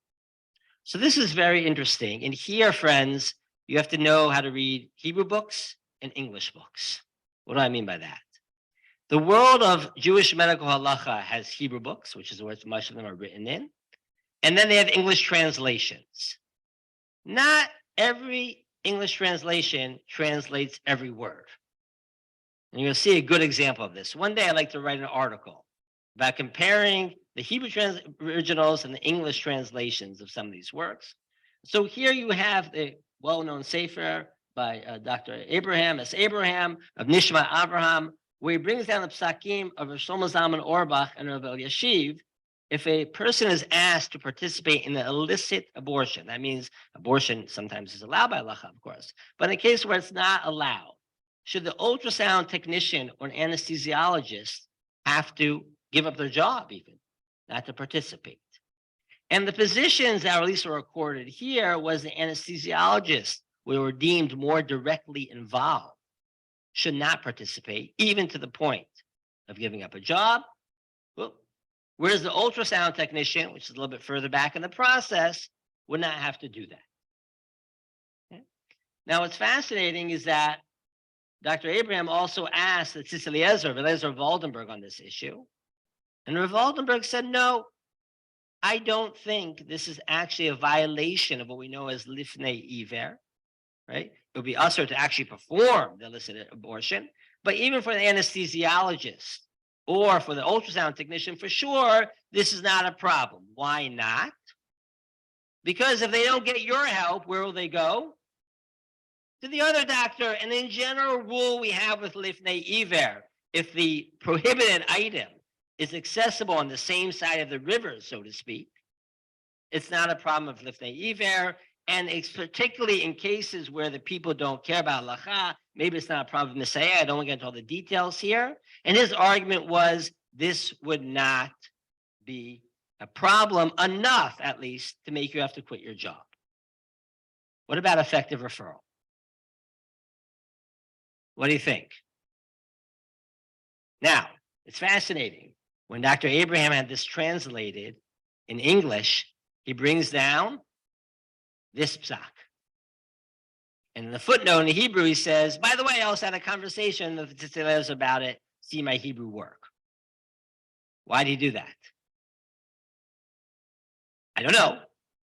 So this is very interesting. And here, friends, you have to know how to read Hebrew books and English books. What do I mean by that? The world of Jewish medical halacha has Hebrew books, which is what much of them are written in. And then they have English translations. Not every English translation translates every word. And you'll see a good example of this. One day I'd like to write an article about comparing the Hebrew originals and the English translations of some of these works. So here you have the well-known Sefer by Dr. Avraham of Nishma Avraham, where he brings down the psakim of Shlomo Zalman Auerbach and Rabbi Yashiv, if a person is asked to participate in an illicit abortion, that means abortion sometimes is allowed by halacha, of course, but in a case where it's not allowed, should the ultrasound technician or an anesthesiologist have to give up their job even, not to participate? And the physicians that at least were recorded here was the anesthesiologists, who were deemed more directly involved, should not participate, even to the point of giving up a job. Well, whereas the ultrasound technician, which is a little bit further back in the process, would not have to do that. Okay. Now, what's fascinating is that Dr. Abraham also asked the Tzitz Eliezer of Waldenberg on this issue. And Rav Waldenberg said, no, I don't think this is actually a violation of what we know as lifnei iver, right? It would be usher to actually perform the illicit abortion. But even for the anesthesiologist or for the ultrasound technician, for sure, this is not a problem. Why not? Because if they don't get your help, where will they go? To the other doctor. And in general rule we have with lifnei iver, if the prohibited item is accessible on the same side of the river, so to speak, it's not a problem of lifnei iver. And it's particularly in cases where the people don't care about halacha, maybe it's not a problem of Messiah. I don't want to get into all the details here. And his argument was this would not be a problem enough, at least, to make you have to quit your job. What about effective referral? What do you think? Now, it's fascinating. When Dr. Abraham had this translated in English, he brings down this psak. And in the footnote in the Hebrew, he says, by the way, I also had a conversation with the Tzitz about it. See my Hebrew work. Why did he do that? I don't know.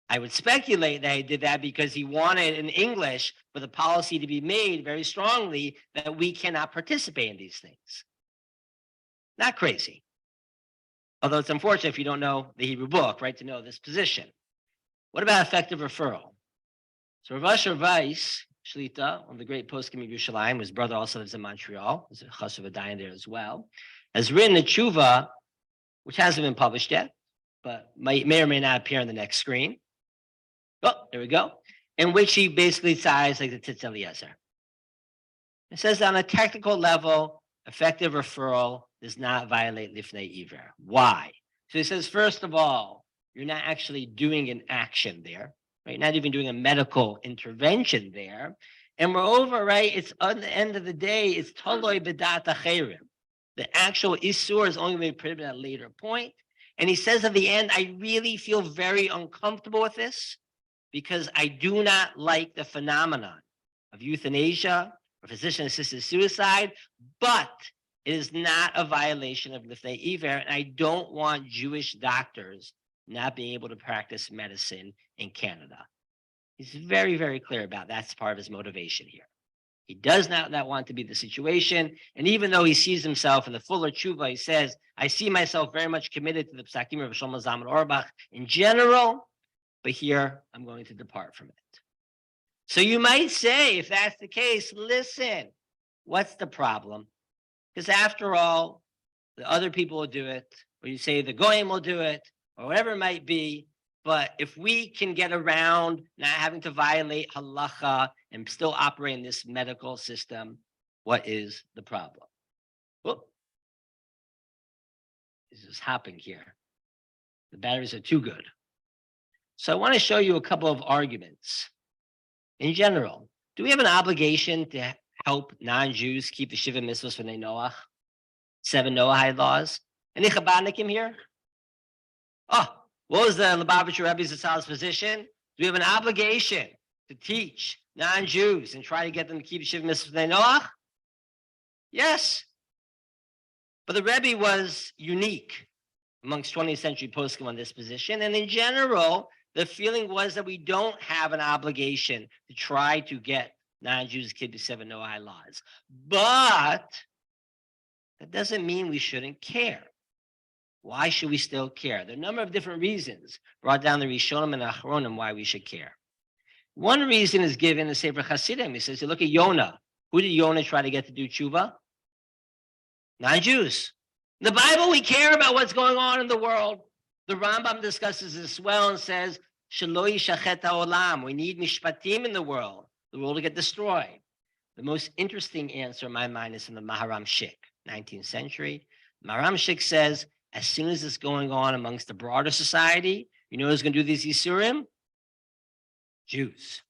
I would speculate that he did that because he wanted in English for the policy to be made very strongly that we cannot participate in these things. Not crazy. Although it's unfortunate if you don't know the Hebrew book, right, to know this position. What about effective referral? So Rav Asher Weiss, Shlita, one of the great poskim of Yerushalayim, his brother also lives in Montreal, there's a chashuv Adayin there as well, has written a tshuva, which hasn't been published yet, but may or may not appear on the next screen. Oh, there we go. In which he basically sides like the Tzitz Eliezer. It says on a technical level, effective referral does not violate lifnei iver. Why? So he says, first of all, you're not actually doing an action there, right? Not even doing a medical intervention there. And moreover, right, it's on the end of the day, it's toloi b'dat acherim. The actual isur is only going to be prohibited at a later point. And he says at the end, I really feel very uncomfortable with this because I do not like the phenomenon of euthanasia or physician-assisted suicide, but it is not a violation of lifnei iver, and I don't want Jewish doctors not being able to practice medicine in Canada. He's very, very clear about that's part of his motivation here. He does not want to be the situation, and even though he sees himself in the fuller tshuva, he says, I see myself very much committed to the psakim of Shlomo Zalman Auerbach in general, but here I'm going to depart from it. So you might say, if that's the case, listen, what's the problem? Because after all, the other people will do it, or you say the goyim will do it, or whatever it might be. But if we can get around not having to violate halacha and still operate in this medical system, what is the problem? Whoop. This is hopping here. The batteries are too good. So I want to show you a couple of arguments. In general, do we have an obligation to help non-Jews keep the Shiva mitzvahs for Noach? 7 Noahide laws? Any Chabadnikim here? Oh, what was the Lubavitcher Rebbe's Zatzal's position? Do we have an obligation to teach non-Jews and try to get them to keep Shiva mitzvahs for Noach? Yes. But the Rebbe was unique amongst 20th century poskim on this position. And in general, the feeling was that we don't have an obligation to try to get non-Jews to keep the 7 Noahide laws. But that doesn't mean we shouldn't care. Why should we still care? There are a number of different reasons brought down the Rishonim and Achronim why we should care. One reason is given in the Sefer Hasidim. He says, you look at Yonah. Who did Yonah try to get to do tshuva? Non-Jews. In the Bible, we care about what's going on in the world. The Rambam discusses this well and says, "Shelo yishachet ha'olam." We need mishpatim in the world. The world will get destroyed. The most interesting answer in my mind is from the Maharam Shik, 19th century. Maharam Shik says, as soon as it's going on amongst the broader society, you know who's going to do these Yisurim? Jews.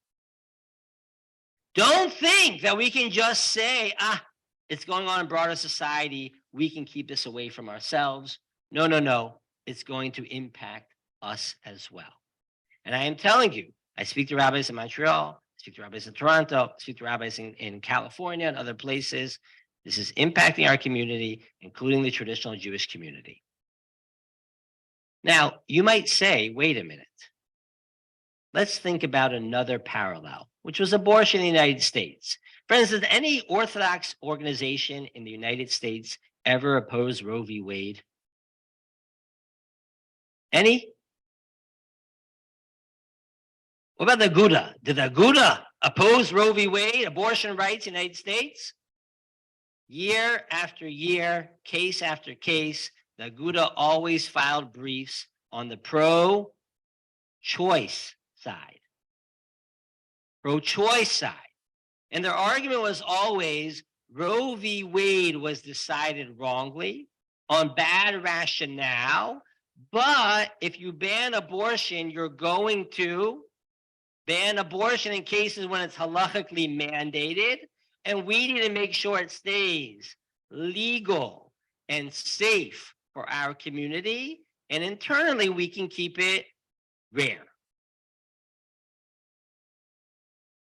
Don't think that we can just say, it's going on in broader society. We can keep this away from ourselves. No, no, no. It's going to impact us as well. And I am telling you, I speak to rabbis in Montreal, I speak to rabbis in Toronto, I speak to rabbis in California and other places. This is impacting our community, including the traditional Jewish community. Now, you might say, wait a minute. Let's think about another parallel, which was abortion in the United States. For instance, did any Orthodox organization in the United States ever oppose Roe v. Wade? Any? What about the Aguda? Did the Aguda oppose Roe v. Wade, abortion rights in the United States? Year after year, case after case, the Aguda always filed briefs on the pro-choice side. Pro-choice side. And their argument was always Roe v. Wade was decided wrongly on bad rationale, but if you ban abortion, you're going to ban abortion in cases when it's halachically mandated, and we need to make sure it stays legal and safe for our community, and internally we can keep it rare.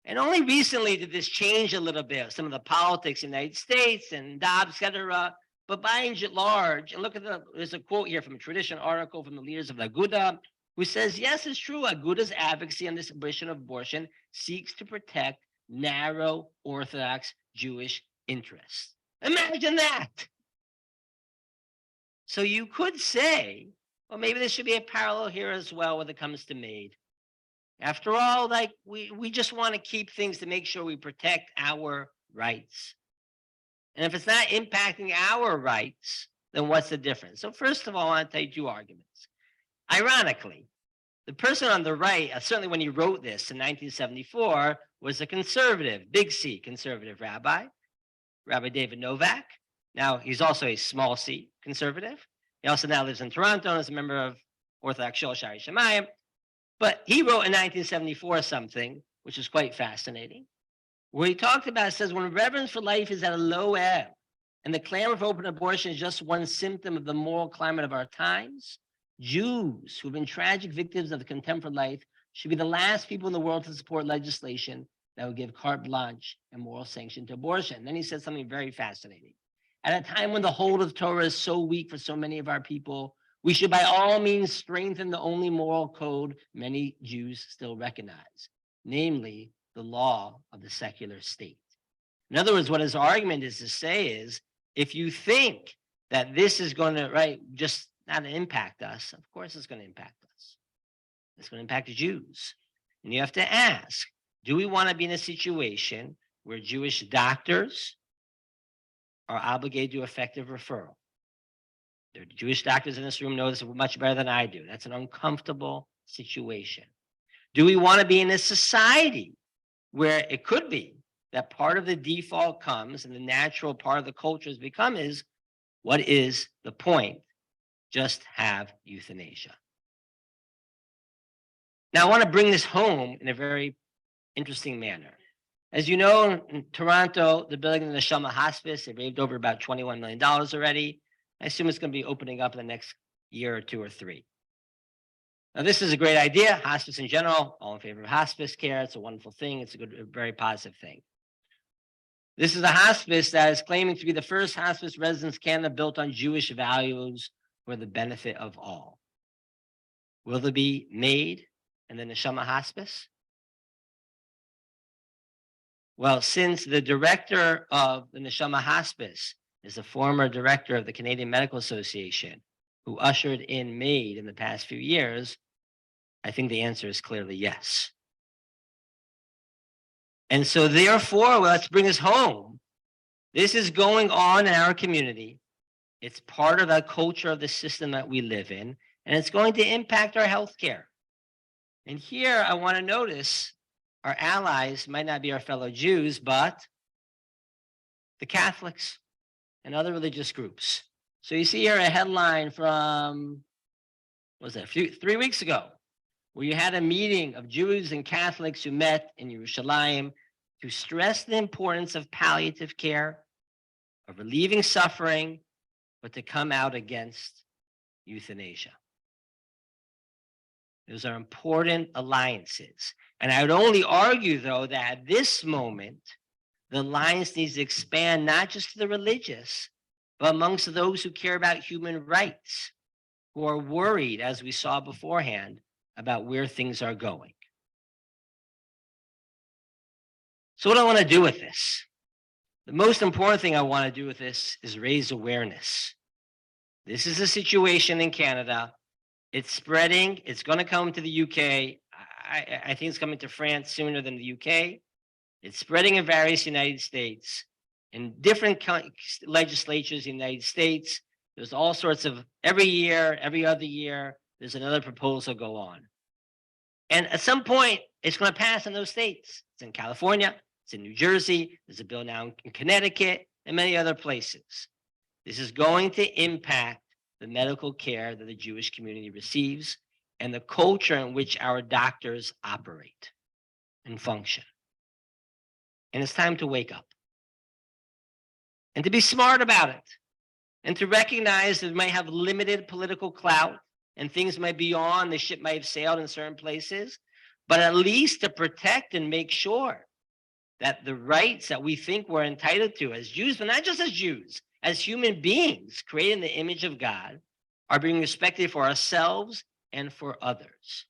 And only recently did this change a little bit, some of the politics in the United States and Dobbs, et cetera. But by and large, and look at there's a quote here from a traditional article from the leaders of the Aguda, who says, yes, it's true, Aguda's advocacy on this issue of abortion seeks to protect narrow Orthodox Jewish interests. Imagine that. So you could say, well, maybe there should be a parallel here as well when it comes to MAID. After all, like we just want to keep things to make sure we protect our rights. And if it's not impacting our rights, then what's the difference? So first of all, I want to tell you two arguments. Ironically, the person on the right, certainly when he wrote this in 1974, was a conservative, big C conservative rabbi, Rabbi David Novak. Now, he's also a small C conservative. He also now lives in Toronto and is a member of Orthodox Shul Shari Shemayim. But he wrote in 1974 something, which is quite fascinating, where he talked about, it says, when reverence for life is at a low ebb, and the clamor for open abortion is just one symptom of the moral climate of our times, Jews who've been tragic victims of the contempt for life should be the last people in the world to support legislation that would give carte blanche and moral sanction to abortion. Then he said something very fascinating. At a time when the hold of the Torah is so weak for so many of our people, we should by all means strengthen the only moral code many Jews still recognize, namely the law of the secular state. In other words, what his argument is to say is, if you think that this is going to, just not impact us, of course it's going to impact us. It's going to impact the Jews. And you have to ask, do we want to be in a situation where Jewish doctors are obligated to effective referral? The Jewish doctors in this room know this much better than I do. That's an uncomfortable situation. Do we want to be in a society where it could be that part of the default comes and the natural part of the culture has become is, what is the point? Just have euthanasia. Now, I want to bring this home in a very interesting manner. As you know, in Toronto, they're building the Neshama Hospice. They raised over about $21 million already. I assume it's going to be opening up in the next year or two or three. Now, this is a great idea. Hospice in general, all in favor of hospice care. It's a wonderful thing. It's a very positive thing. This is a hospice that is claiming to be the first hospice residence Canada built on Jewish values for the benefit of all. Will there be MAID in the Neshama Hospice? Well, since the director of the Neshama Hospice is a former director of the Canadian Medical Association who ushered in MAID in the past few years, I think the answer is clearly yes. And so therefore, let's bring us home. This is going on in our community. It's part of the culture of the system that we live in. And it's going to impact our healthcare. And here I want to notice our allies might not be our fellow Jews, but the Catholics and other religious groups. So you see here a headline from, what was that, 3 weeks ago, where you had a meeting of Jews and Catholics who met in Yerushalayim to stress the importance of palliative care, of relieving suffering, but to come out against euthanasia. Those are important alliances. And I would only argue, though, that at this moment, the alliance needs to expand not just to the religious, but amongst those who care about human rights, who are worried, as we saw beforehand, about where things are going. So what do I want to do with this? The most important thing I want to do with this is raise awareness. This is a situation in Canada. It's spreading. It's going to come to the UK. I think it's coming to France sooner than the UK. It's spreading in various United States. In different legislatures in the United States, there's all sorts of, every year, every other year, there's another proposal go on. And at some point, it's going to pass in those states. It's in California, it's in New Jersey, there's a bill now in Connecticut, and many other places. This is going to impact the medical care that the Jewish community receives and the culture in which our doctors operate and function. And it's time to wake up and to be smart about it and to recognize that it might have limited political clout and things might be on, the ship might have sailed in certain places, but at least to protect and make sure that the rights that we think we're entitled to as Jews, but not just as Jews, as human beings created in the image of God, are being respected for ourselves and for others.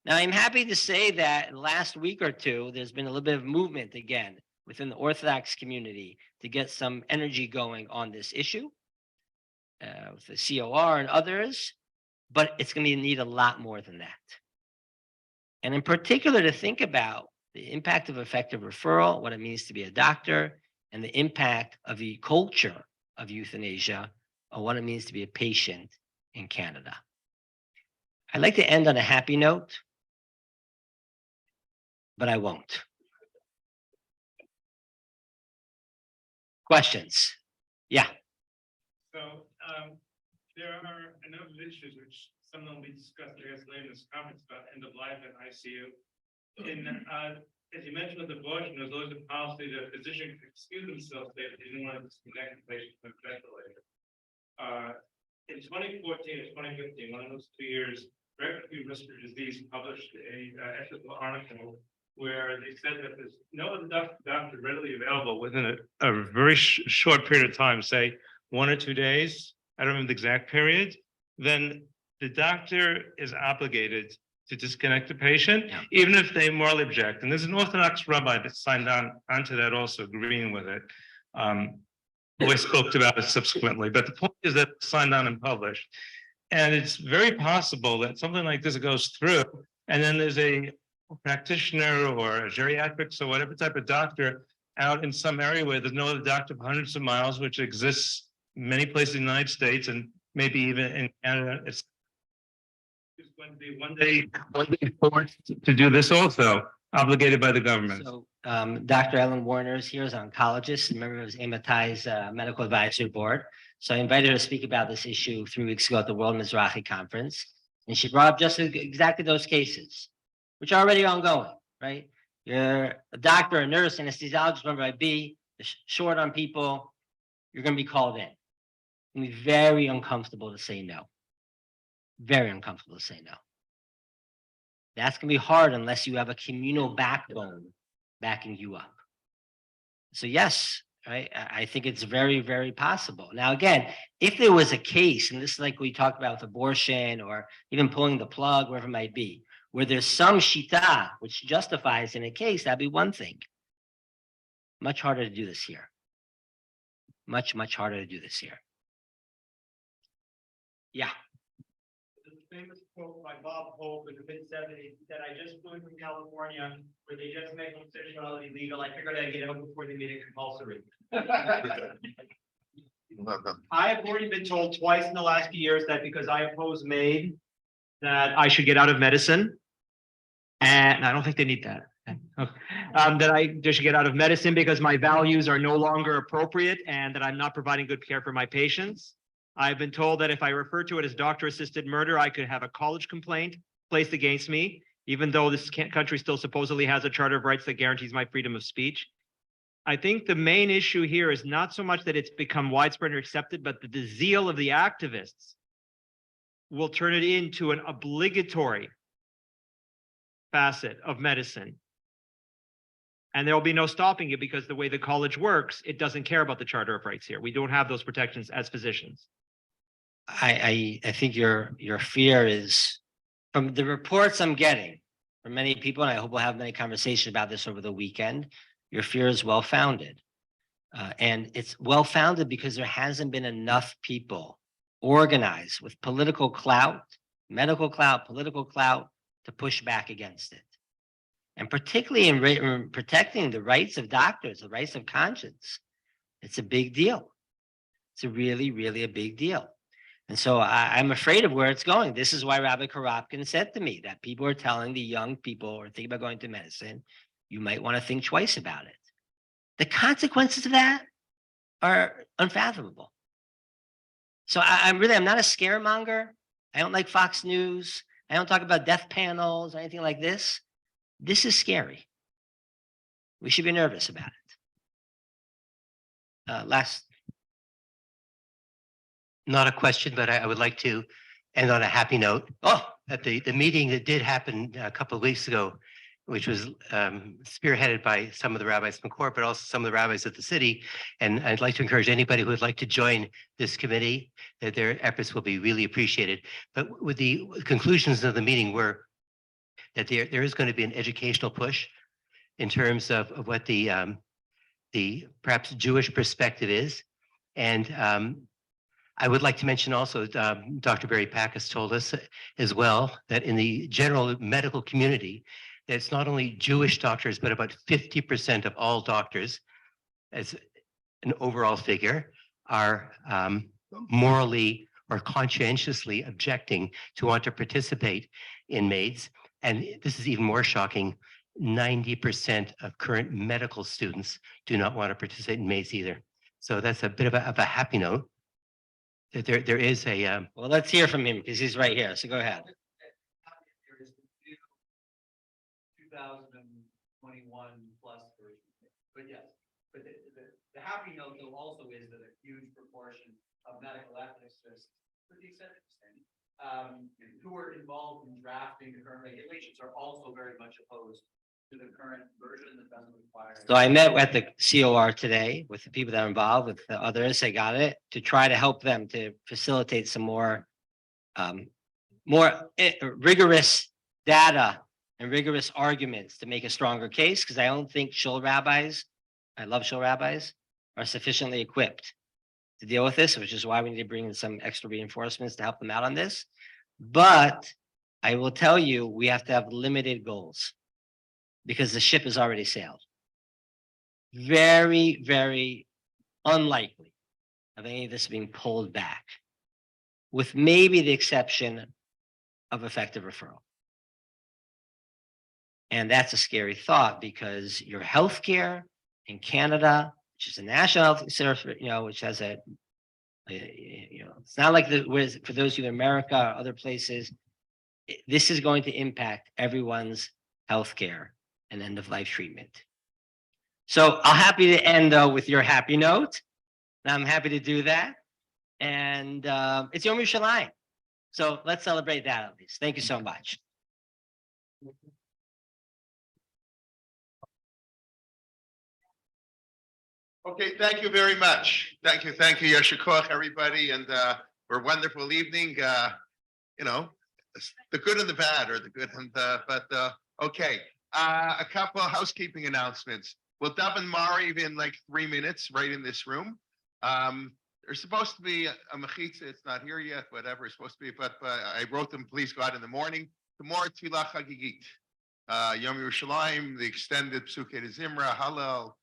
Now, I'm happy to say that in the last week or two, there's been a little bit of movement again within the Orthodox community to get some energy going on this issue with the COR and others, but it's going to need a lot more than that. And in particular, to think about the impact of effective referral, what it means to be a doctor, and the impact of the culture of euthanasia, or what it means to be a patient in Canada. I'd like to end on a happy note, but I won't. Questions? Yeah. So there are a number of issues which some will be discussed, I guess, later in this conference about end of life and ICU. As you mentioned with abortion, there's always a policy that a physician could excuse themselves if they didn't want to disconnect the patient from the ventilator. In 2014 or 2015, one of those 2 years, Respiratory Disease published a ethical article where they said that there's no other doctor readily available within a very short period of time, say 1 or 2 days, I don't remember the exact period, then the doctor is obligated to disconnect the patient, even if they morally object. And there's an Orthodox rabbi that signed onto that also, agreeing with it. We spoke about it subsequently, but the point is that it's signed on and published. And it's very possible that something like this goes through, and then there's a practitioner or a geriatrics or whatever type of doctor out in some area where there's no other doctor for hundreds of miles, which exists in many places in the United States and maybe even in Canada. It's going to be one day forced to do this also, obligated by the government. So Dr. Ellen Warner is here as an oncologist, and member of MAID's medical advisory board. So I invited her to speak about this issue 3 weeks ago at the World Mizrahi Conference. And she brought up just exactly those cases, which are already ongoing, right? You're a doctor, a nurse, anesthesiologist, member of B, short on people, you're going to be called in. It's going to be very uncomfortable to say no. Very uncomfortable to say no. That's going to be hard unless you have a communal backbone backing you up. So yes, right? I think it's very, very possible. Now, again, if there was a case, and this is like we talked about with abortion or even pulling the plug, wherever it might be, where there's some shita which justifies in a case, that'd be one thing. Much harder to do this here. Much, much harder to do this here. Yeah. Famous quote by Bob Hope in the mid-70s that I just flew from California where they just make homosexuality legal. I figured I'd get out before they made it compulsory. I have already been told twice in the last few years that because I oppose MAID, that I should get out of medicine. And I don't think they need that. Okay. That I just should get out of medicine because my values are no longer appropriate and that I'm not providing good care for my patients. I've been told that if I refer to it as doctor-assisted murder, I could have a college complaint placed against me, even though this country still supposedly has a charter of rights that guarantees my freedom of speech. I think the main issue here is not so much that it's become widespread or accepted, but that the zeal of the activists will turn it into an obligatory facet of medicine. And there will be no stopping it because the way the college works, it doesn't care about the charter of rights here. We don't have those protections as physicians. I think your fear is, from the reports I'm getting from many people, and I hope we'll have many conversations about this over the weekend, your fear is well-founded. And it's well-founded because there hasn't been enough people organized with political clout, medical clout, political clout to push back against it. And particularly in protecting the rights of doctors, the rights of conscience, it's a big deal. It's a really, really a big deal. And so I'm afraid of where it's going. This is why Rabbi Karapkin said to me that people are telling the young people who are thinking about going to medicine, you might want to think twice about it. The consequences of that are unfathomable. So I'm not a scaremonger. I don't like Fox News. I don't talk about death panels or anything like this. This is scary. We should be nervous about it. Not a question, but I would like to end on a happy note. Oh, at the meeting that did happen a couple of weeks ago, which was spearheaded by some of the rabbis from court, but also some of the rabbis at the city. And I'd like to encourage anybody who would like to join this committee, that their efforts will be really appreciated. But with the conclusions of the meeting were that there is going to be an educational push in terms of what the perhaps Jewish perspective is. And I would like to mention also, Dr. Barry Packus told us as well that in the general medical community, that it's not only Jewish doctors, but about 50% of all doctors, as an overall figure, are morally or conscientiously objecting to want to participate in MAIDs. And this is even more shocking, 90% of current medical students do not want to participate in MAIDs either. So that's a bit of a happy note. That there is a Well, let's hear from him because he's right here. So go ahead. 2021 plus version. But yes, but the happy note though also is that a huge proportion of medical ethicists, to the extent who are involved in drafting the current regulations are also very much opposed to the current version that doesn't require. So I met at the COR today with the people that are involved, with the others, I got it, to try to help them to facilitate some more rigorous data and rigorous arguments to make a stronger case, because I don't think shul rabbis, I love shul rabbis, are sufficiently equipped to deal with this, which is why we need to bring in some extra reinforcements to help them out on this. But I will tell you, we have to have limited goals because the ship has already sailed. Very, very unlikely of any of this being pulled back, with maybe the exception of effective referral. And that's a scary thought because your healthcare in Canada, which is a national health service, which has it's not like for those of you in America or other places, this is going to impact everyone's healthcare and end of life treatment. So I'm happy to end though with your happy note. And I'm happy to do that. And it's Yom Yerushalayim. So let's celebrate that at least. Thank you so much. Okay, thank you very much. Thank you, Yasher Koach, everybody, and for a wonderful evening. The good and the bad, or the good and the, okay. A couple of housekeeping announcements. We'll daven Maariv in like 3 minutes, right in this room. There's supposed to be a mechitza. It's not here yet. Whatever it's supposed to be, but I wrote them. Please go out in the morning. Tomorrow, Tfilah Chagigit, Yom Yerushalayim, the extended Psukei de Zimra, Hallel,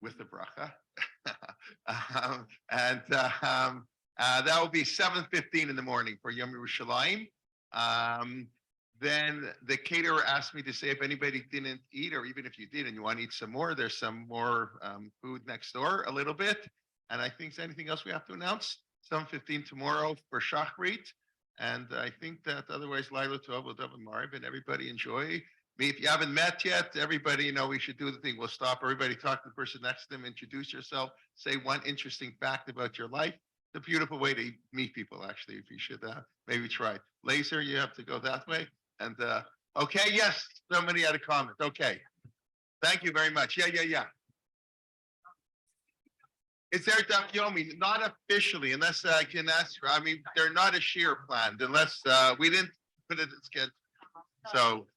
with the bracha. That will be 7:15 in the morning for Yom Yerushalayim. Then the caterer asked me to say if anybody didn't eat, or even if you did and you want to eat some more, there's some more food next door, a little bit. And I think, is there anything else we have to announce? 7:15 tomorrow for Shachrit. And I think that otherwise, Lila Tov will double Maariv, and everybody enjoy. If you haven't met yet, everybody, we should do the thing. We'll stop. Everybody talk to the person next to them, introduce yourself, say one interesting fact about your life. It's a beautiful way to meet people, actually, if you should maybe try. Lazer, you have to go that way. And okay, yes, somebody had a comment. Okay. Thank you very much. Yeah. It's their Daf Yomi, not officially, unless I can ask her. I mean, they're not a shear planned unless we didn't put it in schedule. So